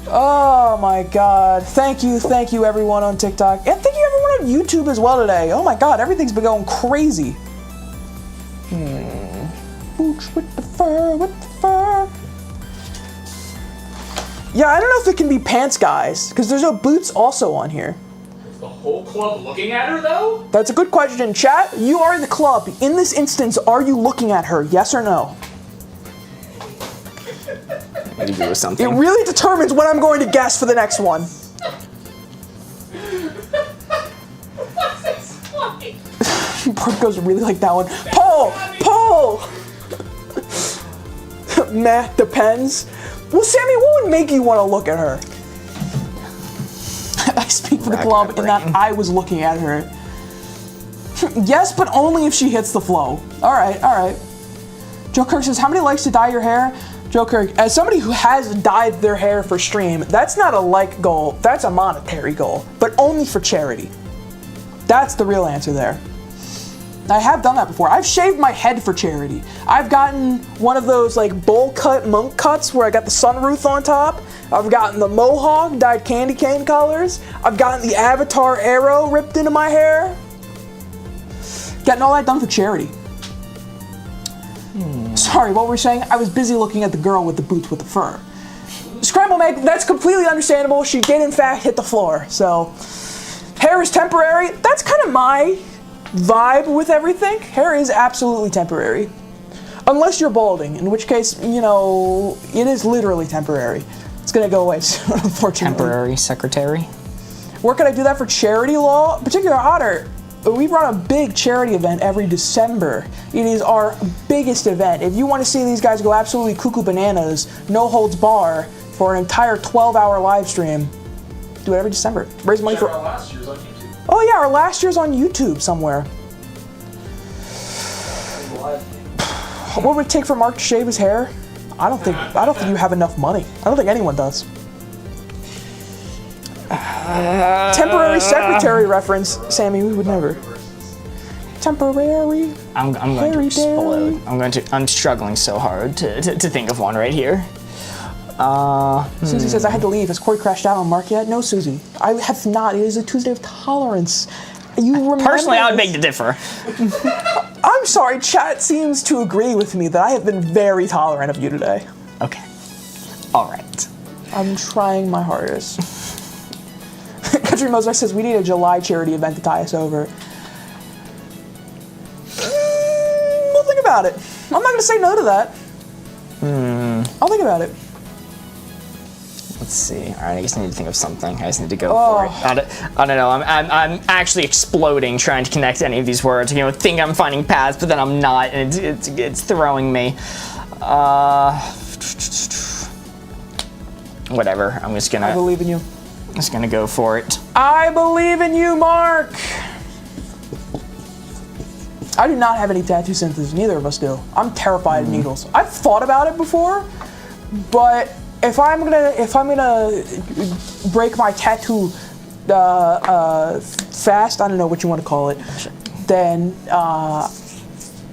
Oh my God. Thank you everyone on TikTok. And thank you everyone on YouTube as well today. Oh my God, everything's been going crazy. Boots with the fur, Yeah, I don't know if it can be pants guys, because there's no boots also on here. Is the whole club looking at her, though? That's a good question. Chat, you are in the club. In this instance, are you looking at her? Yes or no? Maybe do with something. It really determines what I'm going to guess for the next one. What's this funny? Broncos really like that one. Poll! Meh, depends. Well, Sammy, what would make you want to look at her? I speak for the club in that I was looking at her. Yes, but only if she hits the flow. All right. Joe Kirk says, how many likes to dye your hair? Joe Kirk, as somebody who has dyed their hair for stream, that's not a like goal, that's a monetary goal, but only for charity. That's the real answer there. I have done that before. I've shaved my head for charity. I've gotten one of those like bowl cut monk cuts where I got the sunroof on top. I've gotten the mohawk dyed candy cane colors. I've gotten the avatar arrow ripped into my hair. Getting all that done for charity. Sorry, what were we saying? I was busy looking at the girl with the boots with the fur. Scramble Meg, that's completely understandable. She did in fact hit the floor. So, hair is temporary. That's kind of my vibe with everything. Hair is absolutely temporary. Unless you're balding, in which case, you know, it is literally temporary. It's gonna go away soon, unfortunately. Temporary secretary. Where can I do that for charity law? Particular Otter, we run a big charity event every December. It is our biggest event. If you want to see these guys go absolutely cuckoo bananas, no holds bar, for an entire 12-hour live stream, do it every December. Raise money for... Our last year's on YouTube. Oh yeah, our last year's on YouTube somewhere. What would it take for Mark to shave his hair? I don't think you have enough money. I don't think anyone does. Temporary secretary reference, Sammy. We would never. temporary. I'm going to Fairy explode. I'm struggling so hard to think of one right here. Susie says, I had to leave. Has Corey crashed out on Mark yet? No, Susie. I have not. It is a Tuesday of tolerance. You remember Personally, I would this? beg to differ. I'm sorry, chat seems to agree with me that I have been very tolerant of you today. Okay. All right. I'm trying my hardest. Country Mozart says, we need a July charity event to tie us over. We'll think about it. I'm not going to say no to that. I'll think about it. Let's see. All right, I just need to think of something. I just need to go for it. I don't know. I'm actually exploding trying to connect any of these words. You know, think I'm finding paths, but then I'm not, and it's throwing me. Whatever. I'm just gonna. I believe in you. I'm just gonna go for it. I believe in you, Mark. I do not have any tattoo symptoms. Neither of us do. I'm terrified of needles. I've thought about it before, but if I'm gonna break my tattoo fast, I don't know what you want to call it, then I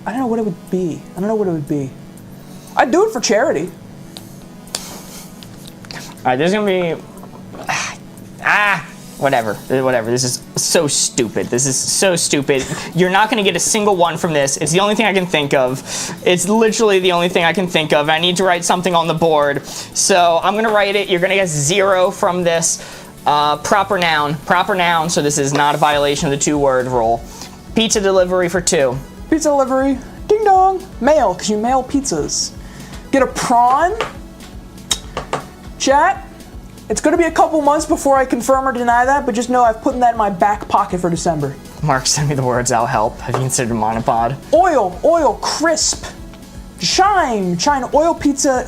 don't know what it would be. I'd do it for charity. All right, there's gonna be whatever. This is so stupid. You're not gonna get a single one from this. It's the only thing I can think of. It's literally the only thing I can think of. I need to write something on the board, so I'm gonna write it. You're gonna get 0 from this. Proper noun. So this is not a violation of the 2-word rule. Pizza delivery for 2. Pizza delivery. Ding dong. Mail, because you mail pizzas. Get a prawn. Chat, it's going to be a couple months before I confirm or deny that, but just know I've put that in my back pocket for December. Mark, send me the words. I'll help. Have you considered monopod? Oil, crisp. Chime, oil pizza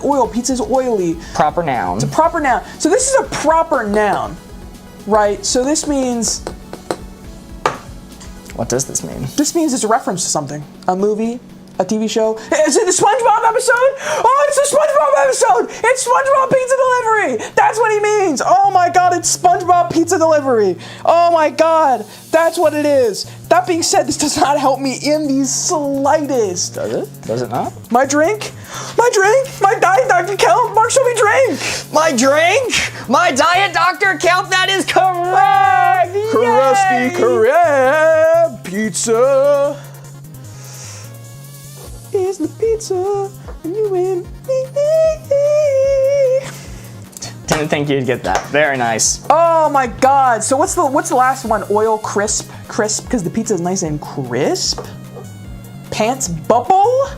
is oily. Proper noun. It's a proper noun. So this is a proper noun, right? So this means... What does this mean? This means it's a reference to something. A movie, a TV show. Is it the SpongeBob episode? Oh, it's the SpongeBob episode! It's SpongeBob Pizza Delivery! That's what he means! Oh my god, it's SpongeBob Pizza Delivery! Oh my god, that's what it is. That being said, this does not help me in the slightest. Does it? Does it not? My drink? My diet doctor count? Mark, show me drink! My drink? My diet doctor count? That is correct! Krusty Krab pizza is the pizza, and you and me. Didn't think you'd get that. Very nice. Oh my god. So what's the last one? Oil, crisp, because the pizza is nice and crisp. Pants bubble?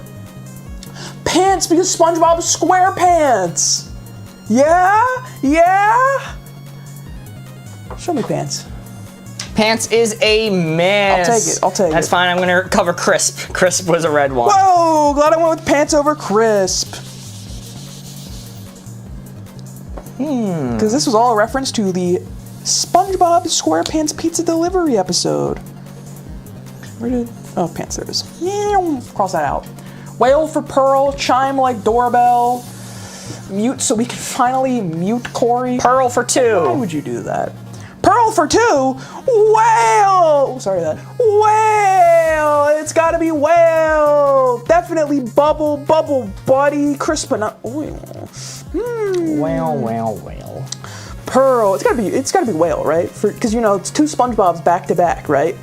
Pants because SpongeBob SquarePants. Yeah? Show me pants. Pants is a miss. I'll take it. That's fine. I'm going to cover crisp. Crisp was a red one. Whoa, glad I went with pants over crisp. Because this was all a reference to the SpongeBob SquarePants pizza delivery episode. Where did... Oh, pants, there it is. Cross that out. Whale for pearl, chime like doorbell. Mute so we can finally mute Corey. Pearl for 2. Why would you do that? Pearl for 2? Whale! Sorry that. Whale! It's gotta be whale! Definitely bubble, buddy, crisp but not oil. Whale. Pearl. It's gotta be whale, right? Because you know it's 2 SpongeBob's back to back, right?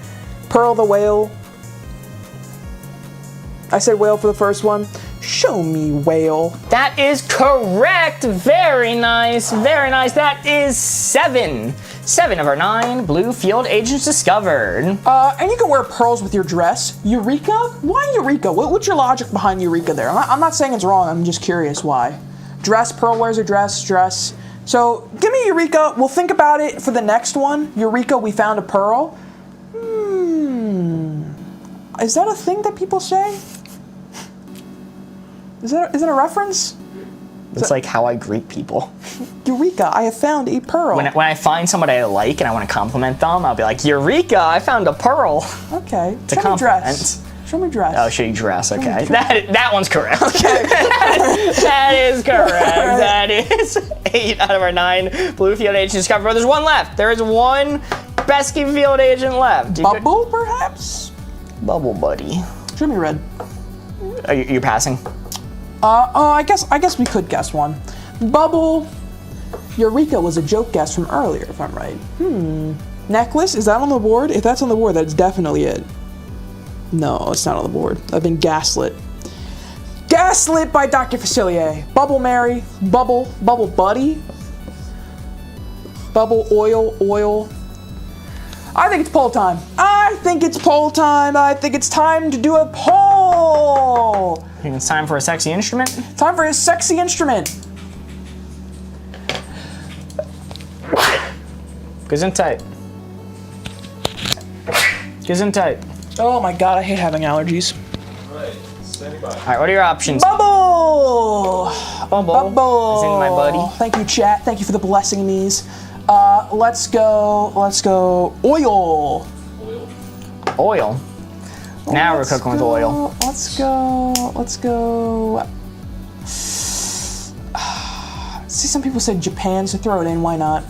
Pearl the whale. I said whale for the first one. Show me whale. That is correct. Very nice. That is 7. 7 of our 9 blue field agents discovered. And you can wear pearls with your dress. Eureka? Why Eureka? What's your logic behind Eureka there? I'm not saying it's wrong. I'm just curious why. Dress, pearl wears a dress. So give me Eureka. We'll think about it for the next one. Eureka, we found a pearl. Is that a thing that people say? Is that a reference? It's like how I greet people. Eureka, I have found a pearl. When I find somebody I like and I want to compliment them, I'll be like, Eureka, I found a pearl. Okay. To compliment. Show me dress. Oh, show you dress, okay. That one's correct. Okay. That is correct. Right. That is 8 out of our 9 blue field agents discovered. There's one left. There is one pesky field agent left. Bubble, perhaps? Bubble Buddy. Should be red. Are you passing? I guess we could guess one. Bubble. Eureka was a joke guess from earlier, if I'm right. Necklace, is that on the board? If that's on the board, that's definitely it. No, it's not on the board. I've been gaslit. Gaslit by Dr. Facilier. Bubble Mary, Bubble Buddy, Bubble Oil. I think it's poll time. I think it's time to do a poll. I think it's time for a sexy instrument. Time for a sexy instrument. Gesundheit. Gesundheit. Oh my god, I hate having allergies. Alright, standing by. All right, what are your options? Bubble! Bubble. As in my buddy. Thank you, chat. Thank you for the blessing me's. Let's go. Oil. Oil. Now we're cooking with oil. Let's go. See, some people said Japan, so throw it in. Why not?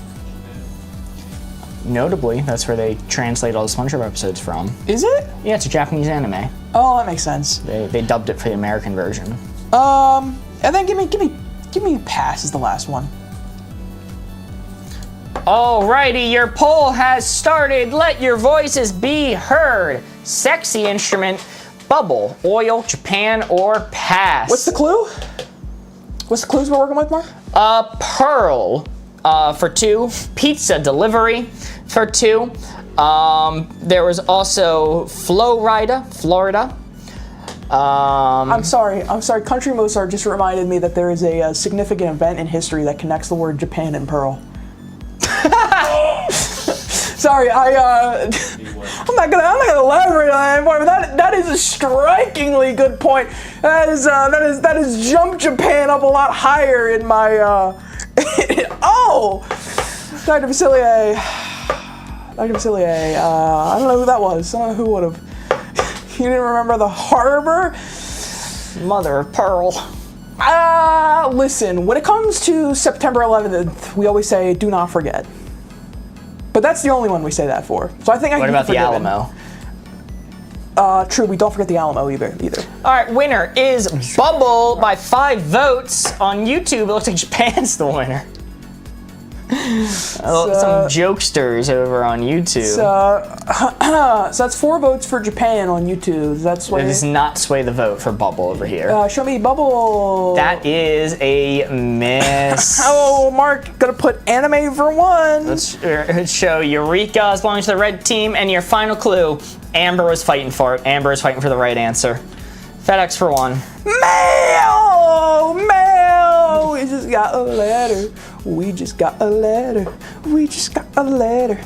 Notably, that's where they translate all the SpongeBob episodes from. Is it? Yeah, it's a Japanese anime. Oh, that makes sense. They dubbed it for the American version. And then give me pass as the last one. Alrighty, your poll has started. Let your voices be heard. Sexy instrument, bubble, oil, Japan, or pass. What's the clue? What's the clues we're working with, Mark? Pearl for 2. Pizza delivery for 2. There was also Florida. I'm sorry. Country Mozart just reminded me that there is a significant event in history that connects the word Japan and Pearl. Sorry, I'm not gonna elaborate on that anymore. But that is a strikingly good point. That is jumped Japan up a lot higher in my. Oh, Dr. Facilier. I don't know who that was. I don't know who would have. You didn't remember the harbor? Mother of pearl. Listen, when it comes to September 11th, we always say, do not forget. But that's the only one we say that for. So I think I What can about the forgiven. Alamo? True, we don't forget the Alamo either. All right, winner is Bubble by 5 votes. On YouTube, it looks like Japan's the winner. Some jokesters over on YouTube. So that's 4 votes for Japan on YouTube. That's why. It does not sway the vote for Bubble over here. Show me Bubble. That is a miss. Oh, Mark, gonna put anime for 1. Let's show Eureka as belongs to the red team, and your final clue, Amber was fighting for it. Amber is fighting for the right answer. FedEx for 1. Mail! We just got a letter. We just got a letter.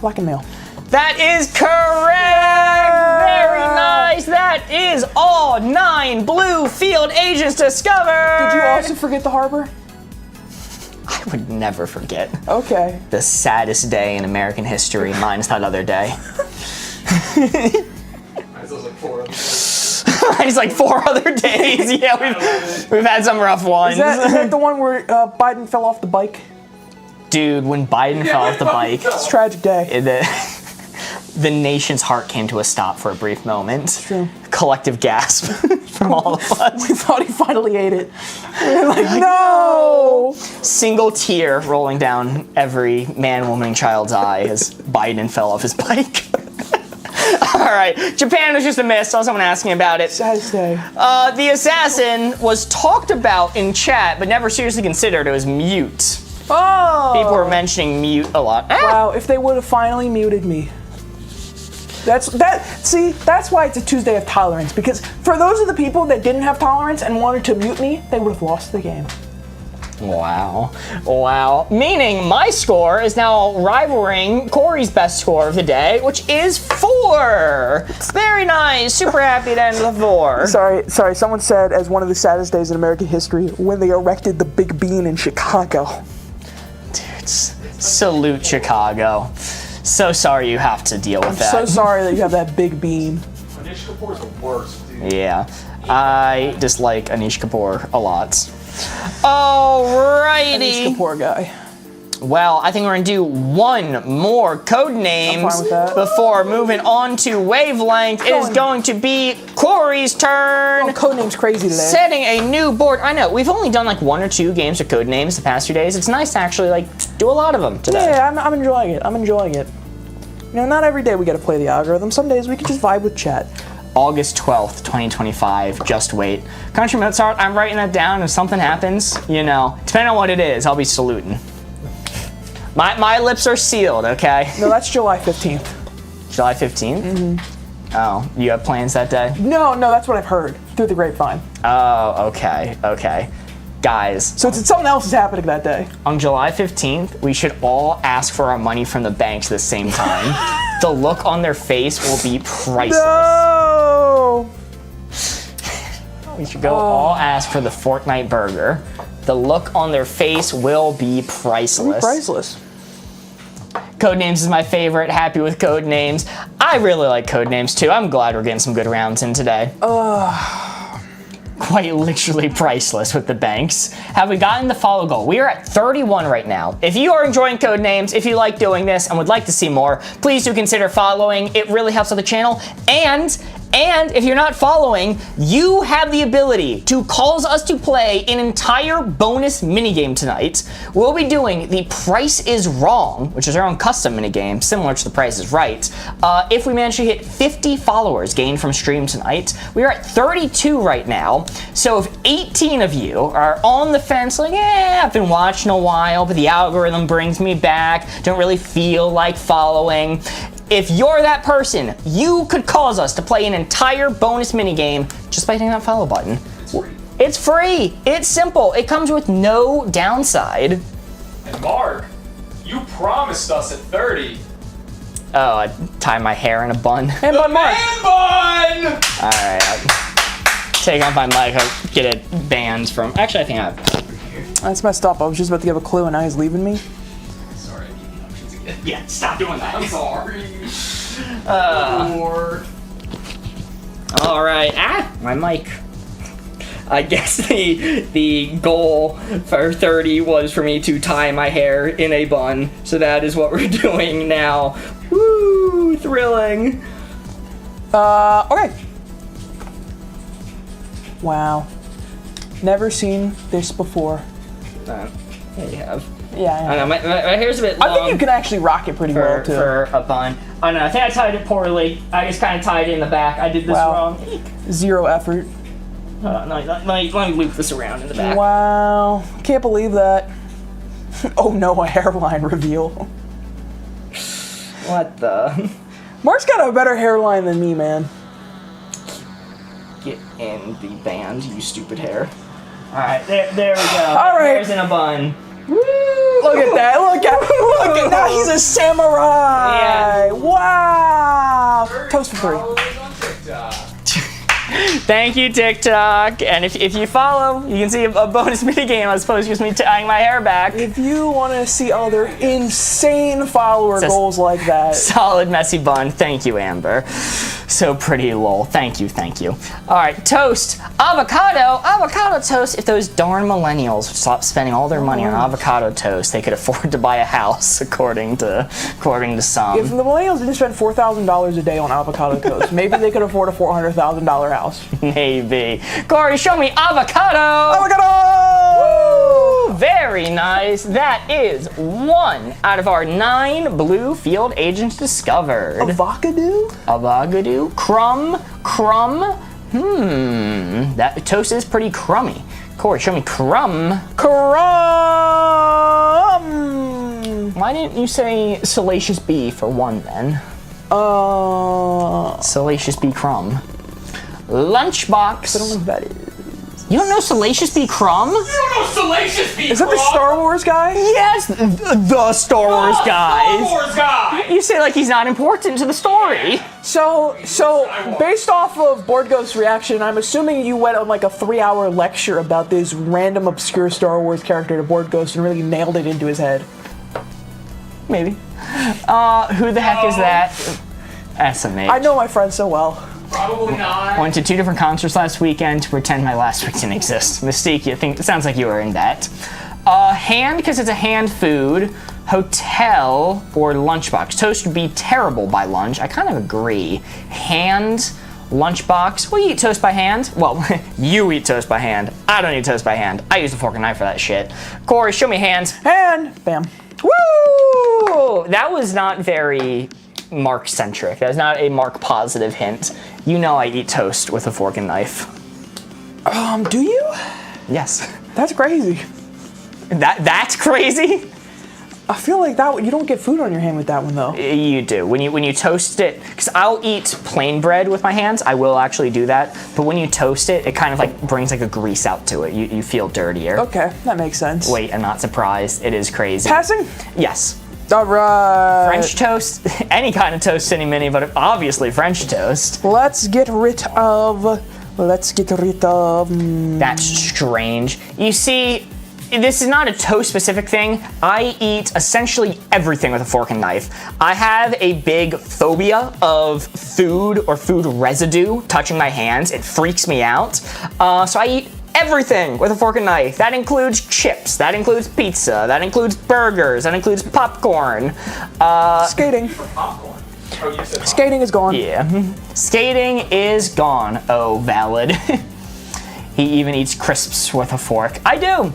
Like a mail. That is correct! Very nice! That is all 9 blue field agents discovered! Did you also forget the harbor? I would never forget. Okay. The saddest day in American history, minus that other day. It's like 4 other days. Yeah, we've had some rough ones. Is that the one where Biden fell off the bike? Dude, when Biden fell off the bike, It's a tragic day. the nation's heart came to a stop for a brief moment. It's true. Collective gasp from all of us. We thought he finally ate it. We were like, no! Single tear rolling down every man, woman, and child's eye as Biden fell off his bike. All right, Japan was just a miss. Saw someone asking about it. Saddest day. The assassin was talked about in chat, but never seriously considered. It was Mute. Oh! People were mentioning Mute a lot. Wow, if they would have finally muted me. That's why it's a Tuesday of tolerance, because for those of the people that didn't have tolerance and wanted to mute me, they would have lost the game. Wow. Meaning my score is now rivaling Corey's best score of the day, which is 4. Very nice. Super happy to end with 4. Sorry, someone said as one of the saddest days in American history when they erected the Big Bean in Chicago. Dude, salute Chicago. So sorry you have to deal with that. So sorry that you have that big bean. Anish Kapoor's the worst, dude. Yeah. I dislike Anish Kapoor a lot. Alrighty. Anish Kapoor guy. Well, I think we're gonna do one more code names I'm fine with that. before moving on to wavelength. It is going to be Corey's turn. Oh, Codename's crazy today. Setting a new board. I know we've only done like 1 or 2 games of code names the past few days. It's nice to actually like do a lot of them today. Yeah, I'm enjoying it. I'm enjoying it. You know, not every day we get to play the algorithm. Some days we can just vibe with chat. August 12th, 2025. Just wait. Country Mozart. I'm writing that down. If something happens, you know, depending on what it is, I'll be saluting. My lips are sealed, okay? No, that's July 15th. July 15th? Mm-hmm. Oh, you have plans that day? No, that's what I've heard through the grapevine. Oh, okay. Guys. So it's something else is happening that day. On July 15th, we should all ask for our money from the banks at the same time. The look on their face will be priceless. No! We should go all ask for the Fortnite burger. The look on their face will be priceless. Priceless. Codenames is my favorite. Happy with Codenames. I really like Codenames too. I'm glad we're getting some good rounds in today. Quite literally priceless with the banks. Have we gotten the follow goal? We are at 31 right now. If you are enjoying Codenames, if you like doing this and would like to see more, please do consider following. It really helps out the channel. And if you're not following, you have the ability to cause us to play an entire bonus minigame tonight. We'll be doing the Price is Wrong, which is our own custom minigame, similar to the Price is Right. If we manage to hit 50 followers gained from stream tonight, we are at 32 right now. So if 18 of you are on the fence, like, I've been watching a while, but the algorithm brings me back, don't really feel like following. If you're that person, you could cause us to play an entire bonus minigame just by hitting that follow button. It's free. It's simple. It comes with no downside. And Mark, you promised us at 30. Oh, I tie my hair in a bun. And The Mark. man bun! All right, I'll take off my mic. I'll get it banned from. Actually, I think I have. That's messed up. I was just about to give a clue and now he's leaving me. Sorry, I gave you options again. Yeah, stop doing that. I'm sorry. All right. My mic. I guess the goal for 30 was for me to tie my hair in a bun. So that is what we're doing now. Woo! Thrilling. Okay. Wow. Never seen this before. Yeah, you have. Yeah, I know, my hair's a bit long. I think you can actually rock it pretty well, too. For a bun. Oh no, I think I tied it poorly. I just kind of tied it in the back. I did this wrong. Zero effort. Let me loop this around in the back. Wow. Can't believe that. Oh no, a hairline reveal. What the? Mark's got a better hairline than me, man. Get in the band, you stupid hair. Alright, there we go. All right. Hair's in a bun. Woo! Look at that. Look at that. He's a samurai. Yeah. Wow. Toast for 3. Followers on TikTok. Thank you, TikTok. And if you follow, you can see a bonus minigame as opposed to just me tying my hair back. If you want to see other insane follower goals like that. Solid messy bun. Thank you, Amber. So pretty, lol. Thank you. All right, toast. Avocado toast. If those darn millennials would stop spending all their money on avocado toast, they could afford to buy a house, according to some. If the millennials didn't spend $4,000 a day on avocado toast, maybe they could afford a $400,000 house. Maybe. Corey, show me avocado. Avocado! Woo! Very nice. That is 1 out of our 9 blue field agents discovered. Avocado? Avocado. Crumb. That toast is pretty crummy. Corey, show me crumb. Crumb! Why didn't you say Salacious B for 1 then? Salacious B crumb. Lunchbox. I don't know what that is. You don't know Salacious B crumb? You don't know Salacious B. Is that the Star Wars guy? Yes, the Star Wars guy. Star Wars guy. You say like he's not important to the story. So based off of BoardGames's reaction, I'm assuming you went on like a 3-hour lecture about this random obscure Star Wars character to BoardGamers and really nailed it into his head. Maybe. Who the heck is that? SMH. I know my friend so well. Probably not. Went to 2 different concerts last weekend to pretend my last week didn't exist. Mystique, it sounds like you were in that. Hand, because it's a hand food. Hotel or lunchbox? Toast would be terrible by lunch. I kind of agree. Hand, lunchbox. Will you eat toast by hand? Well, you eat toast by hand. I don't eat toast by hand. I use a fork and knife for that shit. Corey, show me hands. And bam. Woo! That was not very Mark-centric. That was not a Mark-positive hint. You know I eat toast with a fork and knife. Do you? Yes. That's crazy. That's crazy? I feel like that you don't get food on your hand with that one though. You do. When you toast it, because I'll eat plain bread with my hands. I will actually do that. But when you toast it, it kind of like brings like a grease out to it. You feel dirtier. Okay, that makes sense. Wait, I'm not surprised. It is crazy. Passing? Yes. All right. French toast, any kind of toast, any mini, but obviously French toast. Let's get rid of. That's strange. You see, this is not a toast specific thing. I eat essentially everything with a fork and knife. I have a big phobia of food or food residue touching my hands. It freaks me out. So I eat everything with a fork and knife. That includes chips, that includes pizza, that includes burgers, that includes popcorn. Skating. Popcorn. Oh, you said Skating is gone. Yeah. Skating is gone. Oh, valid. He even eats crisps with a fork. I do.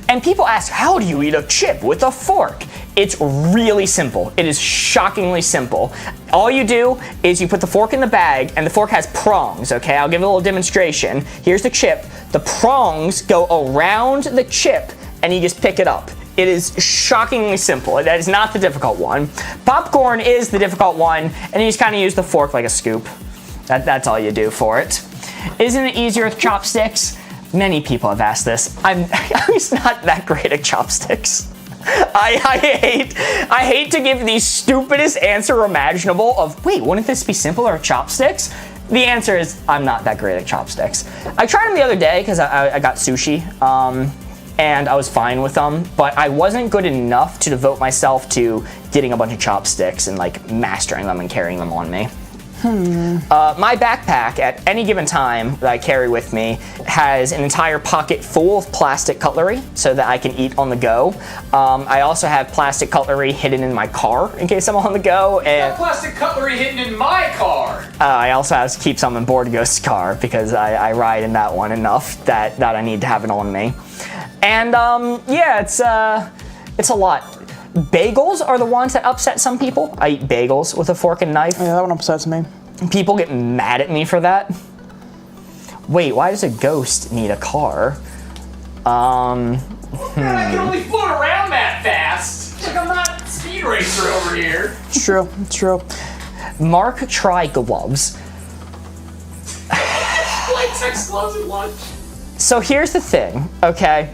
And people ask, how do you eat a chip with a fork? It's really simple. It is shockingly simple. All you do is you put the fork in the bag, and the fork has prongs, okay? I'll give a little demonstration. Here's the chip. The prongs go around the chip, and you just pick it up. It is shockingly simple. That is not the difficult one. Popcorn is the difficult one, and you just kind of use the fork like a scoop. That's all you do for it. Isn't it easier with chopsticks? Many people have asked this. I'm just not that great at chopsticks. I hate to give the stupidest answer imaginable of, wait, wouldn't this be simpler with chopsticks? The answer is, I'm not that great at chopsticks. I tried them the other day because I got sushi, and I was fine with them, but I wasn't good enough to devote myself to getting a bunch of chopsticks and like mastering them and carrying them on me. My backpack at any given time that I carry with me has an entire pocket full of plastic cutlery so that I can eat on the go. I also have plastic cutlery hidden in my car in case I'm on the go. And plastic cutlery hidden in my car. I also have to keep some in Boardgamers' car because I ride in that one enough that I need to have it on me. And yeah, it's a lot. Bagels are the ones that upset some people. I eat bagels with a fork and knife. Yeah, that one upsets me. People get mad at me for that. Wait, why does a ghost need a car? Man, I can only float around that fast. It's like I'm not a speed racer over here. It's true. It's true. Mark, try gloves. Latex gloves at lunch. So here's the thing, okay?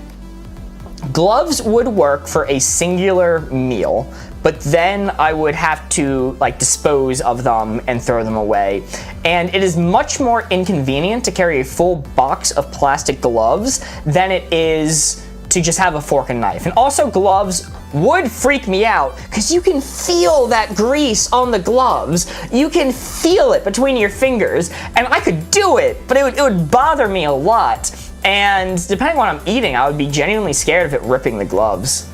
Gloves would work for a singular meal, but then I would have to like dispose of them and throw them away. And it is much more inconvenient to carry a full box of plastic gloves than it is to just have a fork and knife. And also would freak me out because you can feel that grease on the gloves. You can feel it between your fingers, and I could do it, but it would bother me a lot. And depending on what I'm eating, I would be genuinely scared of it ripping the gloves.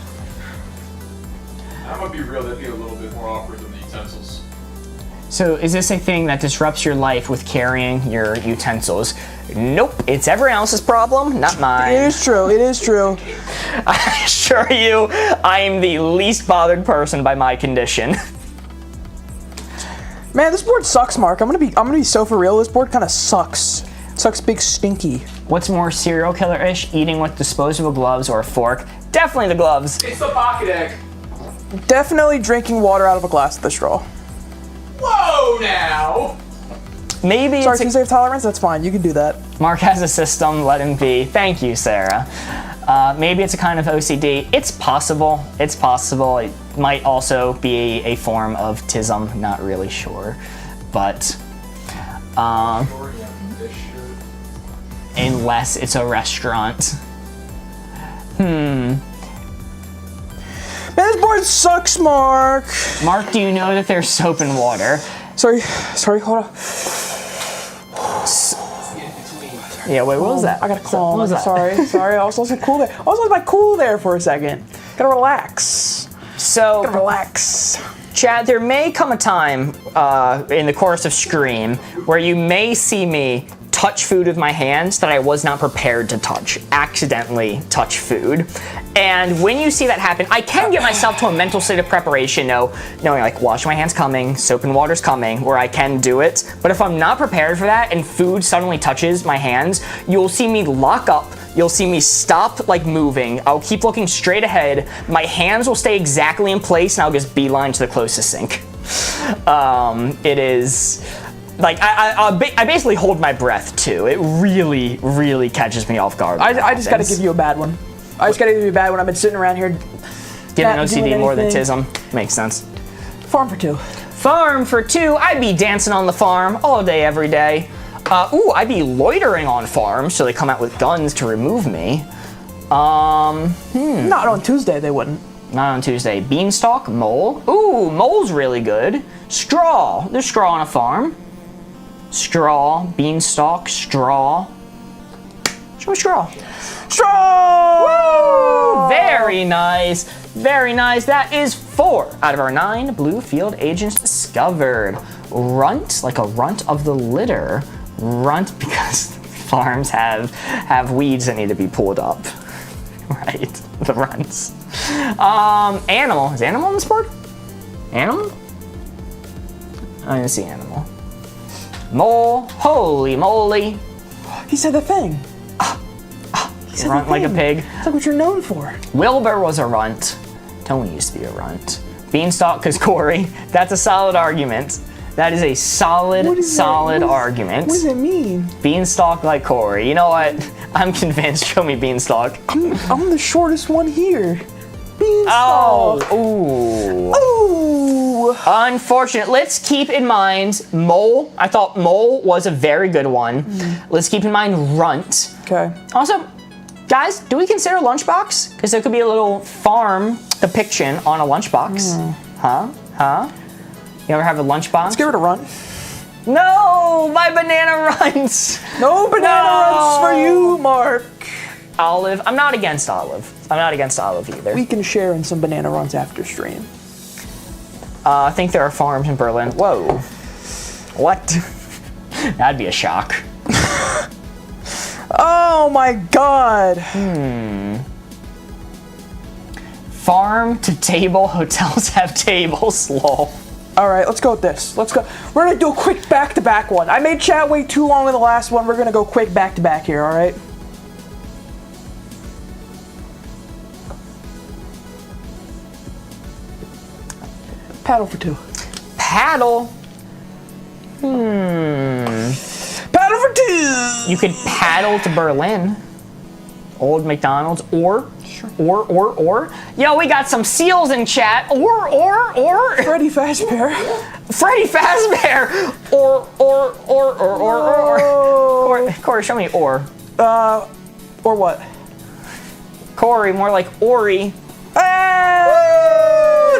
I'm gonna be real, that'd be a little bit more awkward than the utensils. So is this a thing that disrupts your life with carrying your utensils? Nope, it's everyone else's problem, not mine. It is true. It is true. I assure you, I am the least bothered person by my condition. Man, this board sucks, Mark. I'm gonna be so for real. This board kind of sucks. Sucks big stinky. What's more serial killer-ish, eating with disposable gloves or a fork? Definitely the gloves. It's the pocket egg. Definitely drinking water out of a glass with a straw. Whoa, now. Maybe Sorry, it's since they have tolerance, that's fine. You can do that. Mark has a system, let him be. Thank you, Sarah. Maybe it's a kind of OCD. It's possible. It's possible. It might also be a form of tism. Not really sure. But unless it's a restaurant. Man, this board sucks, Mark. Mark, do you know that there's soap and water? Sorry, hold on. Yeah, wait, what was that? I gotta calm. What was that? Sorry. I was supposed to cool there. I was supposed to cool there for a second. Gotta relax. So, Relax. Chad, there may come a time in the course of Scream where you may see me touch food with my hands that I was not prepared to touch, accidentally touch food. And when you see that happen, I can get myself to a mental state of preparation, knowing like wash my hands coming, soap and water's coming, where I can do it. But if I'm not prepared for that and food suddenly touches my hands, you'll see me lock up. You'll see me stop like moving. I'll keep looking straight ahead. My hands will stay exactly in place and I'll just beeline to the closest sink. It is like, I basically hold my breath too. It really, really catches me off guard. I just gotta give you a bad one. I just gotta give you a bad one. I've been sitting around here. Getting OCD more than Tism. Makes sense. Farm for 2. Farm for 2. I'd be dancing on the farm all day, every day. I'd be loitering on farms so they come out with guns to remove me. Not on Tuesday, they wouldn't. Not on Tuesday. Beanstalk, mole. Ooh, mole's really good. Straw. There's straw on a farm. Straw, beanstalk, straw. Show me straw. Straw! Woo! Very nice. Very nice. That is 4 out of our 9 blue field agents discovered. Runt, like a runt of the litter. Runt because farms have weeds that need to be pulled up. Right, the runts. Animal. Is animal on this board? Animal? I didn't see animal. Mole. Holy moly. He said the thing. He said Runt the like a thing. pig. That's what you're known for. Wilbur was a runt. Tony used to be a runt. Beanstalk because Corey. That's a solid argument. That is a solid argument. What does it mean? Beanstalk like Corey. You know what? I'm convinced. Show me Beanstalk. I'm the shortest one here. Beanstalk. Oh, ooh. Ooh. Unfortunate. Let's keep in mind mole. I thought mole was a very good one. Let's keep in mind runt. Okay. Also, guys, do we consider lunchbox? Because there could be a little farm depiction on a lunchbox. Huh? You ever have a lunchbox? Let's give it a run. No, my banana runs. No banana runs for you, Mark. Olive. I'm not against olive. I'm not against olive either. We can share in some banana runs after stream. I think there are farms in Berlin. Whoa. What? That'd be a shock. Oh my god. Farm to table. Hotels have tables. Lol. All right, let's go with this. Let's go. We're gonna do a quick back-to-back one. I made chat wait too long in the last one. We're gonna go quick back-to-back here, all right? Paddle for 2. Paddle. Paddle for 2. You could paddle to Berlin. Old McDonald's or. Yo, we got some seals in chat. Or. Freddy Fazbear. Freddy Fazbear. Or. Corey, show me or. Or what? Corey, more like Ori. Hey!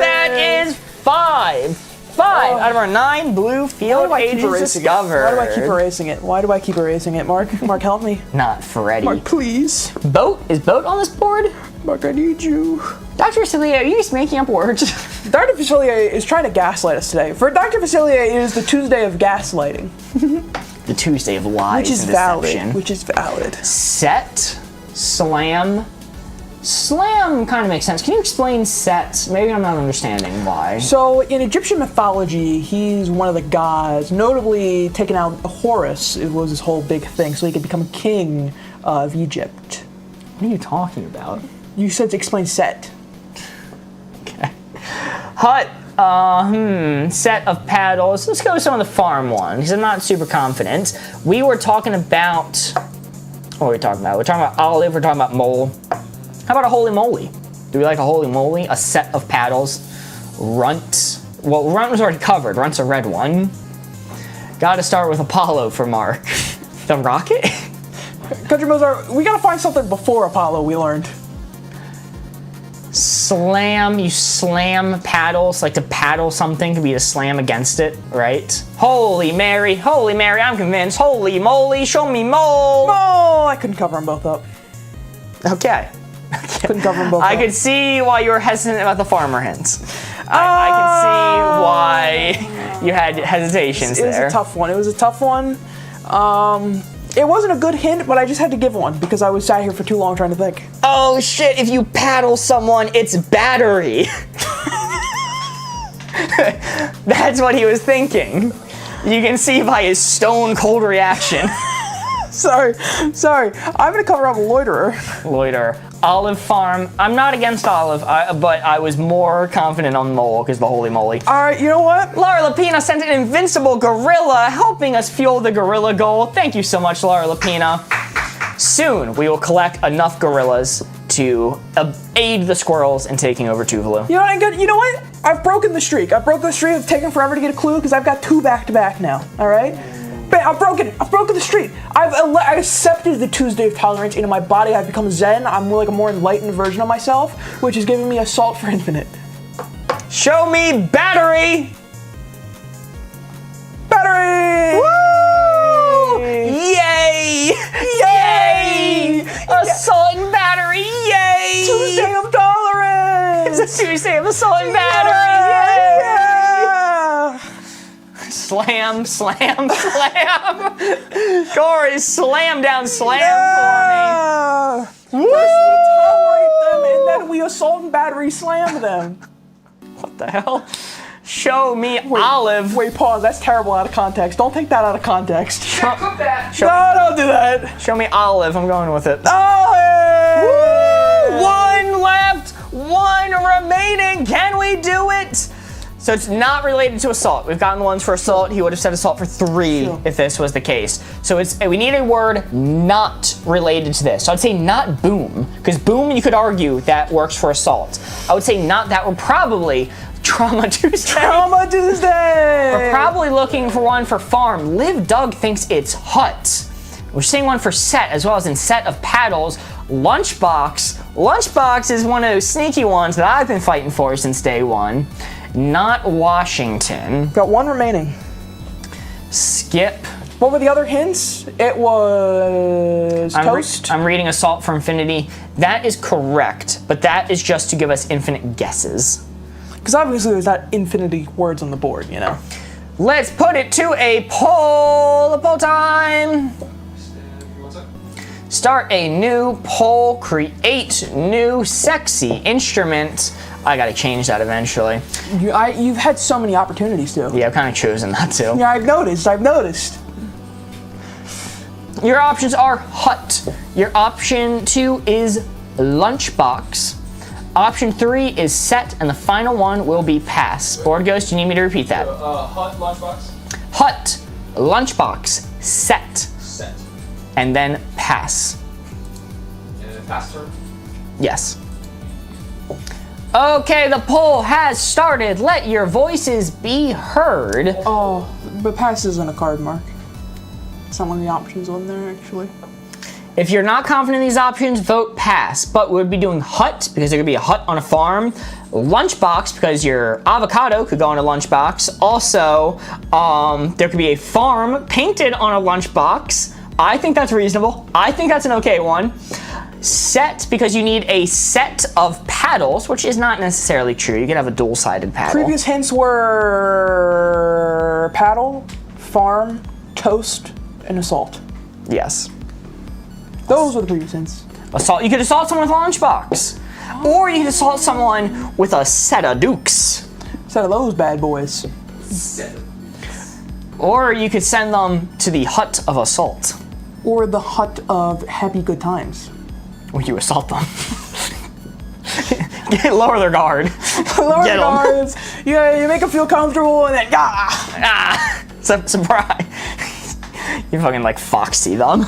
That is 5. 5 out of our 9 blue field agents discovered. Why do I keep erasing it? Why do I keep erasing it? Mark, help me. Not Freddy. Mark, please. Boat? Is boat on this board? Mark, I need you. Dr. Facilier, are you just making up words? Dr. Facilier is trying to gaslight us today. For Dr. Facilier, it is the Tuesday of gaslighting. The Tuesday of lies Which is and valid. deception. Which is valid. Set, slam. Slam kind of makes sense. Can you explain set? Maybe I'm not understanding why. So in Egyptian mythology, he's one of the gods. Notably, taking out Horus, it was his whole big thing, so he could become king of Egypt. What are you talking about? You said to explain Set. Okay. Hut. Set of paddles. Let's go with some of the farm ones, because I'm not super confident. We were talking about... What are we talking about? We're talking about olive. We're talking about mole. How about a holy moly? Do we like a holy moly? A set of paddles. Runt. Well, runt was already covered. Runt's a red one. Gotta start with Apollo for Mark. The rocket? Country Mozart, we gotta find something before Apollo, we learned. Slam. You slam paddles. Like to paddle something could be to slam against it, right? Holy Mary. Holy Mary, I'm convinced. Holy moly, show me mole. Oh, I couldn't cover them both up. Okay. Okay. Couldn't cover them both. I up. could see why you were hesitant about the farmer hints. I can see why you had hesitations It was there. a tough one. It was a tough one. It wasn't a good hint, but I just had to give one because I was sat here for too long trying to think. Oh shit, if you paddle someone, it's battery. That's what he was thinking. You can see by his stone cold reaction. Sorry. I'm gonna cover up loiterer. Loiter. Olive farm. I'm not against olive, but I was more confident on mole because the holy moly. All right, you know what? Laura Lapina sent an invincible gorilla helping us fuel the gorilla goal. Thank you so much, Laura Lapina. Soon we will collect enough gorillas to aid the squirrels in taking over Tuvalu. You know what? You know what? I've broken the streak. I've broken the streak of taking forever to get a clue because I've got 2 back-to-back now. All right. But I've broken it. I've broken the streak. I accepted the Tuesday of tolerance into my body. I've become Zen. I'm like a more enlightened version of myself, which is giving me assault for infinite. Show me battery! Battery! Woo! Yay! Yay! Assault and battery! Yay! Tuesday of tolerance! It's a Tuesday of assault and battery! Yeah! Slam, slam, slam! Corey, slam down, slam Yeah! for me! First we tolerate them, and then we assault and battery slam them. What the hell? Show me olive. Wait, pause. That's terrible out of context. Don't take that out of context. Cook that. No, don't do that. Show me olive. I'm going with it. Olive! Woo! 1 left, 1 remaining. Can we do it? So it's not related to assault. We've gotten the ones for assault. He would have said assault for 3 Sure. if this was the case. So we need a word not related to this. So I'd say not boom, because boom you could argue that works for assault. I would say not that. We're probably Trauma Tuesday. Trauma Tuesday! We're probably looking for one for farm. Liv Doug thinks it's hut. We're seeing one for set as well as in set of paddles. Lunchbox. Lunchbox is one of those sneaky ones that I've been fighting for since day 1. Not Washington. Got 1 remaining. Skip. What were the other hints? It was toast. I'm reading Assault for Infinity. That is correct, but that is just to give us infinite guesses. Because obviously there's not infinity words on the board, you know. Let's put it to a poll. Poll time. Start a new poll. Create new sexy instrument. I gotta change that eventually. You've had so many opportunities to. Yeah, I've kind of chosen that too. Yeah, I've noticed. Your options are hut. Your option 2 is lunchbox. Option 3 is set, and the final one will be pass. Board Ghost, do you need me to repeat that? Hut lunchbox. Hut, lunchbox, set, Set. and then pass. And then pass turn. Yes. Okay, the poll has started. Let your voices be heard. Oh, but pass isn't a card, Mark. It's not one of the options on there, actually. If you're not confident in these options, vote pass. But we'd be doing hut, because there could be a hut on a farm. Lunchbox, because your avocado could go on a lunchbox. Also, there could be a farm painted on a lunchbox. I think that's reasonable. I think that's an okay one. Set, because you need a set of paddles, which is not necessarily true. You could have a dual-sided paddle. Previous hints were paddle, farm, toast, and assault. Yes. Those were the previous hints. Assault. You could assault someone with a lunchbox. Or you could assault someone with a set of dukes. Set of those bad boys. Set. Or you could send them to the hut of assault. Or the hut of happy good times. Where you assault them. Lower their guard. Lower Get 'em. guards. Yeah, you make them feel comfortable, and then Surprise. You fucking like Foxy them.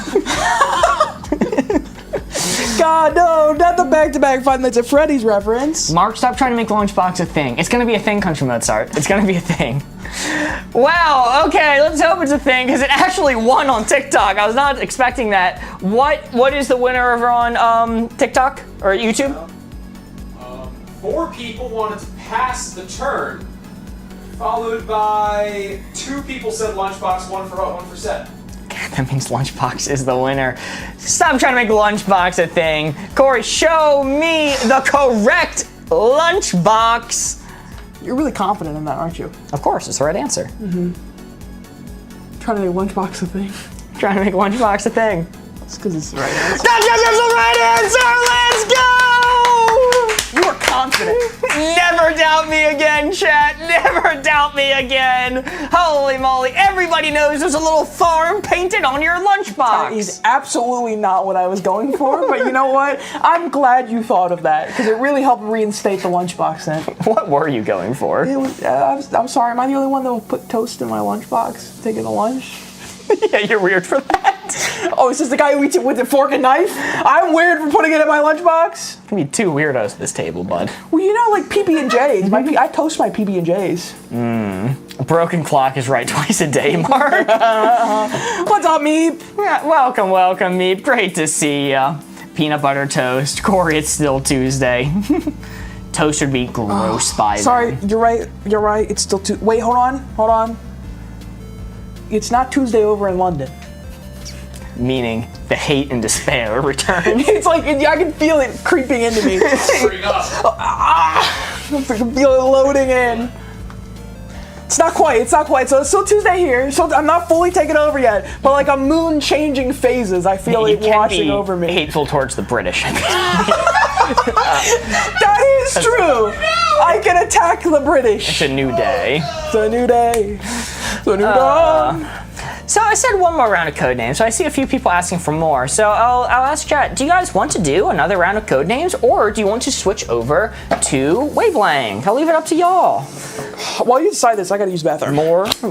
God, no, not the back-to-back Five Nights at Freddy's reference. Mark, stop trying to make Lunchbox a thing. It's gonna be a thing, Country Mozart. It's gonna be a thing. Wow, okay, let's hope it's a thing, because it actually won on TikTok. I was not expecting that. What is the winner over on TikTok or YouTube? 4 people wanted to pass the turn, followed by 2 people said lunchbox, 1 for hut, 1 for set. That means lunchbox is the winner. Stop trying to make lunchbox a thing. Corey, show me the correct lunchbox. You're really confident in that, aren't you? Of course, it's the right answer. Trying to make lunchbox a thing. Trying to make lunchbox a thing. It's because it's the right answer. That's the right answer! Let's go! You are confident. Never doubt me again, chat. Never doubt me again. Holy moly. Everybody knows there's a little farm painted on your lunchbox. That is absolutely not what I was going for, but you know what? I'm glad you thought of that, because it really helped reinstate the lunchbox then. What were you going for? It was, I'm sorry, am I the only one that will put toast in my lunchbox, take it to lunch? Yeah, you're weird for that. Oh, is this the guy who eats it with a fork and knife? I'm weird for putting it in my lunchbox? Can be two weirdos at this table, bud. Well, you know, like PB&J's. I toast my PB&J's. A broken clock is right twice a day, Mark. What's up, Meep? Yeah, welcome, Meep. Great to see ya. Peanut butter toast. Corey, it's still Tuesday. Toast would be gross by then. Sorry, you're right. It's still Tuesday. Wait, hold on. It's not Tuesday over in London. Meaning the hate and despair return. It's like, I can feel it creeping into me. Bring up. I can feel it loading in. It's not quite. So it's still Tuesday here. So I'm not fully taken over yet. But like a moon changing phases, I feel it washing over me. Hateful towards the British. That is true. I can attack the British. It's a new day. It's a new day. It's a new dawn. So I said one more round of Codenames, so I see a few people asking for more. So I'll ask chat, do you guys want to do another round of Codenames, or do you want to switch over to Wavelength? I'll leave it up to y'all. While you decide this, I gotta use the bathroom.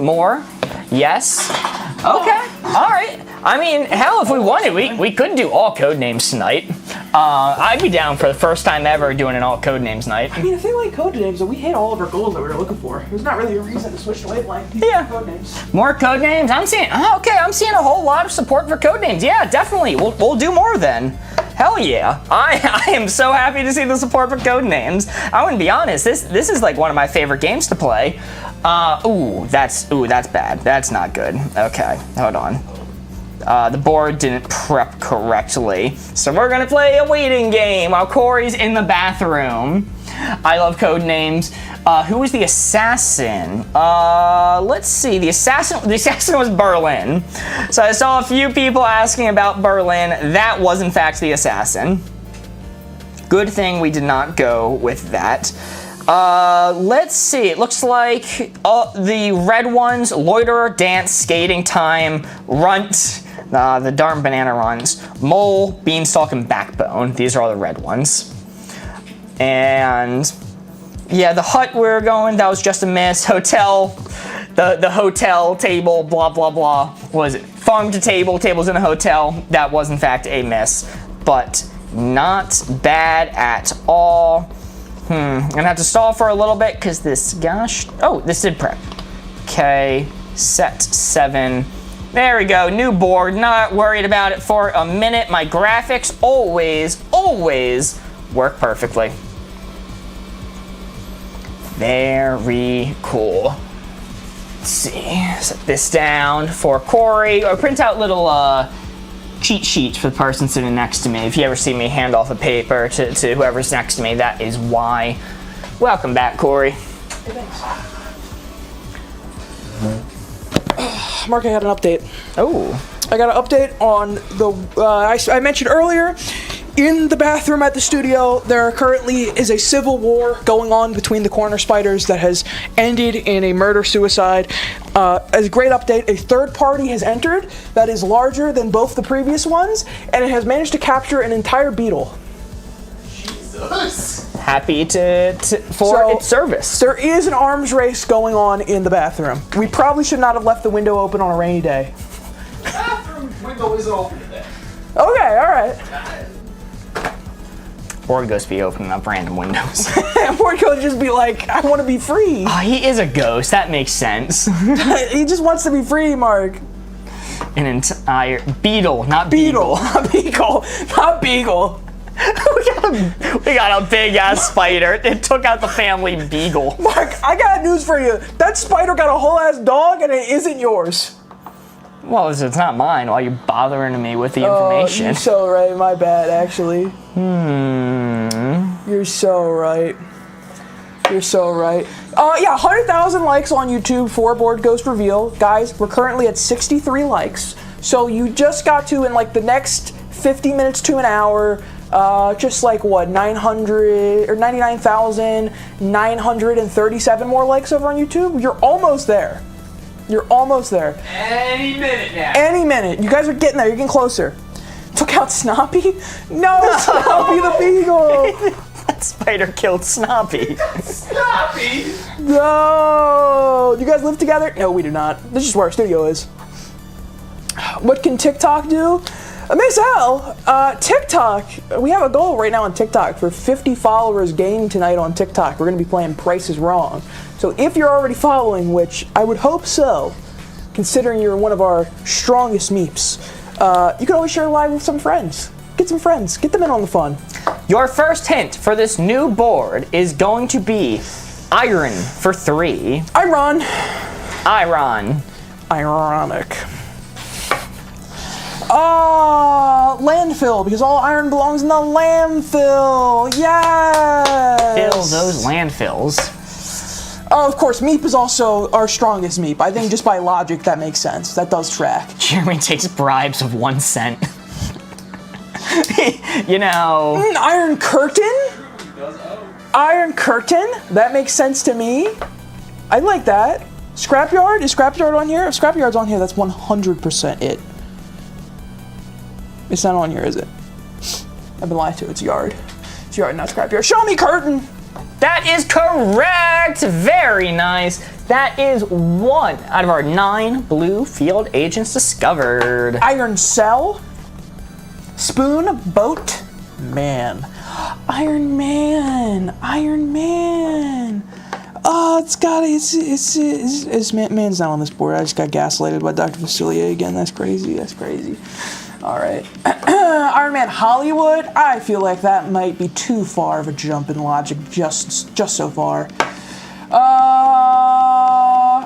More? Yes? Okay, all right. I mean, hell, if we wanted, we could do all Codenames tonight. I'd be down for the first time ever doing an all Codenames night. I mean, if they like Codenames, then we hit all of our goals that we were looking for. There's not really a reason to switch to Wavelength. Yeah. Codenames. More Codenames? I'm seeing a whole lot of support for Codenames. Yeah, definitely. We'll do more then. Hell yeah. I am so happy to see the support for Codenames. I wouldn't be honest, this is like one of my favorite games to play. That's bad. That's not good. Okay, hold on. The board didn't prep correctly. So we're gonna play a waiting game while Corey's in the bathroom. I love Codenames. Who was the assassin? Let's see. The assassin was Berlin. So I saw a few people asking about Berlin. That was in fact the assassin. Good thing we did not go with that. Let's see. It looks like the red ones: loiterer, dance, skating time, runt, the darn banana runs, mole, beanstalk, and backbone. These are all the red ones. And yeah, the hut we're going, that was just a miss. Hotel, the hotel table, blah blah blah. Was it farm to table? Tables in a hotel. That was in fact a miss, but not bad at all. I'm gonna have to stall for a little bit because this, this did prep. Okay, set 7. There we go, new board, not worried about it for a minute. My graphics always work perfectly. Very cool. Let's see, set this down for Corey. Or print out little cheat sheets for the person sitting next to me. If you ever see me hand off a paper to whoever's next to me, that is why. Welcome back, Corey. Hey, thanks. Mark, I had an update. Oh. I got an update on the, I mentioned earlier, in the bathroom at the studio, there currently is a civil war going on between the corner spiders that has ended in a murder-suicide. As a great update, a third party has entered that is larger than both the previous ones, and it has managed to capture an entire beetle. Jesus. Happy for its service. There is an arms race going on in the bathroom. We probably should not have left the window open on a rainy day. The bathroom window isn't open today. Okay, alright. Board ghosts be opening up random windows. Board could just be like, I want to be free. Oh, he is a ghost. That makes sense. He just wants to be free, Mark. An entire beetle, not beagle. Not beagle. Not beagle. we got a big ass spider. It took out the family beagle. Mark, I got news for you. That spider got a whole ass dog and it isn't yours. Well, it's not mine. Why are you bothering me with the information? You're so right. My bad, actually. You're so right. You're so right. Yeah, 100,000 likes on YouTube for Board Ghost Reveal. Guys, we're currently at 63 likes. So you just got to, in like the next 50 minutes to an hour, just like what, 900 or 99,937 more likes over on YouTube? You're almost there. You're almost there. Any minute now. Any minute. You guys are getting there. You're getting closer. Took out Snoppy? No, Snoppy the Beagle. That spider killed Snoppy. Snoppy? No. Do you guys live together? No, we do not. This is where our studio is. What can TikTok do? Miss L, TikTok, we have a goal right now on TikTok for 50 followers gained tonight on TikTok. We're going to be playing Price is Wrong. So if you're already following, which I would hope so, considering you're one of our strongest meeps, you can always share live with some friends. Get some friends. Get them in on the fun. Your first hint for this new board is going to be iron for 3. Iron. Iron. Ironic. Landfill, because all iron belongs in the landfill. Yes. Fill those landfills. Oh, of course, meep is also our strongest meep. I think just by logic that makes sense. That does track. Jeremy takes bribes of 1 cent. You know. Iron curtain? Iron curtain? That makes sense to me. I like that. Scrapyard? Is Scrapyard on here? If Scrapyard's on here, that's 100% it. It's not on here, is it? I've been lied to. It's yard. It's yard, not Scrapyard. Show me curtain! That is correct. Very nice. That is 1 out of our 9 blue field agents discovered. Iron cell? Spoon? Boat? Man. Iron Man. Iron Man. Oh, it's man's not on this board. I just got gaslighted by Dr. Facilier again. That's crazy. That's crazy. All right. Iron Man Hollywood. I feel like that might be too far of a jump in logic. Just so far. Yeah,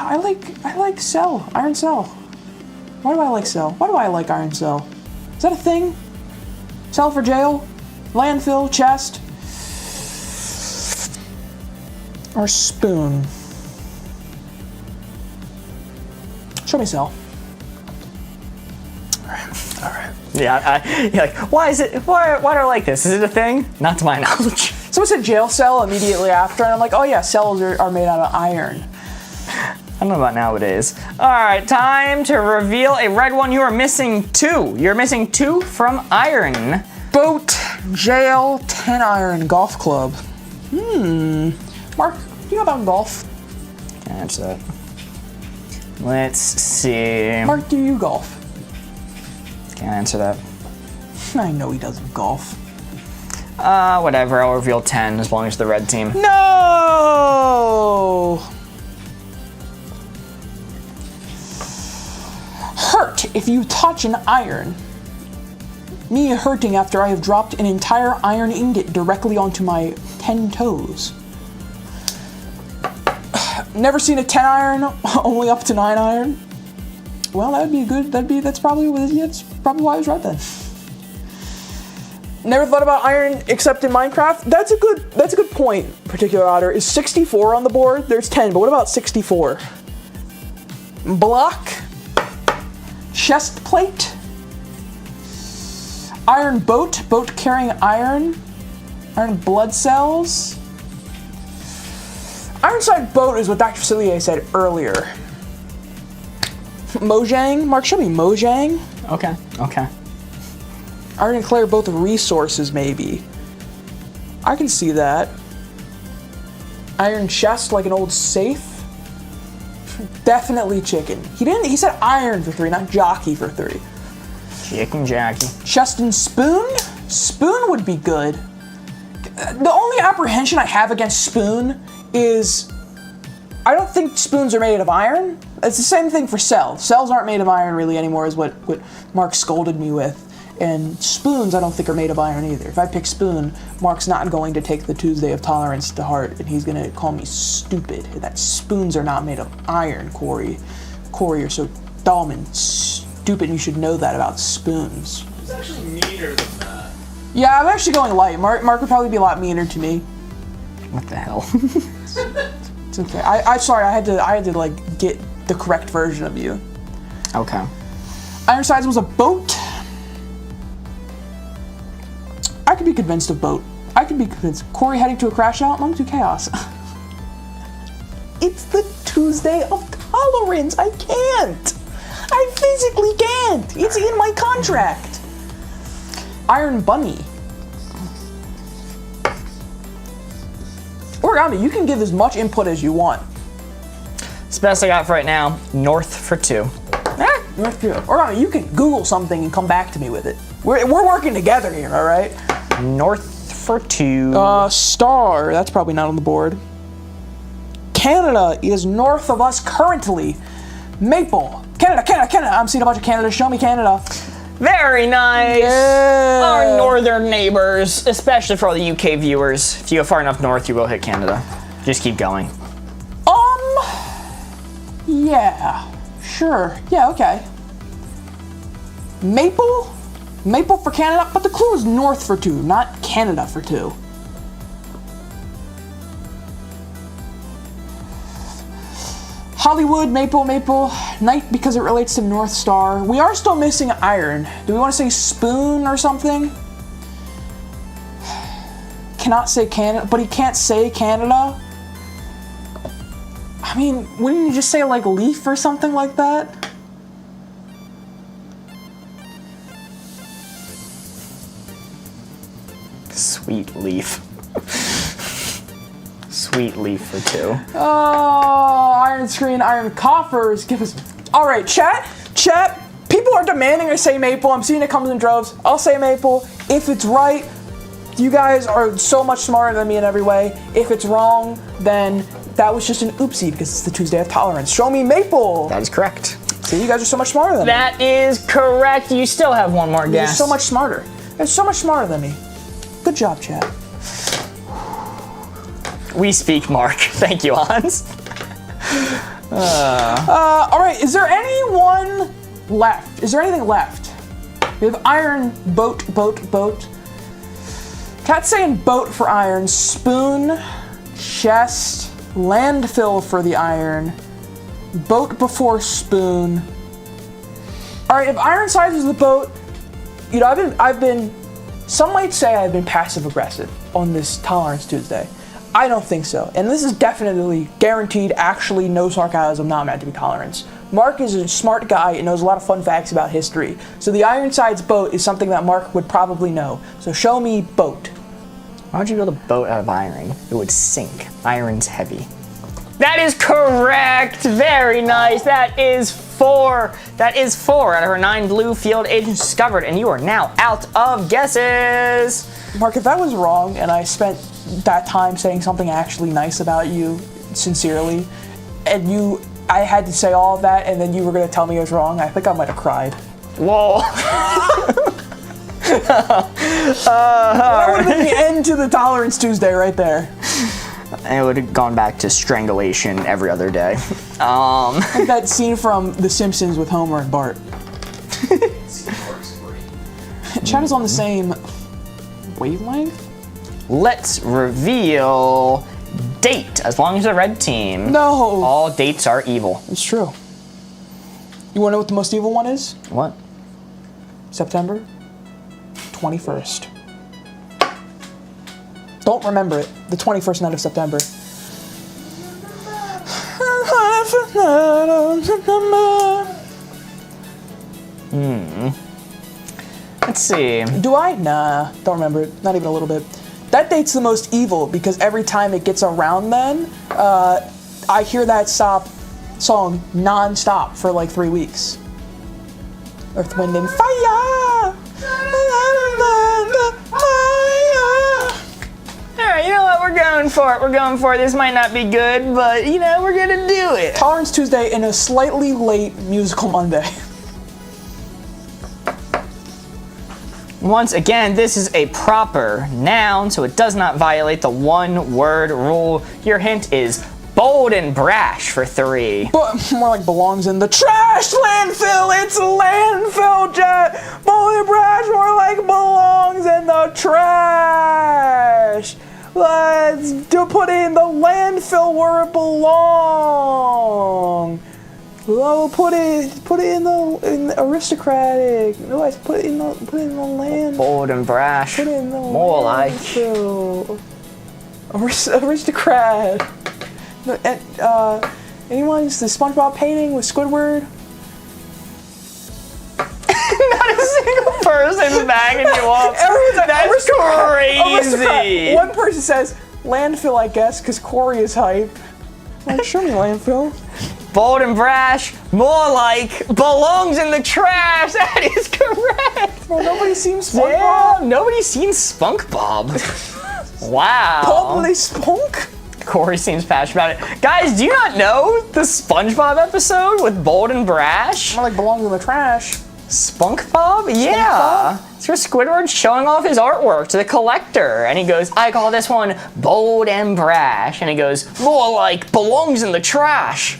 I like Cell. Iron Cell. Why do I like Cell? Why do I like Iron Cell? Is that a thing? Cell for jail? Landfill? Chest? Or spoon? Show me Cell. Alright. Yeah, you're like, why do I like this? Is it a thing? Not to my knowledge. Someone said jail cell immediately after, and I'm like, oh yeah, cells are made out of iron. I don't know about nowadays. All right, time to reveal a red one. You are missing 2. You're missing 2 from iron. Boat, jail, 10 iron, golf club. Mark, do you know about golf? Can't answer that. Let's see. Mark, do you golf? Can't answer that. I know he doesn't golf. Whatever. I'll reveal 10 as long as the red team. No! Hurt if you touch an iron. Me hurting after I have dropped an entire iron ingot directly onto my 10 toes. Never seen a 10 iron, only up to 9 iron. Well, that'd be good. That's probably why I was right then. Never thought about iron except in Minecraft. That's a good point. Particular otter is 64 on the board. There's 10, but what about 64? Block, chest plate, iron boat carrying iron blood cells. Ironside boat is what Dr. Facilier said earlier. Mojang? Mark, show me Mojang. Okay. Iron and clay are both resources, maybe. I can see that. Iron chest, like an old safe. Definitely chicken. He said iron for 3, not jockey for 3. Chicken Jackie. Chest and spoon? Spoon would be good. The only apprehension I have against spoon is I don't think spoons are made of iron. It's the same thing for cells. Cells aren't made of iron really anymore, is what Mark scolded me with. And spoons I don't think are made of iron either. If I pick spoon, Mark's not going to take the Tuesday of Tolerance to heart, and he's going to call me stupid. That spoons are not made of iron, Corey. Corey, you're so dumb and stupid, and you should know that about spoons. It's actually meaner than that. Yeah, I'm actually going light. Mark would probably be a lot meaner to me. What the hell? It's okay. I sorry, I had to like get the correct version of you. Okay. Ironsides was a boat. I could be convinced of boat. I could be convinced. Corey heading to a crash out among two chaos. It's the Tuesday of tolerance. I can't. I physically can't. It's in my contract. Iron Bunny. Origami, you can give as much input as you want. It's the best I got for right now. North for 2. Origami, you can Google something and come back to me with it. We're working together here, all right? North for 2. Star. That's probably not on the board. Canada is north of us currently. Maple. Canada. I'm seeing a bunch of Canada. Show me Canada. Very nice. Yeah. Our northern neighbors, especially for all the UK viewers. If you go far enough north, you will hit Canada. Just keep going. Yeah. Sure. Yeah, okay. Maple? Maple for Canada, but the clue is north for 2, not Canada for 2. Hollywood, Maple, Night because it relates to North Star. We are still missing iron. Do we want to say spoon or something? Cannot say Canada, but he can't say Canada. I mean, wouldn't you just say like leaf or something like that? Sweet leaf. Sweet leaf for 2. Oh, iron screen, iron coffers. Give us. All right, chat. People are demanding I say maple. I'm seeing it comes in droves. I'll say maple. If it's right, you guys are so much smarter than me in every way. If it's wrong, then that was just an oopsie because it's the Tuesday of tolerance. Show me maple. That is correct. See, you guys are so much smarter than me. That is correct. You still have one more You're guess. so much smarter. You're so much smarter than me. Good job, chat. We speak Mark. Thank you, Hans. All right, is there anyone left? Is there anything left? We have iron, boat. Cat's saying boat for iron, spoon, chest, landfill for the iron, boat before spoon. All right, if Ironsides is the boat, you know, I've been, some might say I've been passive aggressive on this Tolerance Tuesday. I don't think so. And this is definitely guaranteed, actually no sarcasm, not meant to be tolerance. Mark is a smart guy and knows a lot of fun facts about history. So the Ironsides boat is something that Mark would probably know. So show me boat. Why would you build a boat out of iron? It would sink. Iron's heavy. That is correct. Very nice. That is 4. That is 4 out of our 9 blue field agents discovered, and you are now out of guesses. Mark, if that was wrong and I spent that time saying something actually nice about you, sincerely, and I had to say all of that and then you were going to tell me it was wrong, I think I might have cried. Whoa. That would have been the end to the Tolerance Tuesday right there. And it would have gone back to strangulation every other day. Like that scene from The Simpsons with Homer and Bart. Chat is on the same wavelength? Let's reveal date, as long as a red team. No! All dates are evil. It's true. You want to know what the most evil one is? What? September 21st. Don't remember it. The 21st night of September. Let's see. Do I? Nah, don't remember it. Not even a little bit. That date's the most evil because every time it gets around then, I hear that song non-stop for like 3 weeks. Earth, Wind, and Fire! Alright, you know what? We're going for it. We're going for it. This might not be good, but you know, we're gonna do it. Tolerance Tuesday and a slightly late musical Monday. Once again, this is a proper noun, so it does not violate the one-word rule. Your hint is Bold and brash for 3. But more like belongs in the trash landfill. It's a landfill, Jet. Bold and brash more like belongs in the trash. Let's put it in the landfill where it belongs. Well, put it in the aristocratic. No, I put it in the land. Bold and brash. Put it in the more like landfill. Aristocrat. No, anyone's the SpongeBob painting with Squidward? Not a single person backing you up. Everyone's like, That's crazy. One person says landfill, I guess, because Corey is hype. Like, show me landfill. Bold and brash, more like belongs in the trash. That is correct. Well, nobody's seen SpongeBob. Yeah, nobody's seen Spunk Bob. Wow. Probably Spunk. Corey seems passionate about it. Guys, do you not know the SpongeBob episode with Bold and brash? More like belongs in the trash. Spunk Bob? Yeah. It's where Squidward's showing off his artwork to the collector. And he goes, I call this one Bold and Brash. And he goes, more like belongs in the trash.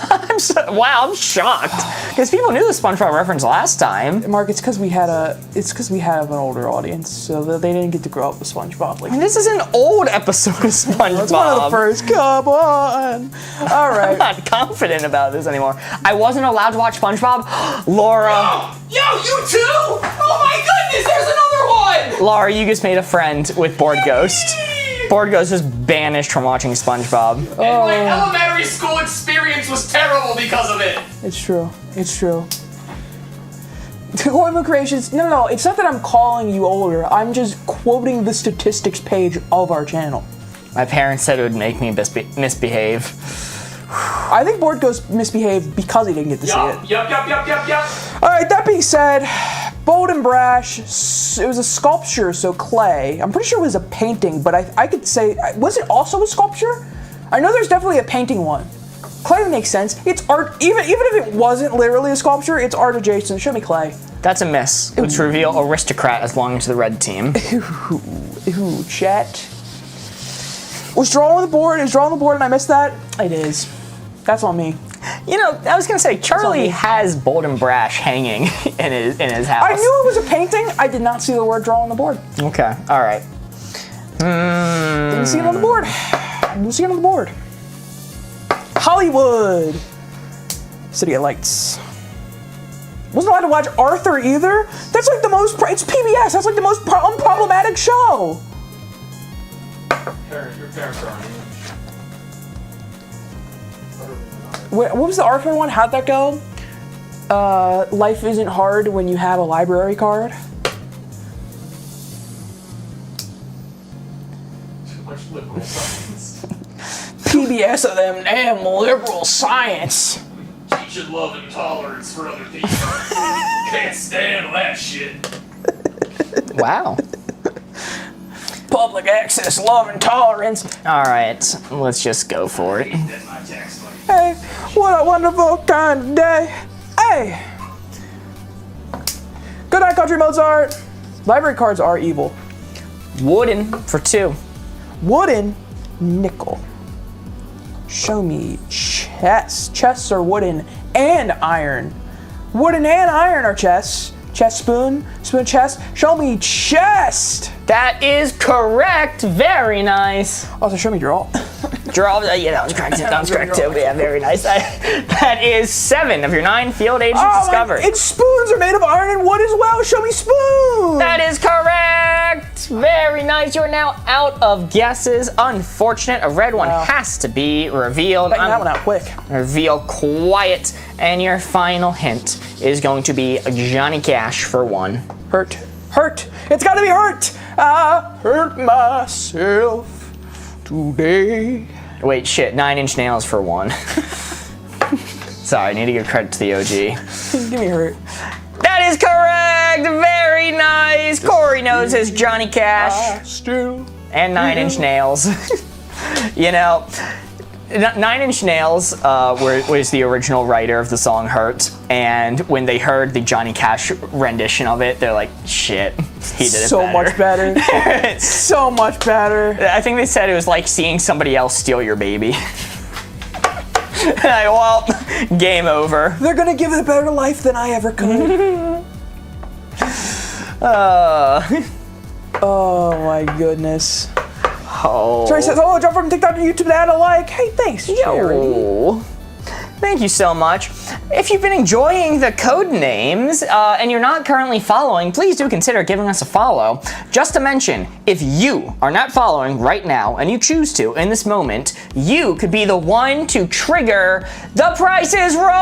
I'm shocked. Because people knew the SpongeBob reference last time. Mark, it's because we have an older audience, so they didn't get to grow up with SpongeBob. Like, And this is an old episode of SpongeBob. it's one of the first. Come on. All right. I'm not confident about this anymore. I wasn't allowed to watch SpongeBob. Laura. Yo, you too? Oh my goodness, there's another one! Laura, you just made a friend with Board Ghost. Board Ghost was banished from watching SpongeBob. And my elementary school experience was terrible because of it. It's true. It's true. Horrible Creations. No. It's not that I'm calling you older. I'm just quoting the statistics page of our channel. My parents said it would make me misbehave. I think Board Ghost misbehaved because he didn't get to see it. Yup. All right. That being said, Bold and Brash. It was a sculpture, so clay. I'm pretty sure it was a painting, but I could say, was it also a sculpture? I know there's definitely a painting one. Clay makes sense. It's art. Even if it wasn't literally a sculpture, it's art adjacent. Show me clay. That's a miss. Let's reveal aristocrat as belonging to the red team. Ooh, chat. Was drawn on the board. Is drawn on the board, and I missed that. It is. That's on me. You know, I was gonna say Charlie has Bold and Brash hanging in his house. I knew it was a painting. I did not see the word draw on the board. Okay. All right. Didn't see it on the board. Didn't see it on the board. Hollywood. City of Lights. Wasn't allowed to watch Arthur either. That's like the most. It's PBS. That's like the most unproblematic show. Your parents are on you. What was the Arthur one? How'd that go? Life isn't hard when you have a library card. Too much liberal science. PBS of them damn liberal science. Teaching love and tolerance for other people. Can't stand that shit. Wow. Public access, love and tolerance. All right. Let's just go for it. That's my tax money. Hey, what a wonderful kind of day. Hey. Good night, Country Mozart. Library cards are evil. Wooden for 2. Wooden, nickel. Show me chess. Chests are wooden and iron. Wooden and iron are chests. Chest spoon, spoon chest. Show me chest. That is correct. Very nice. Also, show me draw. Draw. Yeah, that was correct. That was correct too. Yeah, very nice. That is 7 of your 9 field agents discovered. And spoons are made of iron and wood as well. Show me spoon. That is correct. Very nice. You're now out of guesses. Unfortunate. A red one has to be revealed. Bang that one out quick. Reveal quiet. And your final hint is going to be Johnny Cash for 1. Hurt. Hurt. It's got to be hurt. I hurt myself today. Wait, shit. 9 Inch Nails for 1. Sorry, I need to give credit to the OG. Give me hurt. That is correct. Very nice. Corey knows his Johnny Cash Still. and 9 Inch Nails. You know, Nine Inch Nails was the original writer of the song "Hurt," and when they heard the Johnny Cash rendition of it, they're like, "Shit, he did it So much better. So much better. I think they said it was like seeing somebody else steal your baby. Well, game over. They're gonna give it a better life than I ever could. Oh my goodness. Oh. Trey says, "Oh, jump from TikTok to YouTube to add a like." Hey, thanks, Jerry. Yo. Thank you so much. If you've been enjoying the code names and you're not currently following, please do consider giving us a follow. Just to mention, if you are not following right now and you choose to in this moment, you could be the one to trigger The Price is Wrong!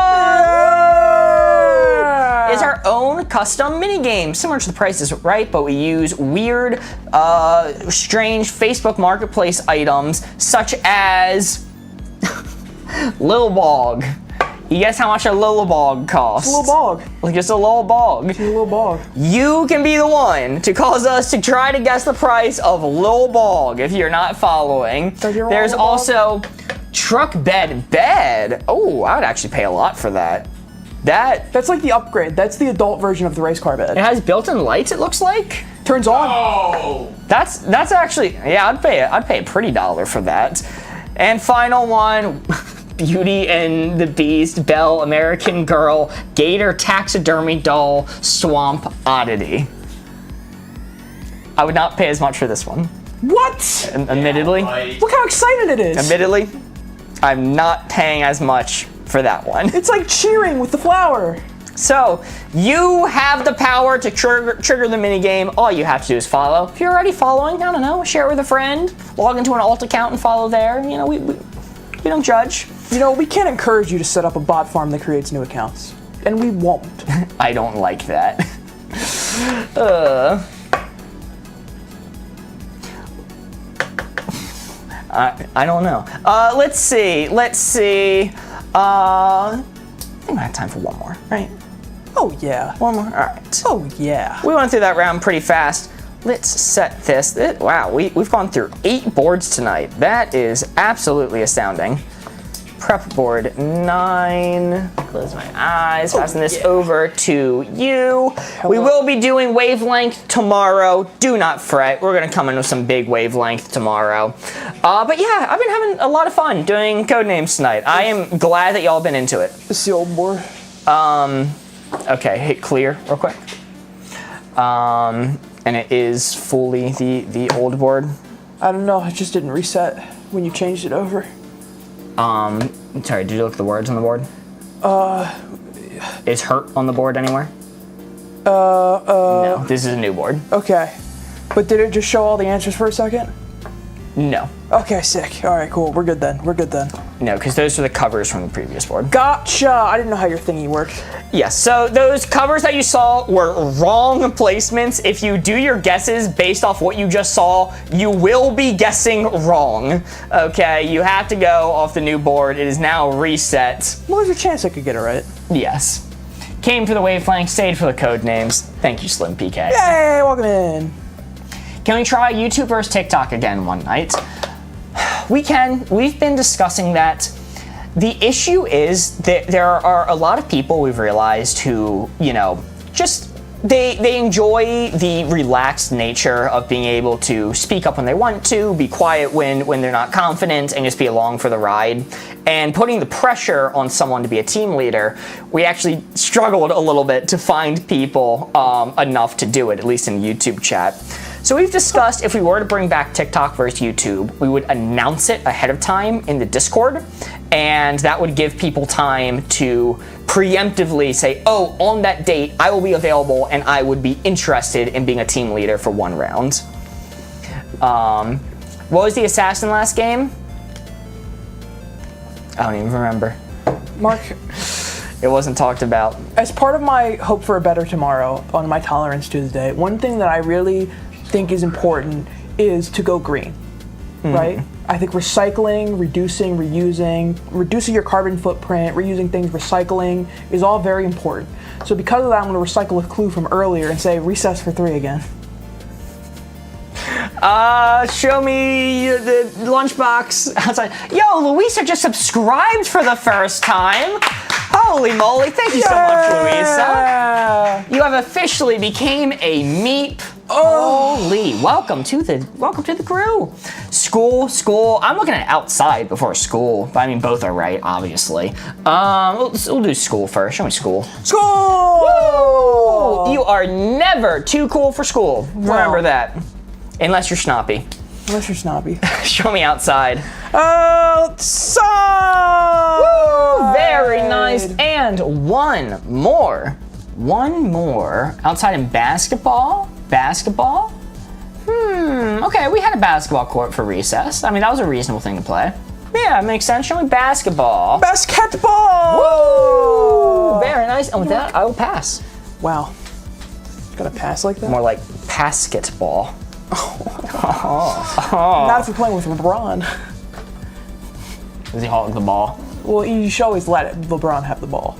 It's our own custom minigame, similar to The Price is Right, but we use weird, strange Facebook Marketplace items such as Lil Bog. You guess how much a Lil Bog costs? It's a little bog. Like just a little bog. It's a little bog. You can be the one to cause us to try to guess the price of Lil Bog if you're not following. There's Lil also Truck Bed. Oh, I would actually pay a lot for that. That's like the upgrade. That's the adult version of the race car It bed. has built-in lights, it looks like. Turns on. Oh! That's actually, yeah, I'd pay a pretty dollar for that. And final one, Beauty and the Beast, Belle, American Girl, Gator Taxidermy Doll, Swamp Oddity. I would not pay as much for this one. What? Admittedly, Right. Look how excited it is. admittedly, I'm not paying as much for that one. It's like cheering with the flower. So, you have the power to trigger the minigame. All you have to do is follow. If you're already following, I don't know, share it with a friend, log into an alt account and follow there. You know, we don't judge. You know, we can't encourage you to set up a bot farm that creates new accounts. And we won't. I don't like that. I don't know. Let's see. I think I have time for one more, right? Oh, yeah. One more. All right. Oh, yeah. We went through that round pretty fast. Let's set this. Wow, we've gone through 8 boards tonight. That is absolutely astounding. Prep board 9. Close my eyes. Fasten this over to you. We will be doing wavelength tomorrow. Do not fret. We're going to come in with some big wavelength tomorrow. But yeah, I've been having a lot of fun doing Codenames tonight. I am glad that y'all been into it. This is the old board. Okay, hit clear real quick. And it is fully the old board. I don't know. It just didn't reset when you changed it over. Sorry, did you look at the words on the board? Is hurt on the board anywhere? No, this is a new board. Okay. But did it just show all the answers for a second? No. Okay, sick. All right, cool. We're good then. No, because those are the covers from the previous board. Gotcha. I didn't know how your thingy worked. Yes, so those covers that you saw were wrong placements. If you do your guesses based off what you just saw, you will be guessing wrong. Okay, you have to go off the new board. It is now reset. Well, there's a chance I could get it right. Yes. Came for the wavelength, stayed for the code names. Thank you, Slim PK. Yay, welcome in. Can we try YouTube versus TikTok again one night? We can. We've been discussing that. The issue is that there are a lot of people we've realized who, you know, just they enjoy the relaxed nature of being able to speak up when they want to, be quiet when they're not confident, and just be along for the ride. And putting the pressure on someone to be a team leader, we actually struggled a little bit to find people enough to do it, at least in YouTube chat. So we've discussed if we were to bring back TikTok versus YouTube, we would announce it ahead of time in the Discord, and that would give people time to preemptively say, oh, on that date, I will be available and I would be interested in being a team leader for one round. What was the assassin last game? I don't even remember. Mark, It wasn't talked about. as part of my hope for a better tomorrow on my Tolerance Tuesday, one thing that I really think is important is to go green, right? I think recycling, reducing, reusing, reducing your carbon footprint, reusing things, recycling is all very important. So because of that, I'm going to recycle a clue from earlier and say recess for 3 again. Show me the lunchbox outside. Yo, Louisa just subscribed for the first time. Holy moly, thank you so much, Louisa. You have officially became a meep. Holy, welcome to the crew. School. I'm looking at outside before school, but I mean both are right, obviously. We'll do school first. Show me school. School! Woo! You are never too cool for school. Remember that. Unless you're snobby. Unless you're snobby. Show me outside. Outside! Woo! Very nice. And one more. Outside in basketball. Okay, we had a basketball court for recess. I mean, that was a reasonable thing to play. Yeah, it makes sense. Show me basketball. Basketball! Woo! Very nice. And with that, I will pass. Wow. Gotta pass like that? More like basketball. Not if you're playing with LeBron. Does he hog the ball? Well, you should always let LeBron have the ball.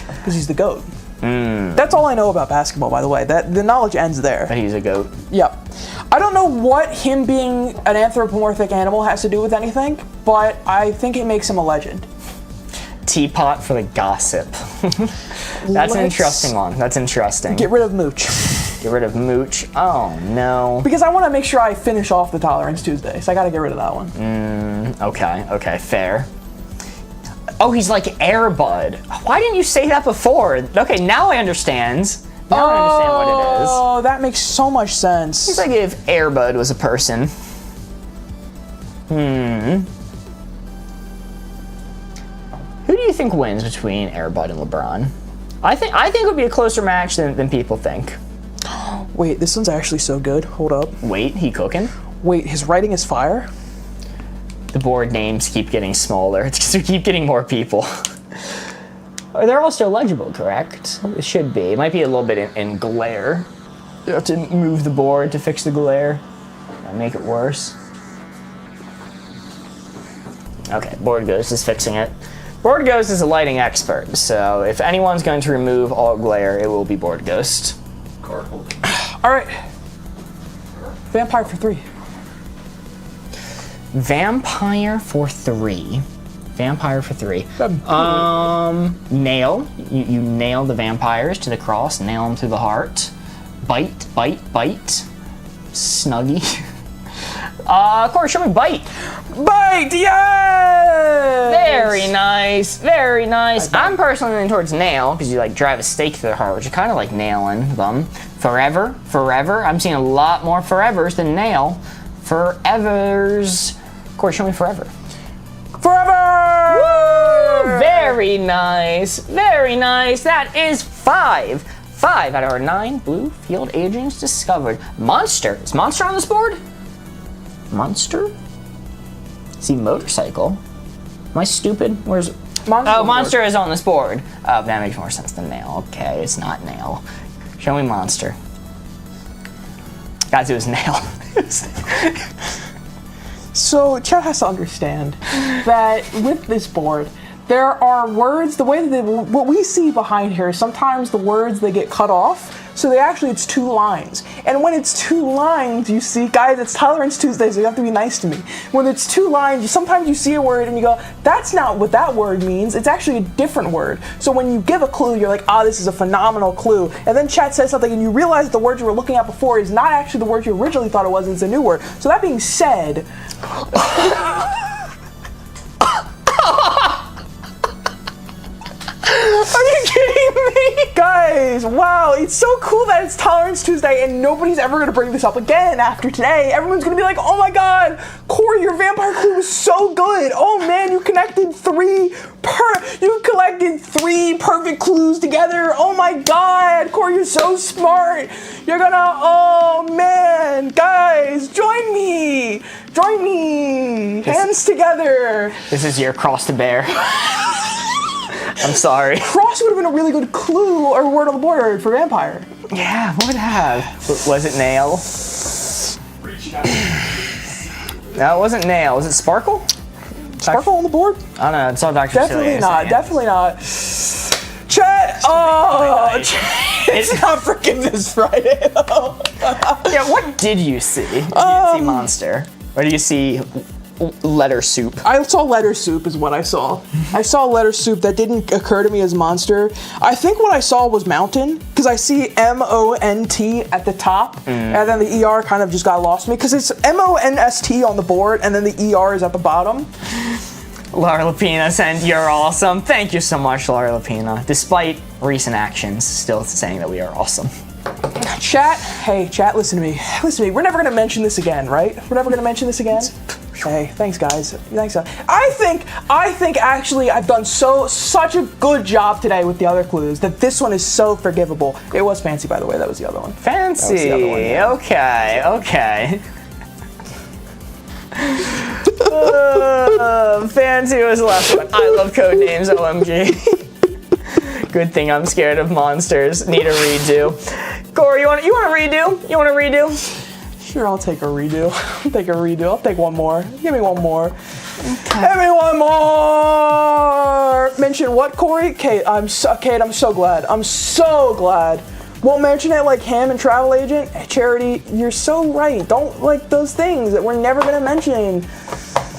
Because he's the GOAT. That's all I know about basketball, by the way. The knowledge ends there. That he's a goat. Yep. I don't know what him being an anthropomorphic animal has to do with anything, but I think it makes him a legend. Teapot for the gossip. That's an interesting one. That's interesting. Get rid of Mooch. Get rid of Mooch. Oh, no. Because I want to make sure I finish off the Tolerance Tuesday, so I got to get rid of that one. Okay, fair. Oh, he's like Airbud. Why didn't you say that before? Okay, now I understand. Now I understand what it is. Oh, that makes so much sense. It's like if Airbud was a person. Who do you think wins between Airbud and LeBron? I think it would be a closer match than people think. Wait, this one's actually so good. Hold up. Wait, he cooking? Wait, his writing is fire? The board names keep getting smaller. It's because we keep getting more people. They're all still legible, correct? It should be. It might be a little bit in glare. You have to move the board to fix the glare. Make it worse. Okay, Board Ghost is fixing it. Board Ghost is a lighting expert, so if anyone's going to remove all glare, it will be Board Ghost. All right. Vampire for 3. Vampire for 3. Nail. You nail the vampires to the cross. Nail them through the heart. Bite. Snuggie. Corey, show me bite. Bite, yes! Very nice. I'm personally leaning towards nail because you like drive a stake through their heart, which is kind of like nailing them. Forever. I'm seeing a lot more forevers than nail. Forevers. Corey, show me forever. Forever! Woo! Very nice. That is 5. 5 out of our 9 blue field agents discovered. Monster. Is Monster on this board? Monster? See, motorcycle. Am I stupid? Where's... Monster is on this board. Oh, that makes more sense than nail. Okay, it's not nail. Show me Monster. Guys, it was nail. So, Chad has to understand that with this board, there are words, the way that what we see behind here, sometimes the words, they get cut off, so it's 2 lines. And when it's 2 lines, you see, guys, it's Tolerance Tuesday, so you have to be nice to me. When it's 2 lines, sometimes you see a word and you go, that's not what that word means, it's actually a different word. So when you give a clue, you're like, this is a phenomenal clue. And then Chad says something and you realize that the word you were looking at before is not actually the word you originally thought it was, and it's a new word. So that being said... Are you kidding me? Guys, wow, it's so cool that it's Tolerance Tuesday and nobody's ever going to bring this up again after today. Everyone's going to be like, oh my god, Corey, your vampire clue was so good. Oh man, you collected 3 perfect clues together. Oh my god, Corey, you're so smart. You're gonna, oh man, guys, join me. Hands together. This is your cross to bear. I'm sorry. Cross would have been a really good clue or word on the board for vampire. Yeah, would have. Was it nail? No, it wasn't nail. Was it sparkle? Sparkle on the board? I don't know. It's all Dr. Definitely not. Chat, to me. Oh, It's not Forgiveness Friday. Though. Yeah, what did you see? You didn't see Monster. Or did you see letter soup? I saw letter soup is what I saw. I saw letter soup that didn't occur to me as Monster. I think what I saw was Mountain, because I see M-O-N-T at the top, and then the E-R kind of just got lost to me, because it's M-O-N-S-T on the board, and then the E-R is at the bottom. Laura Lapina sent, "You're awesome." Thank you so much, Laura Lapina. Despite recent actions, still saying that we are awesome. Chat, hey, chat, listen to me. Listen to me. We're never going to mention this again, right? We're never going to mention this again? Hey, thanks, guys. Thanks. I think actually I've done such a good job today with the other clues that this one is so forgivable. It was Fancy, by the way. That was the other one. Fancy. That was the other one, yeah. Okay. Fancy was the last one. I love code names, OMG. Good thing I'm scared of monsters. Need a redo. Corey, you want a redo? You want a redo? Sure, I'll take a redo. I'll take one more. Give me one more. Okay. Give me one more. Mention what, Corey? Kate, I'm so glad. I'm so glad. Won't mention it like Ham and Travel Agent. Hey, Charity, you're so right. Don't like those things that we're never gonna mention.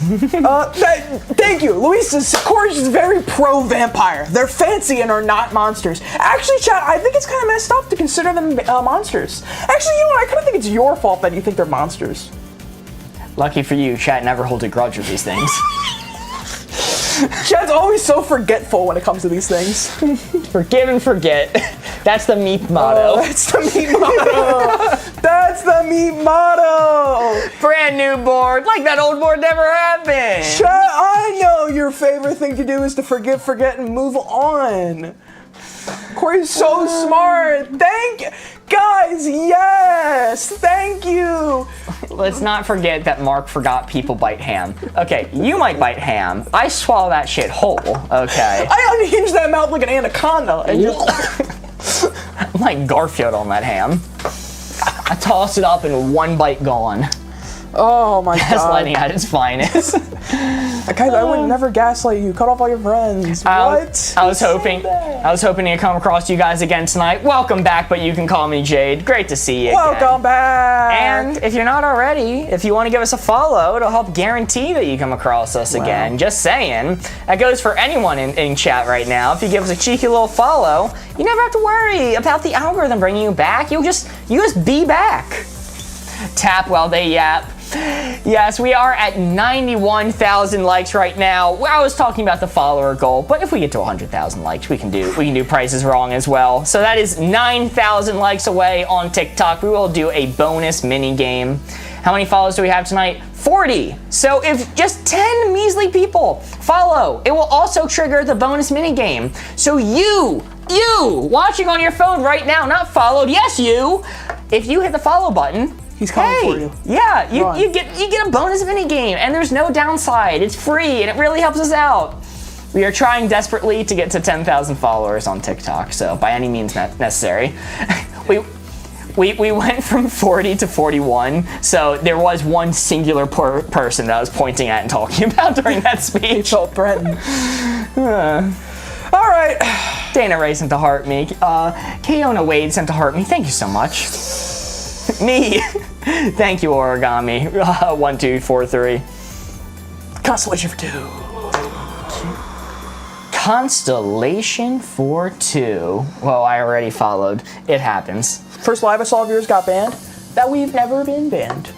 Thank you. Corey's is very pro-vampire. They're fancy and are not monsters. Actually, chat, I think it's kind of messed up to consider them monsters. Actually, you know what? I kind of think it's your fault that you think they're monsters. Lucky for you, chat never holds a grudge with these things. Chat's always so forgetful when it comes to these things. Forgive and forget. That's the meep motto. That's the meep motto. That's the meep motto. Brand new board, like that old board never happened. Chat, I know your favorite thing to do is to forgive, forget, and move on. Corey's so smart. Guys, yes, thank you. Let's not forget that Mark forgot people bite ham. Okay, you might bite ham. I swallow that shit whole, okay? I unhinged that mouth like an anaconda. And I'm like Garfield on that ham. I toss it up and one bite gone. Oh my god. Gaslighting at its finest. Guys, I would never gaslight you. Cut off all your friends. What? I was hoping to come across you guys again tonight. Welcome back, but you can call me Jade. Great to see you again. Welcome back. And if you're not already, if you want to give us a follow, it'll help guarantee that you come across us again. Just saying. That goes for anyone in chat right now. If you give us a cheeky little follow, you never have to worry about the algorithm bringing you back. You just be back. Tap while they yap. Yes, we are at 91,000 likes right now. I was talking about the follower goal, but if we get to 100,000 likes, we can do Prices Wrong as well. So that is 9,000 likes away on TikTok. We will do a bonus mini game. How many follows do we have tonight? 40. So if just 10 measly people follow, it will also trigger the bonus mini game. So you watching on your phone right now, not followed, yes you, if you hit the follow button, he's coming for you. Yeah, you get a bonus mini game, and there's no downside. It's free, and it really helps us out. We are trying desperately to get to 10,000 followers on TikTok, so by any means necessary. We went from 40 to 41, so there was one singular person that I was pointing at and talking about during that speech. Felt threatened. All right. Dana Ray sent to heart me. Kaona Wade sent to heart me. Thank you so much. Me. Thank you, Origami. 1, 2, 4, 3. Constellation for 2. Constellation for 2. Well, I already followed. It happens. First live I saw of yours got banned. That we've never been banned.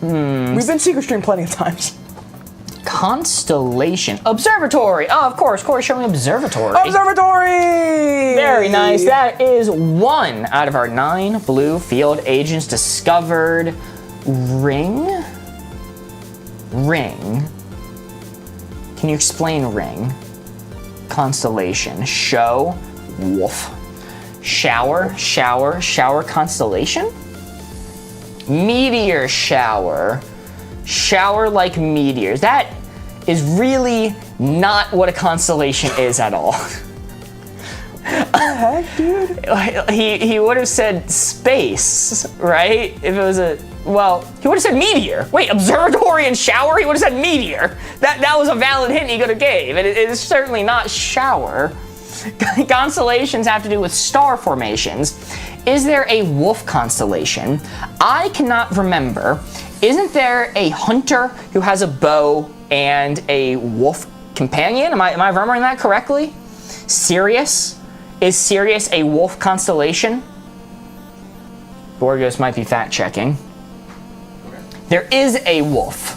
We've been secret streamed plenty of times. Constellation. Observatory. Oh, of course. Corey, show me Observatory. Observatory! Very nice. That is 1 out of our 9 blue field agents discovered. Ring? Can you explain ring? Constellation. Show. Wolf. Shower. Constellation? Meteor shower. Shower like meteors. That is really not what a constellation is at all. What the heck, dude? He would have said space, right? If it was he would have said meteor. Wait, observatory and shower? He would have said meteor. That was a valid hint he could have gave. It is certainly not shower. Constellations have to do with star formations. Is there a wolf constellation? I cannot remember. Isn't there a hunter who has a bow and a wolf companion? Am I remembering that correctly? Sirius? Is Sirius a wolf constellation? Borgos might be fact checking. There is a wolf.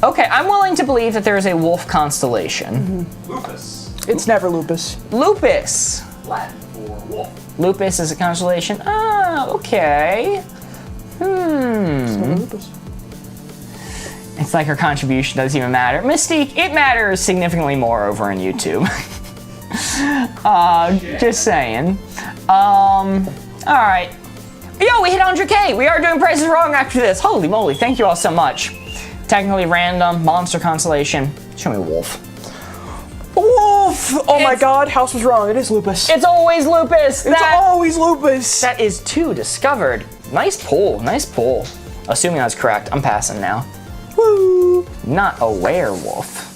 Okay, I'm willing to believe that there is a wolf constellation. Lupus. It's never lupus. Lupus. Latin for wolf. Lupus is a constellation. Ah, okay. It's never lupus. It's like her contribution doesn't even matter. Mystique, it matters significantly more over on YouTube. Just saying. All right. Yo, we hit 100K. We are doing prices wrong after this. Holy moly, thank you all so much. Technically random, monster constellation. Show me wolf. Wolf! Oh my god, House was wrong. It is lupus. It's always lupus. It's always lupus. That is 2 discovered. Nice pull, nice pull. Assuming that's correct, I'm passing now. Woo! Not a werewolf.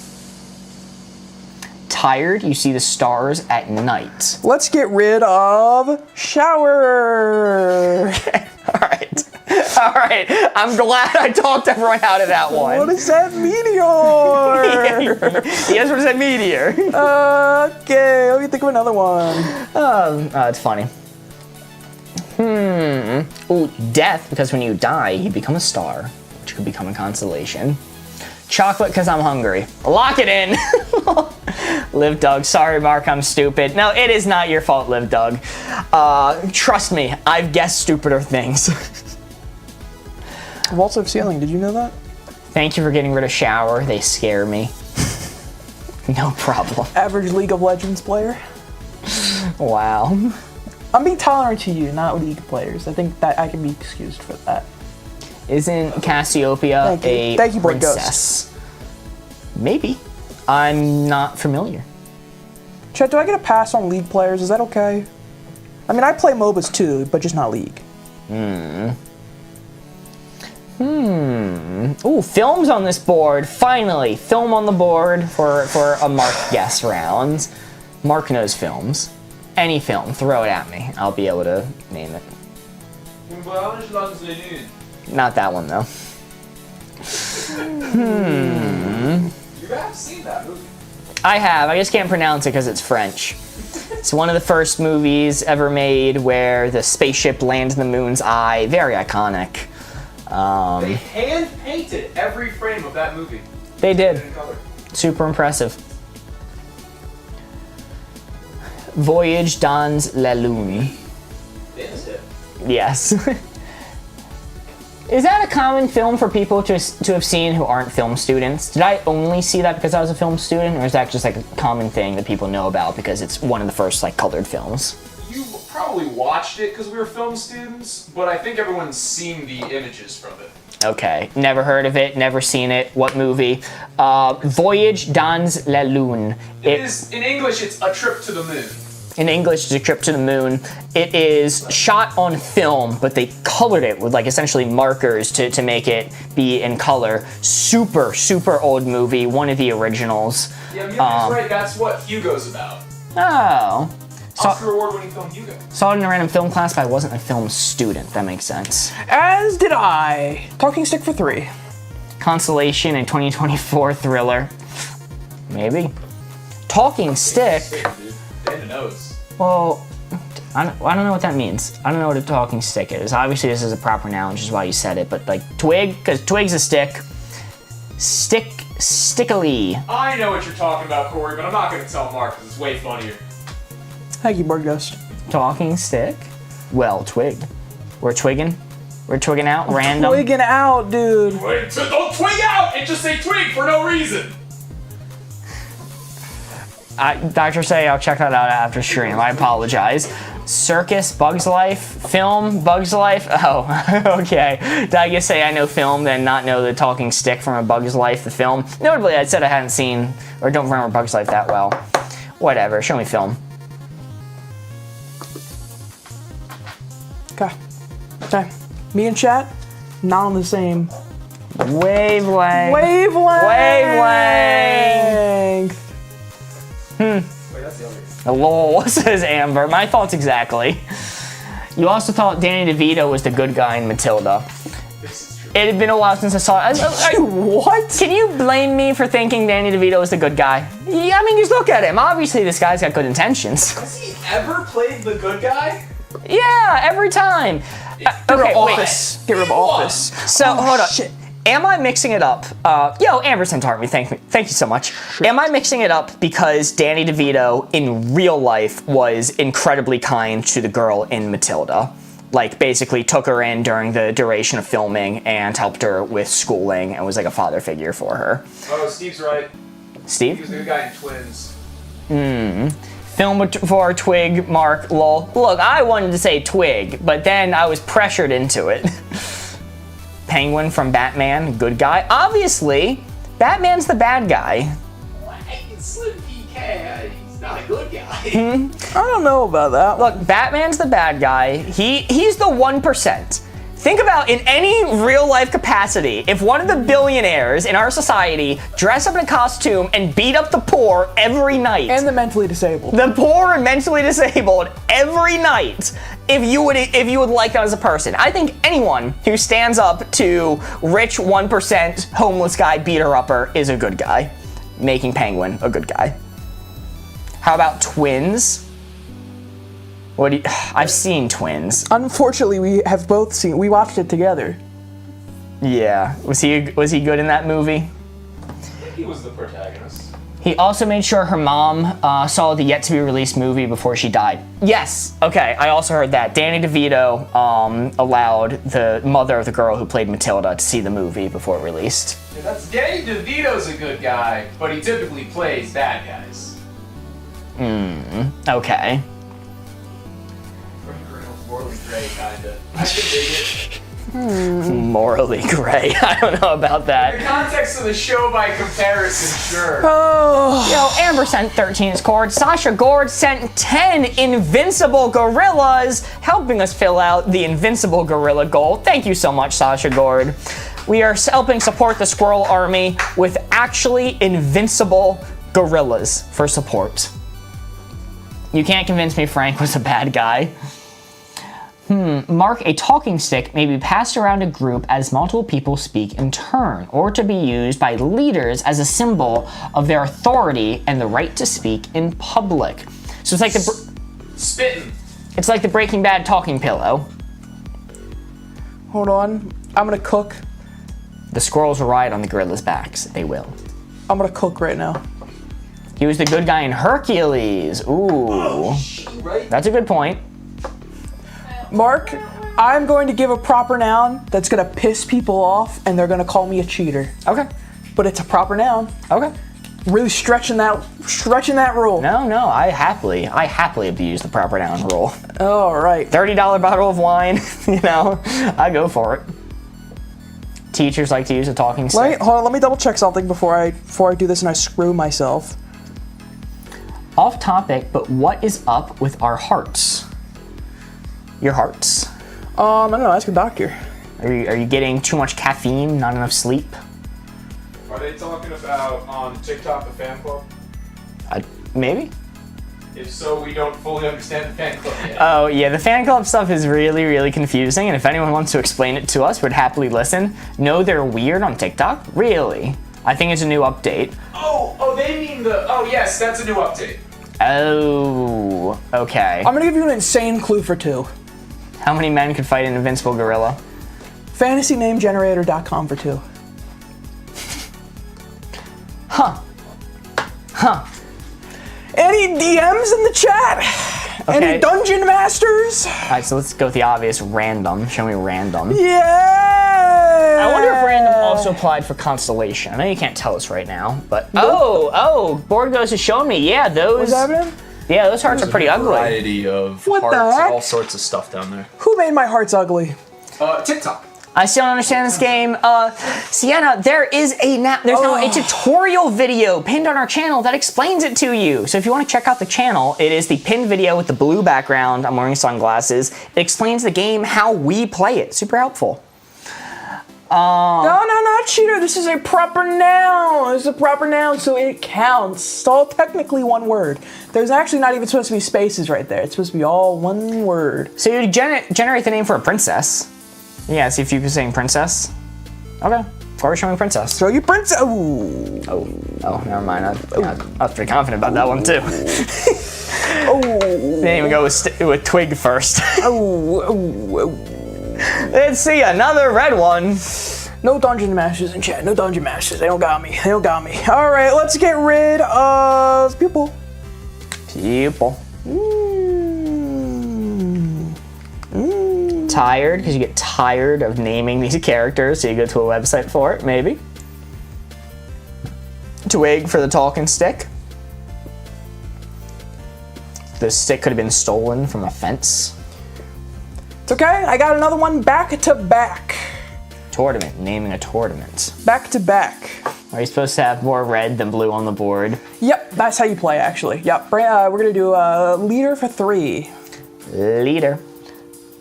Tired, you see the stars at night. Let's get rid of shower. All right. I'm glad I talked everyone out of that one. What is that meteor? Yes, what is that meteor? Okay, let me think of another one. It's funny. Ooh, death, because when you die, you become a star, which could become a constellation. Chocolate, because I'm hungry. Lock it in. Live Doug, sorry Mark, I'm stupid. No, it is not your fault, Live Doug. Trust me, I've guessed stupider things. Vaults of ceiling, did you know that? Thank you for getting rid of shower, they scare me. No problem. Average League of Legends player. Wow. I'm being tolerant to you, not League players. I think that I can be excused for that. Isn't Cassiopeia a Thank you, Board princess? Maybe. I'm not familiar. Chet, do I get a pass on League players? Is that okay? I mean, I play MOBAs too, but just not League. Ooh, films on this board. Finally, film on the board for a Mark guess round. Mark knows films. Any film, throw it at me. I'll be able to name it. Not that one though. You have seen that movie. I have. I just can't pronounce it because it's French. It's one of the first movies ever made where the spaceship lands in the moon's eye. Very iconic. They hand painted every frame of that movie. They did. In color. Super impressive. Voyage dans la Lune. Yes. Is that a common film for people to have seen who aren't film students? Did I only see that because I was a film student, or is that just like a common thing that people know about because it's one of the first like colored films? You probably watched it because we were film students, but I think everyone's seen the images from it. Okay, never heard of it, never seen it. What movie? Voyage dans la Lune. It is, in English, it's A Trip to the Moon. In English, it's A Trip to the Moon. It is shot on film, but they colored it with like essentially markers to make it be in color. Super, super old movie, one of the originals. Yeah, Amelia's right, that's what Hugo's about. Oh. Oscar award-winning film Hugo. Saw it in a random film class, but I wasn't a film student. That makes sense. As did I. Talking stick for 3. Constellation and 2024 thriller. Maybe. Talking stick. Dana knows. Well, I don't know what that means. I don't know what a talking stick is. Obviously, this is a proper noun, which is why you said it. But like twig, because twig's a stick. Stickily. I know what you're talking about, Corey, but I'm not going to tell Mark because it's way funnier. Thank you, Board Ghost. Talking stick. Well, twig. We're twigging. We're twigging out. Random. Twigging out, dude. Wait, don't twig out and just say twig for no reason. Dr. Say, I'll check that out after stream. I apologize. Circus, Bugs Life, film, Bugs Life. Oh, okay. Did I just say I know film, then not know the talking stick from A Bug's Life, the film? Notably, I said I hadn't seen or don't remember Bugs Life that well. Whatever. Show me film. Okay. Me and chat, not on the same Wavelength. wavelength. Wavelength. Wait, that's Lol, says Amber. My thoughts exactly. You also thought Danny DeVito was the good guy in Matilda. It had been a while since I saw it. What? Can you blame me for thinking Danny DeVito was the good guy? Yeah, I mean, just look at him. Obviously, this guy's got good intentions. Has he ever played the good guy? Yeah, every time. Okay, Office. Get rid of Office. So, hold on. Shit. Am I mixing it up? Yo, Amber sent Harvey, thank you so much. Am I mixing it up because Danny DeVito in real life was incredibly kind to the girl in Matilda? Like, basically took her in during the duration of filming and helped her with schooling and was like a father figure for her. Oh, Steve's right. He Steve? was the good guy in Twins. Film for Twig, Mark, lol. Look, I wanted to say Twig, but then I was pressured into it. Penguin from Batman, good guy. Obviously, Batman's the bad guy. It's Slim PK. He's not a good guy. I don't know about that. Look, Batman's the bad guy. He's the 1%. Think about in any real life capacity, if one of the billionaires in our society dress up in a costume and beat up the poor every night. And the mentally disabled. The poor and mentally disabled every night. If you would like that as a person. I think anyone who stands up to rich 1% homeless guy beater upper is a good guy. Making Penguin a good guy. How about Twins? I've seen Twins. Unfortunately, we have both seen. We watched it together. Yeah. Was he good in that movie? I think he was the protagonist. He also made sure her mom saw the yet to be released movie before she died. Yes. Okay. I also heard that Danny DeVito allowed the mother of the girl who played Matilda to see the movie before it released. Yeah, that's Danny DeVito's a good guy, but he typically plays bad guys. Okay. Morally gray, kinda. I can dig it. Morally gray. I don't know about In that. the context of the show by comparison, sure. Oh. Yo, Amber sent 13 chords. Sasha Gord sent 10 Invincible Gorillas, helping us fill out the Invincible Gorilla goal. Thank you so much, Sasha Gord. We are helping support the Squirrel Army with actually invincible gorillas for support. You can't convince me Frank was a bad guy. Mark, a talking stick may be passed around a group as multiple people speak in turn, or to be used by leaders as a symbol of their authority and the right to speak in public. So it's like Spitting. it's like the Breaking Bad talking pillow. Hold on. I'm gonna cook. The squirrels will ride on the gorillas' backs. They will. I'm gonna cook right now. He was the good guy in Hercules. Ooh. Right? That's a good point. Mark, I'm going to give a proper noun that's gonna piss people off, and they're gonna call me a cheater. Okay. But it's a proper noun. Okay. Really stretching that rule. No, I happily abuse the proper noun rule. All right. $30 bottle of wine, you know, I go for it. Teachers like to use a talking stick. Hold on, let me double check something before I do this and I screw myself. Off topic, but what is up with our hearts? Your hearts? I don't know, ask a doctor. Are you getting too much caffeine, not enough sleep? Are they talking about on TikTok the fan club? Maybe? If so, we don't fully understand the fan club yet. Oh yeah, the fan club stuff is really, really confusing, and if anyone wants to explain it to us, we'd happily listen. No, they're weird on TikTok? Really? I think it's a new update. Oh, they mean oh yes, that's a new update. Oh, okay. I'm gonna give you an insane clue for 2. How many men could fight an invincible gorilla? FantasyNameGenerator.com for 2. Huh. Any DMs in the chat? Okay. Any dungeon masters? Alright, so let's go with the obvious, random. Show me random. Yeah! I wonder if random also applied for Constellation. I know you can't tell us right now, but oh, Board Ghost is showing me. Yeah, those. What's happening? Yeah, those hearts are pretty ugly. Variety of What the hearts, heck? all sorts of stuff down there. Who made my hearts ugly? TikTok. I still don't understand this game. Sienna, there's now a tutorial video pinned on our channel that explains it to you. So if you want to check out the channel, it is the pinned video with the blue background. I'm wearing sunglasses. It explains the game, how we play it. Super helpful. No, not cheater. This is a proper noun. This is a proper noun, so it counts. It's all technically one word. There's actually not even supposed to be spaces right there. It's supposed to be all one word. So you generate the name for a princess. Yeah, see if you can sing princess. Okay, Corey showing princess. So you princess. Ooh. Oh, never mind. I was pretty confident about that one too. Oh. Didn't even go with Twig first. Oh. Let's see, another red one. No dungeon masters in chat. No dungeon masters. They don't got me. They don't got me. All right, let's get rid of people. Tired, because you get tired of naming these characters, so you go to a website for it, maybe. Twig for the talking stick. The stick could have been stolen from a fence. It's okay. I got another one back to back. Tournament, naming a tournament. Back to back. Are you supposed to have more red than blue on the board? Yep, that's how you play, actually. Yep, we're gonna do a leader for 3. Leader.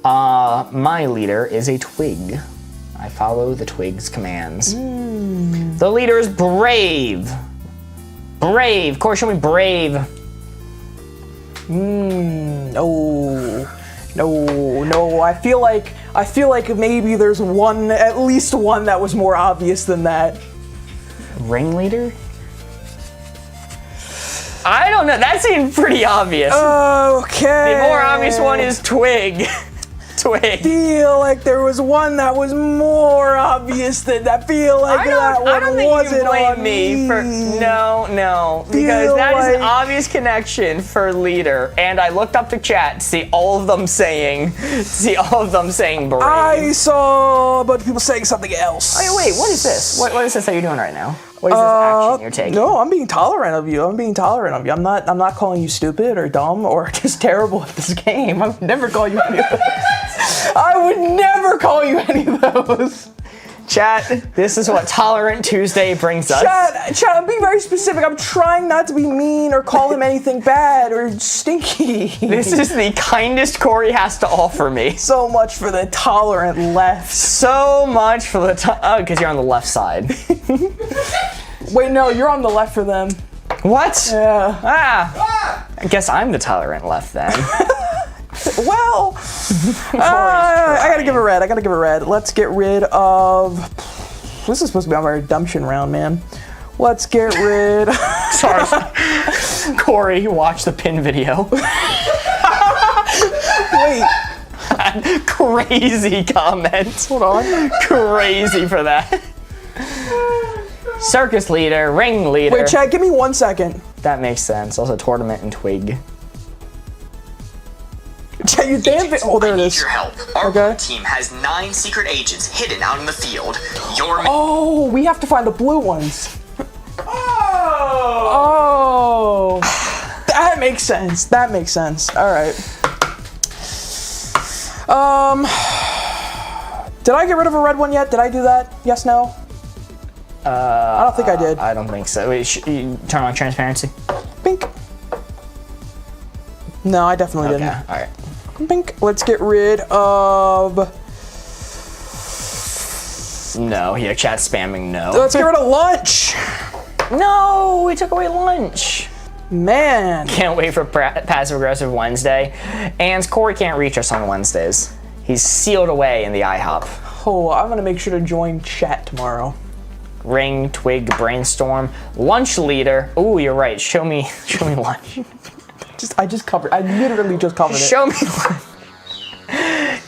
My leader is a twig. I follow the twig's commands. The leader is brave. Brave. Corey, show me brave. No. I feel like maybe there's one, at least one that was more obvious than that. Ringleader? I don't know. That seemed pretty obvious. Okay. The more obvious one is Twig. Twig. I feel like there was one that was more obvious than that. Feel like that one I don't think wasn't you can blame on me for no, because that is an obvious connection for leader, and I looked up the chat to see all of them saying brave. I saw a bunch of people saying something else. Wait, what is this? What is this that you're doing right now? What is this action you're taking? No, I'm being tolerant of you. I'm not calling you stupid or dumb or just terrible at this game. I would never call you any of those. I would never call you any of those. Chat, this is what Tolerant Tuesday brings us. Chat, I'm being very specific. I'm trying not to be mean or call him anything bad or stinky. This is the kindest Corey has to offer me. So much for the tolerant left. So much for the because you're on the left side. Wait, no, you're on the left for them. What? Yeah. I guess I'm the tolerant left then. Well, I gotta give a red. Let's get rid of. This is supposed to be my redemption round, man. Let's get rid. Sorry, Corey, watch the pin video. Wait. Crazy comment. Hold on. Crazy for that. Circus leader, ring leader. Wait, Chad, give me 1 second. That makes sense. Also, tournament and twig. Chad, you damn it. Oh, there it is. Your help. Our team has 9 secret agents hidden out in the field. Oh, we have to find the blue ones. Oh. That makes sense. All right. Did I get rid of a red one yet? Did I do that? Yes, no? I don't think I did. I don't think so. Wait, you turn on transparency. Pink. No, I definitely didn't. Okay, all right. Pink. Let's get rid of. No, yeah, chat spamming no. Let's get rid of lunch. No, we took away lunch. Man. Can't wait for Passive Aggressive Wednesday. And Corey can't reach us on Wednesdays. He's sealed away in the IHOP. Oh, I'm gonna make sure to join chat tomorrow. Ring, twig, brainstorm, lunch leader. Ooh, you're right. Show me lunch. I literally just covered it. Show me lunch.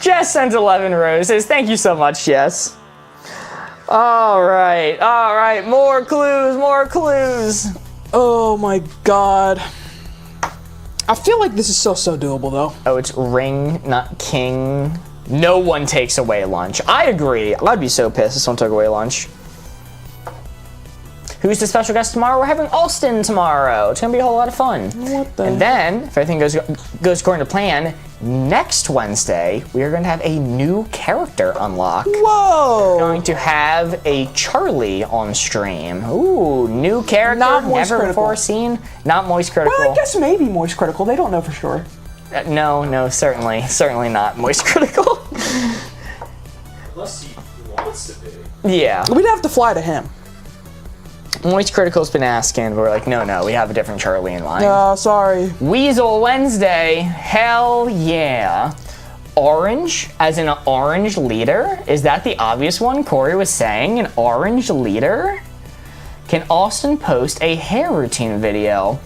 Jess sends 11 roses. Thank you so much, Jess. All right. More clues. Oh my god. I feel like this is so doable though. Oh, it's ring, not king. No one takes away lunch. I agree. I'd be so pissed if someone took away lunch. Who's the special guest tomorrow? We're having Alston tomorrow. It's gonna be a whole lot of fun. What the? And then, if everything goes according to plan, next Wednesday we are going to have a new character unlock. Whoa! We're going to have a Charlie on stream. Ooh, new character, Not Moist never Critical. before seen. Not Moist Critical. Well, I guess maybe Moist Critical. They don't know for sure. No, certainly not Moist Critical. Unless he wants to be. Yeah. We'd have to fly to him. Moist Critical's been asking, but we're like, no, we have a different Charlie in line. Sorry. Weasel Wednesday, hell yeah. Orange, as in an orange leader? Is that the obvious one Corey was saying? An orange leader? Can Austin post a hair routine video?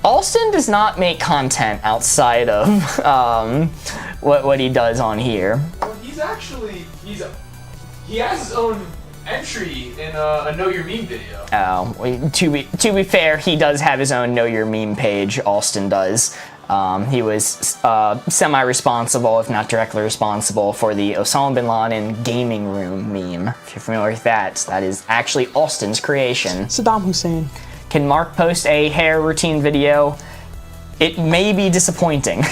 Austin does not make content outside of what he does on here. Well, he's actually he has his own entry in a Know Your Meme video. Oh, to be fair, he does have his own Know Your Meme page. Austin does. He was semi-responsible, if not directly responsible, for the Osama bin Laden gaming room meme. If you're familiar with that, that is actually Austin's creation. Saddam Hussein. Can Mark post a hair routine video? It may be disappointing.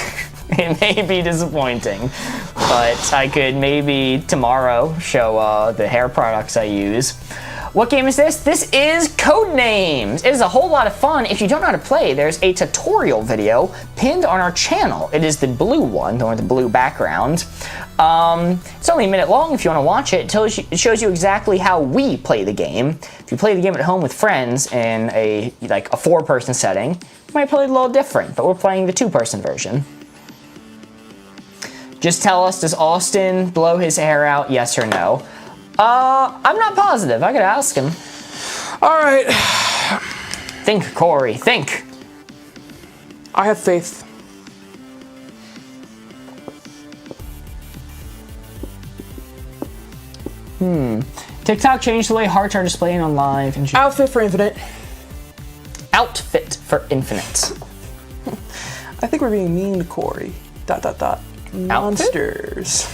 It may be disappointing, but I could maybe tomorrow show the hair products I use. What game is this? This is Codenames. It is a whole lot of fun. If you don't know how to play, there's a tutorial video pinned on our channel. It is the blue one, the one with the blue background. It's only a minute long if you want to watch it. It shows you exactly how we play the game. If you play the game at home with friends in a 4-person setting, you might play it a little different, but we're playing the 2-person version. Just tell us, does Austin blow his hair out, yes or no? I'm not positive. I could ask him. All right. Think, Corey, think. I have faith. TikTok changed the way hearts are displayed on live. And Outfit for Infinite. Outfit for Infinite. I think we're being mean to Corey. ... Monsters.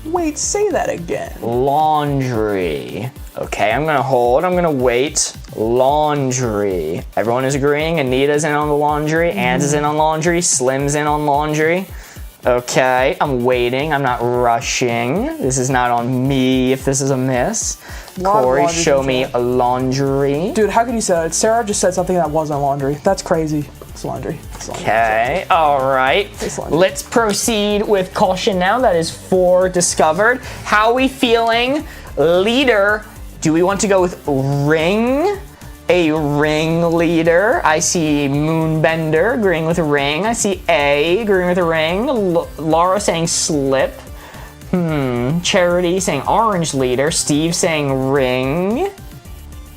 Wait, say that again. Laundry. Okay, I'm gonna hold. I'm gonna wait. Laundry. Everyone is agreeing. Anita's in on the laundry. Anne's is in on laundry. Slim's in on laundry. Okay, I'm waiting. I'm not rushing. This is not on me if this is a miss. Corey, show me a laundry. Dude, how can you say that? Sarah just said something that wasn't laundry. That's crazy. It's laundry. It's laundry. Okay, all right. Let's proceed with caution now. That is 4 discovered. How are we feeling? Leader, do we want to go with ring? A ring leader. I see Moonbender agreeing with a ring. I see A agreeing with a ring. Laura saying slip. Charity saying orange leader. Steve saying ring.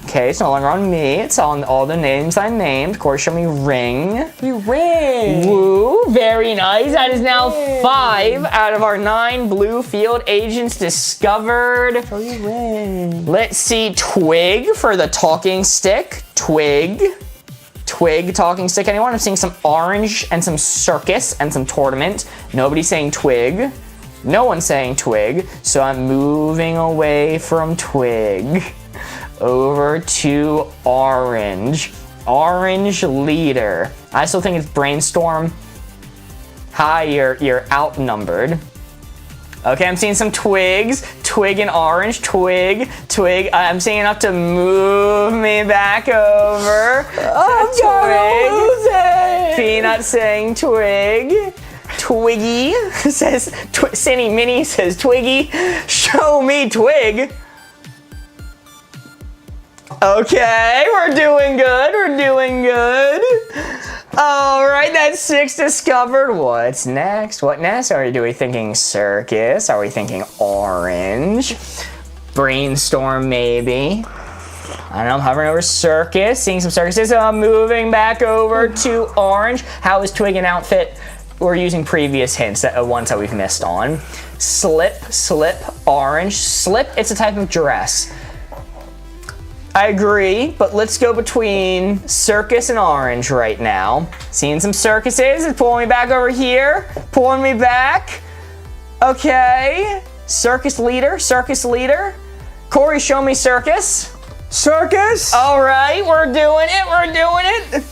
Okay, it's no longer on me. It's on all the names I named. Corey, show me ring. You ring. Woo, very nice. That is now 5 out of our 9 blue field agents discovered. Show you ring. Let's see, twig for the talking stick. Twig talking stick. Anyone? I'm seeing some orange and some circus and some tournament. Nobody's saying twig. No one's saying twig. So I'm moving away from twig. Over to orange. Orange leader. I still think it's brainstorm. Hi, you're outnumbered. Okay, I'm seeing some twigs. Twig and orange. Twig. I'm seeing enough to move me back over. I'm gonna lose it. Peanut saying twig. Twiggy says, Cindy Minnie says twiggy. Show me twig. Okay, we're doing good. All right, that's 6 discovered. What's next? What next? Are we thinking circus? Are we thinking orange? Brainstorm, maybe. I don't know, I'm hovering over circus, seeing some circuses. I'm moving back over to orange. How is twig and outfit? We're using previous hints, ones that we've missed on. Slip, orange. Slip, it's a type of dress. I agree, but let's go between circus and orange right now. Seeing some circuses, it's pulling me back over here, pulling me back. Okay, circus leader. Corey, show me circus. Circus? All right, we're doing it.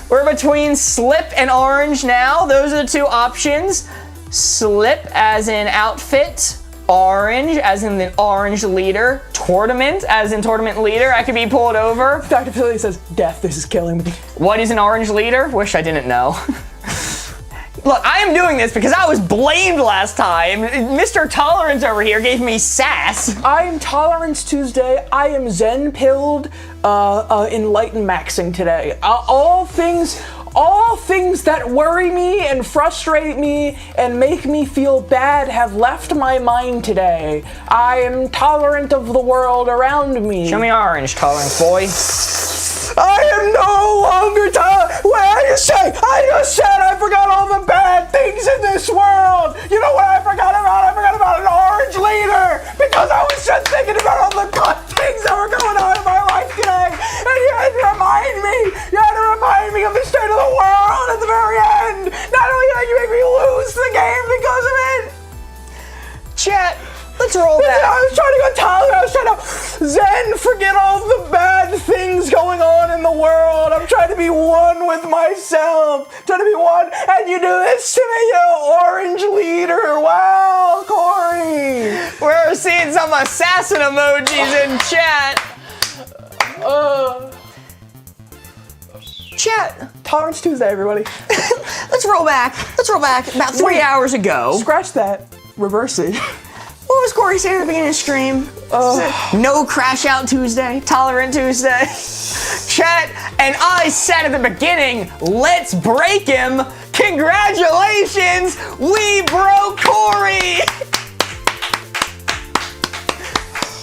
We're between slip and orange now. Those are the 2 options. Slip as in outfit. Orange as in the orange leader. Tournament as in tournament leader. I could be pulled over. Dr. Philly says, death, this is killing me. What is an orange leader? Wish I didn't know. Look, I am doing this because I was blamed last time. Mr. Tolerance over here gave me sass. I am Tolerance Tuesday. I am Zen pilled, enlightened maxing today. All things that worry me and frustrate me and make me feel bad have left my mind today. I am tolerant of the world around me. Show me orange, Tolerance boy. I am no longer tolerant. What did you say? I just said I forgot all the bad things in this world. You know what I forgot about? I forgot about an orange leader because I was just thinking about all the good things that were going on in my life today. And you had to remind me of the state of the world at the very end. Not only did you make me lose the game because of it. Chat, let's roll that. I was trying to go tolerant. I was trying to Zen, forget all the bad things going on in the world. I'm trying to be one with myself. Trying to be one, and you do this to me, you orange leader. Wow, Corey. We're seeing some assassin emojis in chat. Chat. Tolerance Tuesday, everybody. Let's roll back. About 3 hours ago. Scratch that. Reverse it. What was Corey saying at the beginning of the stream? No Crash Out Tuesday, Tolerant Tuesday. Chat, and I said at the beginning, let's break him. Congratulations, we broke Corey.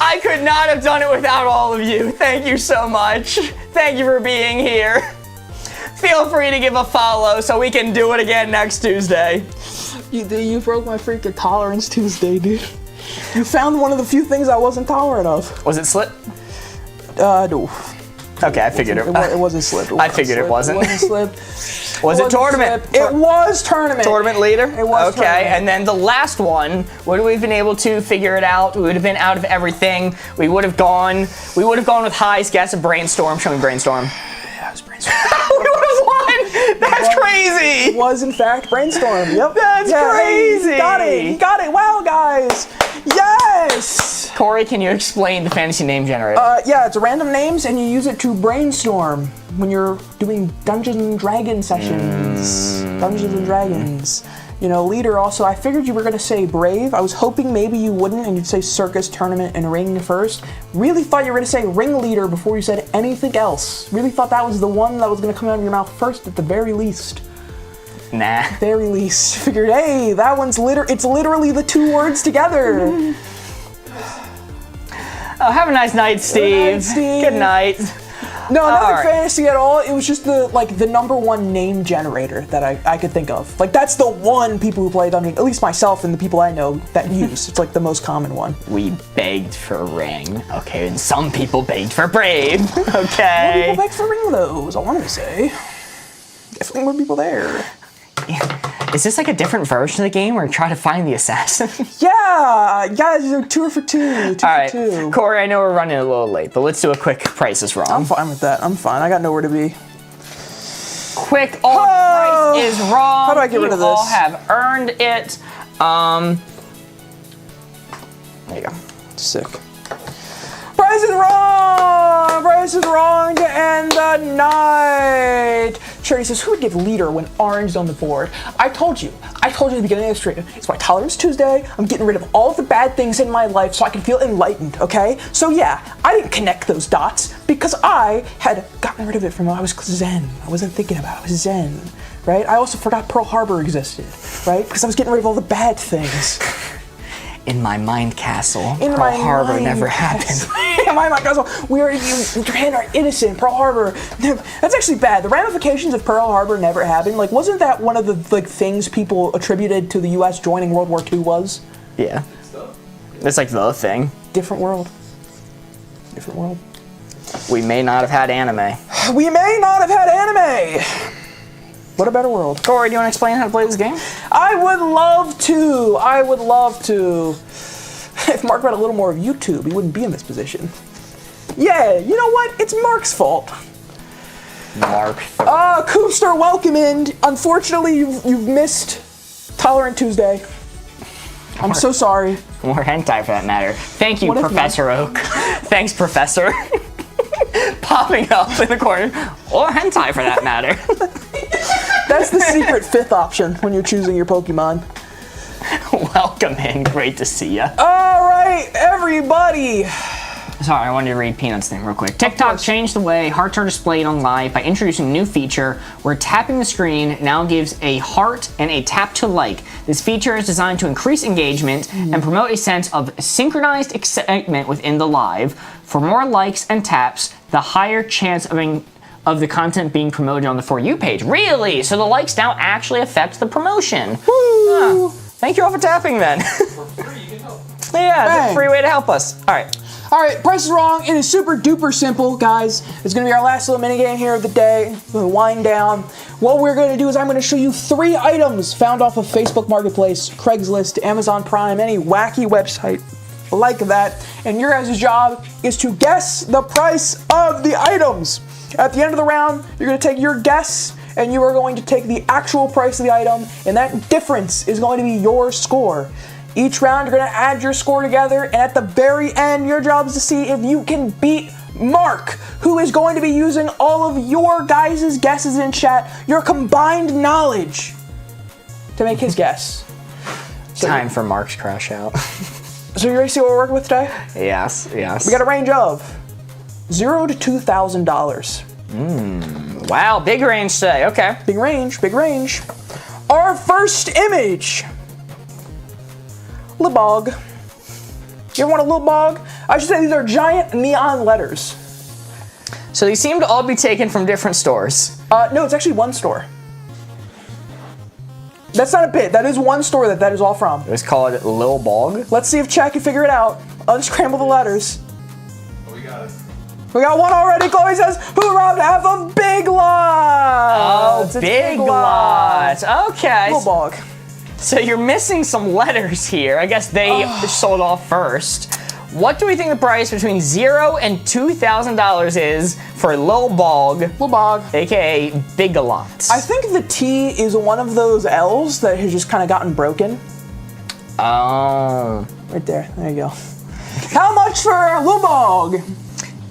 I could not have done it without all of you. Thank you so much. Thank you for being here. Feel free to give a follow so we can do it again next Tuesday. You broke my freaking Tolerance Tuesday, dude. You found one of the few things I wasn't tolerant of. Was it slip? No. Okay, I figured it. It wasn't slip. I figured it wasn't. It wasn't slip. Was it tournament? It was tournament. Tournament leader? It was okay, tournament. and then the last one, would we have been able to figure it out? We would have been out of everything. We would have gone with highest guess of Brainstorm. Show me Brainstorm. Yeah, it was Brainstorm. We would have won! That's crazy! It was, in fact, Brainstorm. Yep. That's crazy! You got it. Wow, guys. Yes! Corey, can you explain the fantasy name generator? Yeah, it's random names, and you use it to brainstorm when you're doing Dungeons and Dragons sessions. Dungeons and Dragons. You know, leader also, I figured you were going to say brave. I was hoping maybe you wouldn't, and you'd say circus, tournament, and ring first. Really thought you were going to say ringleader before you said anything else. Really thought that was the one that was going to come out of your mouth first at the very least. Nah. Very least. Figured, hey, that one's it's literally the two words together. Oh, have a nice night, Steve. Good night, Steve. Good night. No, nothing right. fantasy at all. It was just the number one name generator that I could think of. Like, that's the one people who play Dungeons, at least myself and the people I know, that use. It's like the most common one. We begged for ring. Okay, and some people begged for brave. More Okay. people beg for ring, though, is all I'm gonna say. Definitely more people there. Is this like a different version of the game where you try to find the assassin? Yeah, guys, you're 2 for 2. All right, Corey, I know we're running a little late, but let's do a quick Price is Wrong. I'm fine with that. I'm fine. I got nowhere to be. Quick, Price is Wrong. How do I get rid of this? You all have earned it. There you go. Sick. Price is wrong! Price is wrong to end the night! Charity says, who would give leader when orange is on the board? I told you at the beginning of the stream, it's my Tolerance Tuesday. I'm getting rid of all of the bad things in my life so I can feel enlightened, okay? So yeah, I didn't connect those dots because I had gotten rid of it from when I was zen. I wasn't thinking about it, I was zen, right? I also forgot Pearl Harbor existed, right? Because I was getting rid of all the bad things. In my mind castle, In Pearl my Harbor mind never castle. happened. In my mind castle, Japan are innocent. Pearl Harbor, that's actually bad. The ramifications of Pearl Harbor never happened. Like, wasn't that one of the things people attributed to the U.S. joining World War II was? Yeah. It's like the thing. Different world. Different world. We may not have had anime. We may not have had anime. What a better world. Corey, do you want to explain how to play this game? I would love to. I would love to. If Mark read a little more of YouTube, he wouldn't be in this position. Yeah, you know what? It's Mark's fault. Mark. Coopster, welcome in. Unfortunately, you've missed Tolerant Tuesday. I'm so sorry. More hentai for that matter. Thank you, What if Professor Oak. Thanks, Professor. Popping up in the corner. Or hentai for that matter. That's the secret fifth option when you're choosing your Pokemon. Welcome in. Great to see you. All right, everybody. Sorry, I wanted to read Peanut's thing real quick. TikTok changed the way hearts are displayed on live by introducing a new feature where tapping the screen now gives a heart and a tap to like. This feature is designed to increase engagement and promote a sense of synchronized excitement within the live. For more likes and taps, the higher chance of the content being promoted on the For You page. Really? So the likes now actually affect the promotion. Woo! Thank you all for tapping then. For free, you can help. Yeah, it's a free way to help us. All right. All right, Price is Wrong. It is super duper simple, guys. It's gonna be our last little mini game here of the day. We're gonna wind down. What we're gonna do is I'm gonna show you 3 items found off of Facebook Marketplace, Craigslist, Amazon Prime, any wacky website like that. And your guys' job is to guess the price of the items. At the end of the round, you're gonna take your guess and you are going to take the actual price of the item, and that difference is going to be your score. Each round, you're gonna add your score together, and at the very end, your job is to see if you can beat Mark, who is going to be using all of your guys' guesses in chat, your combined knowledge, to make his guess. Time for Mark's crash out. So you ready to see what we're working with today? Yes, yes. We got a range of $0 to $2,000. Wow, big range today. Okay. Big range, big range. Our first image. Lebog. You ever want a little bog? I should say these are giant neon letters. So these seem to all be taken from different stores. No, it's actually one store. That's not a bit. That is one store that is all from. Let's call it Lil Bog. Let's see if Chad can figure it out. Unscramble the letters. Oh, we got it. We got one already. Chloe says, who robbed half of Big Lots? Oh, Big Lots. Okay. Little bog. So you're missing some letters here. I guess they sold off first. What do we think the price between $0 and $2,000 is for Lil Bog, Little bog. aka Big Lots? I think the T is one of those L's that has just kind of gotten broken. Oh. Right there. There you go. How much for Little Bog?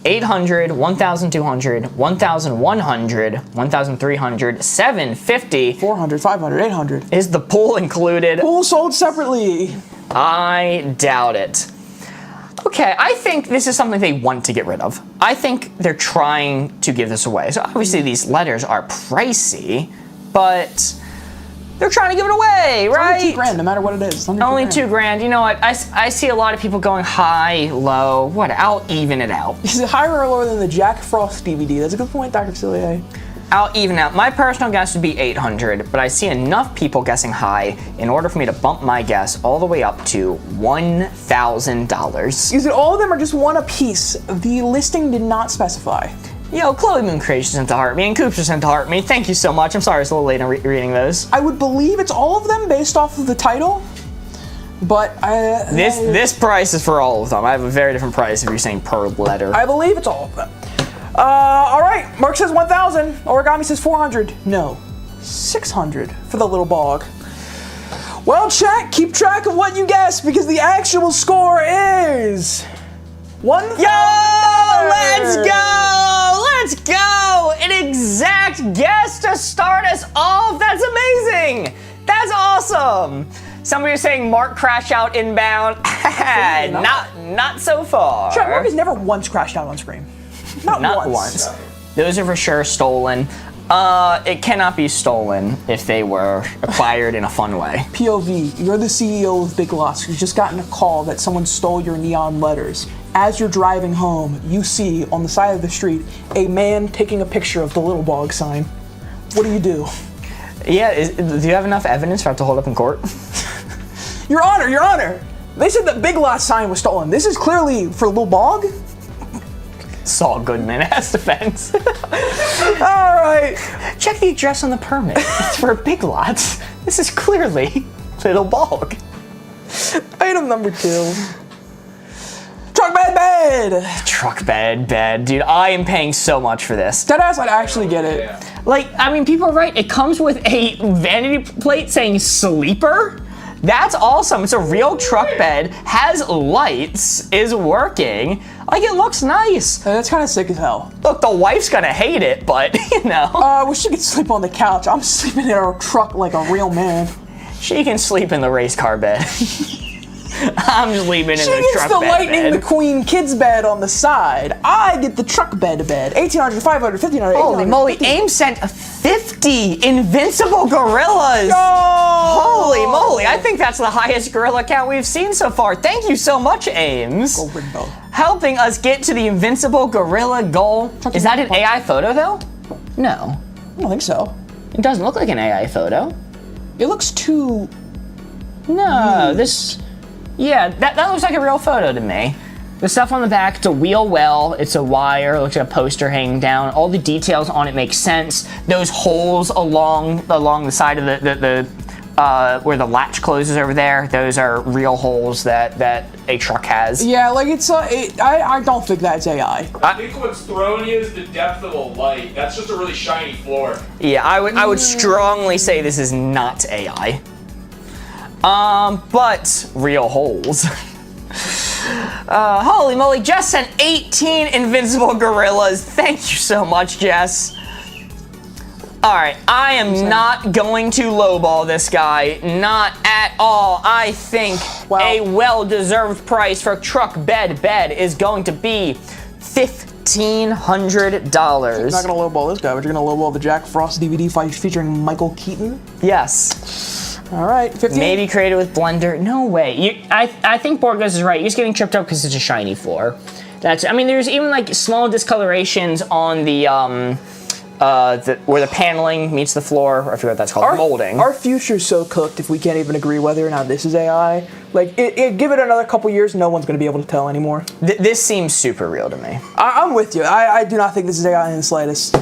800, 1,200, 1,100, 1,300, 750. 400, 500, 800. Is the pool included? Pool sold separately. I doubt it. Okay, I think this is something they want to get rid of. I think they're trying to give this away. So obviously these letters are pricey, but they're trying to give it away, right? Only $2,000, no matter what it is. It's Only $2,000. You know what? I see a lot of people going high, low. What? I'll even it out. Is it higher or lower than the Jack Frost DVD? That's a good point, Dr. Cillier. I'll even out. My personal guess would be 800, but I see enough people guessing high in order for me to bump my guess all the way up to $1,000. Is it all of them or just one apiece? The listing did not specify. Yo, Chloe Moon Creation sent to heart me, and Cooper sent to heart me. Thank you so much. I'm sorry it's a little late in reading those. I would believe it's all of them based off of the title, but This price is for all of them. I have a very different price if you're saying per letter. I believe it's all of them. All right, Mark says 1,000. Origami says 400. No, 600 for the Little Bog. Well, chat, keep track of what you guess because the actual score is $1,000. Yo, let's go! Let's go! An exact guess to start us off. That's amazing. That's awesome. Somebody was saying Mark crash out inbound. not so far. Chat, Mark has never once crashed out on screen. Not once. Those are for sure stolen. It cannot be stolen if they were acquired in a fun way. POV, you're the CEO of Big Lots. You've just gotten a call that someone stole your neon letters. As you're driving home, you see on the side of the street a man taking a picture of the Little Bog sign. What do you do? Yeah, do you have enough evidence for I have to hold up in court? Your Honor, Your Honor! They said that Big Lots sign was stolen. This is clearly for Little Bog. Saul Goodman as defense. All right. Check the address on the permit. It's for Big Lots. This is clearly Little Bog. Item number 2. Truck bed. Truck bed. Dude, I am paying so much for this. Deadass, I'd actually get it. Like, I mean, people are right. It comes with a vanity plate saying sleeper. That's awesome. It's a real truck bed, has lights, is working. Like, it looks nice. That's kind of sick as hell. Look, the wife's gonna hate it, but, you know. I wish she could sleep on the couch. I'm sleeping in a truck like a real man. She can sleep in the race car bed. I'm sleeping in the She gets truck the bed. Lightning McQueen kids bed on the side. I get the truck bed to bed. 1,800, 500, 1,500, Holy 800, moly, 50. AIM sent 50 invincible gorillas. Yo! Holy moly, I think that's the highest gorilla count we've seen so far. Thank you so much, Ames. Go Ringo. Helping us get to the invincible gorilla goal. Is that an AI photo though? No, I don't think so. it doesn't look like an AI photo. It looks too... No, yeah, that looks like a real photo to me. The stuff on the back, it's a wheel well, it's a wire, it looks like a poster hanging down. All the details on it make sense. Those holes along the side of the where the latch closes over there, those are real holes that a truck has. Yeah, like I don't think that's AI. I think what's throwing you is the depth of the light. That's just a really shiny floor. Yeah, I would strongly say this is not AI. But real holes. Holy moly, Jess sent 18 invincible gorillas. Thank you so much, Jess. All right, I am not going to lowball this guy, not at all. I think a well-deserved price for truck bed is going to be $1,500. You're not gonna lowball this guy, but you're gonna lowball the Jack Frost DVD featuring Michael Keaton. Yes. All right, 15. Maybe created with Blender. No way. I think BOARDGAMES is right. You're just getting tripped up because it's a shiny floor. I mean, there's even like small discolorations on the where the paneling meets the floor. I forget what that's called. Molding. Our future's so cooked if we can't even agree whether or not this is AI. Like, give it another couple years, no one's gonna be able to tell anymore. This seems super real to me. I'm with you. I do not think this is AI in the slightest.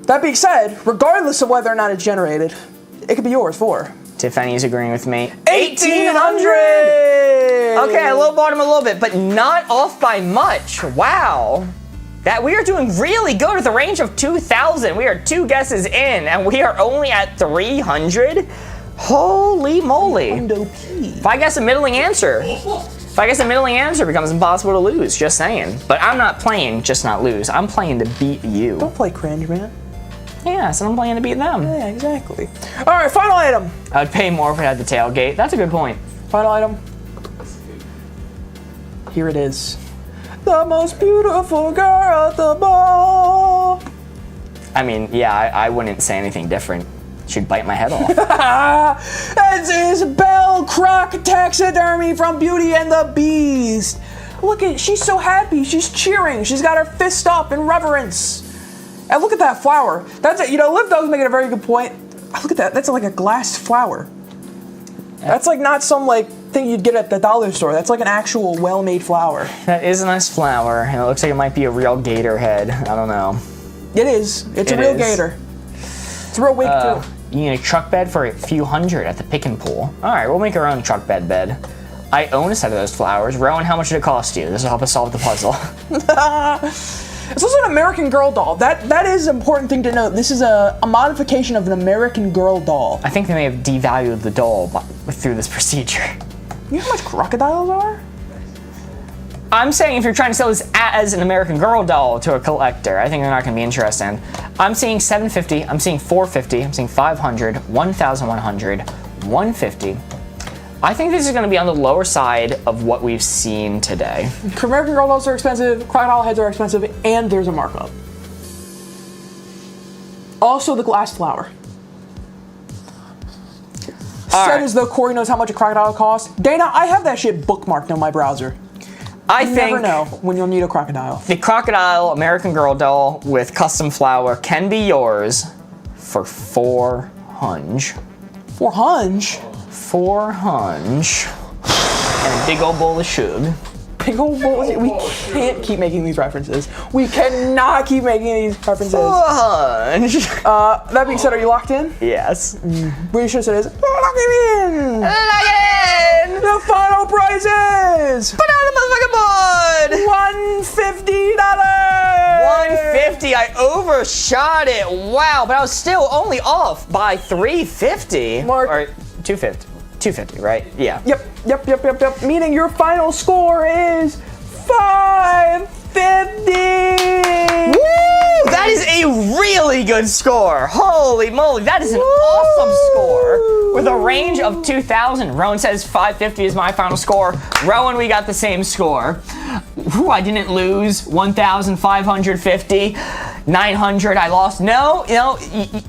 That being said, regardless of whether or not it's generated, it could be yours for Tiffany's agreeing with me. 1,800. Okay, I lowballed him a little bit, but not off by much. Wow. That we are doing really good at the range of 2,000. We are 2 guesses in, and we are only at 300. Holy moly. If I guess a middling answer, it becomes impossible to lose, just saying. But I'm not playing just not lose. I'm playing to beat you. Don't play cringe, man. Yeah, so I'm playing to beat them. Yeah, exactly. All right, final item. I would pay more if it had the tailgate. That's a good point. Final item. Here it is. The most beautiful girl at the ball. I mean, yeah, I wouldn't say anything different. She'd bite my head off. That's Isabelle Croc Taxidermy from Beauty and the Beast. Look at, she's so happy. She's cheering. She's got her fist up in reverence. And look at that flower. That's it. You know, Liv Dog's making a very good point. Look at that. That's like a glass flower. That's like not some like thing you'd get at the dollar store. That's like an actual well-made flower. That is a nice flower, and it looks like it might be a real gator head. I don't know. It is. It's a real gator. It's a real wig too. You need a truck bed for a few hundred at the pick and pull. All right, we'll make our own truck bed. I own a set of those flowers. Rowan, how much did it cost you? This will help us solve the puzzle. It's also an American Girl doll. That is an important thing to note. This is a modification of an American Girl doll. I think they may have devalued the doll through this procedure. You know how much crocodiles are? I'm saying if you're trying to sell this as an American Girl doll to a collector, I think they're not going to be interested. I'm seeing $750, I'm seeing $450, I'm seeing $500, $1,100, $150. I think this is going to be on the lower side of what we've seen today. American Girl dolls are expensive, crocodile heads are expensive, and there's a markup. Also the glass flower. Said as though Corey knows how much a crocodile costs. Dana, I have that shit bookmarked on my browser. You never know when you'll need a crocodile. The crocodile American Girl doll with custom flower can be yours for $400. $400? $400. And a big old bowl of sugar. Big old bowl. We can't keep making these references. We cannot keep making these references. $400. That being said, are you locked in? Yes. Pretty sure it is. Lock it in! Lock it in! The final prize is Put on the motherfucking board! $150! $150. I overshot it. Wow, but I was still only off by $350. Mark. Or $250. 250, right? Yeah. Yep. Meaning your final score is 550. Woo! That is a really good score. Holy moly, that is an awesome score. With a range of 2,000. Rowan says 550 is my final score. Rowan, we got the same score. Whew, I didn't lose. 1,550. 900, I lost. No,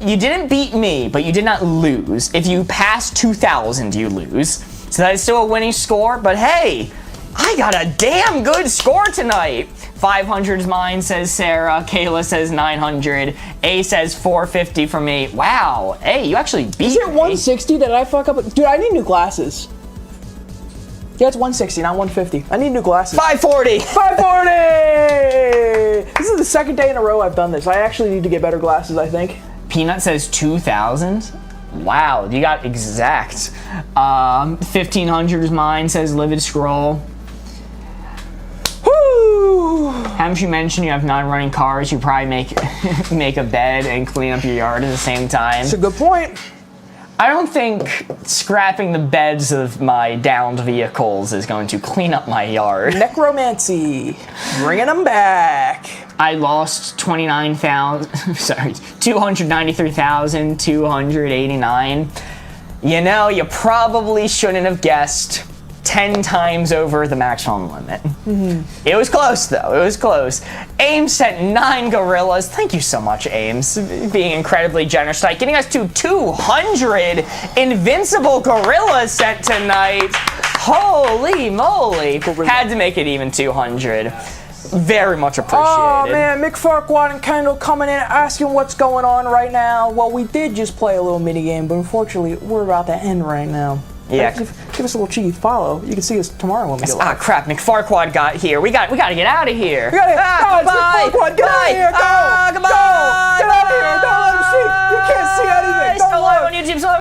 you didn't beat me, but you did not lose. If you pass 2,000, you lose. So that is still a winning score, but hey, I got a damn good score tonight. 500 is mine, says Sarah. Kayla says 900. A says 450 for me. Wow, A, you actually beat me. Is it 160? Did I fuck up? Dude, I need new glasses. Yeah, it's 160, not 150. I need new glasses. 540. 540! This is the second day in a row I've done this. I actually need to get better glasses, I think. Peanut says 2,000. Wow, you got exact. 1,500 is mine, says Livid Scroll. Woo! Haven't you mentioned you have non-running cars? You probably make a bed and clean up your yard at the same time. That's a good point. I don't think scrapping the beds of my downed vehicles is going to clean up my yard. Necromancy. Bringing them back. I lost 293,289. You know, you probably shouldn't have guessed 10 times over the maximum limit. It was close though, it was close. Ames sent 9 gorillas. Thank you so much, Ames, being incredibly generous tonight, getting us to 200 invincible gorillas sent tonight. Holy moly. Had to make it even 200. Very much appreciated. Oh man, Mick Farquaad and Kendall coming in asking what's going on right now. Well, we did just play a little mini game, but unfortunately we're about to end right now. Yeah. Give us a little cheeky follow. You can see us tomorrow when we go. Ah, crap! McFarquad got here. We gotta get out of here. Goodbye. Get out of here. Go. Goodbye. Go. Get out of here. Don't let him see. You can't see anything. Still Don't live look. on YouTube.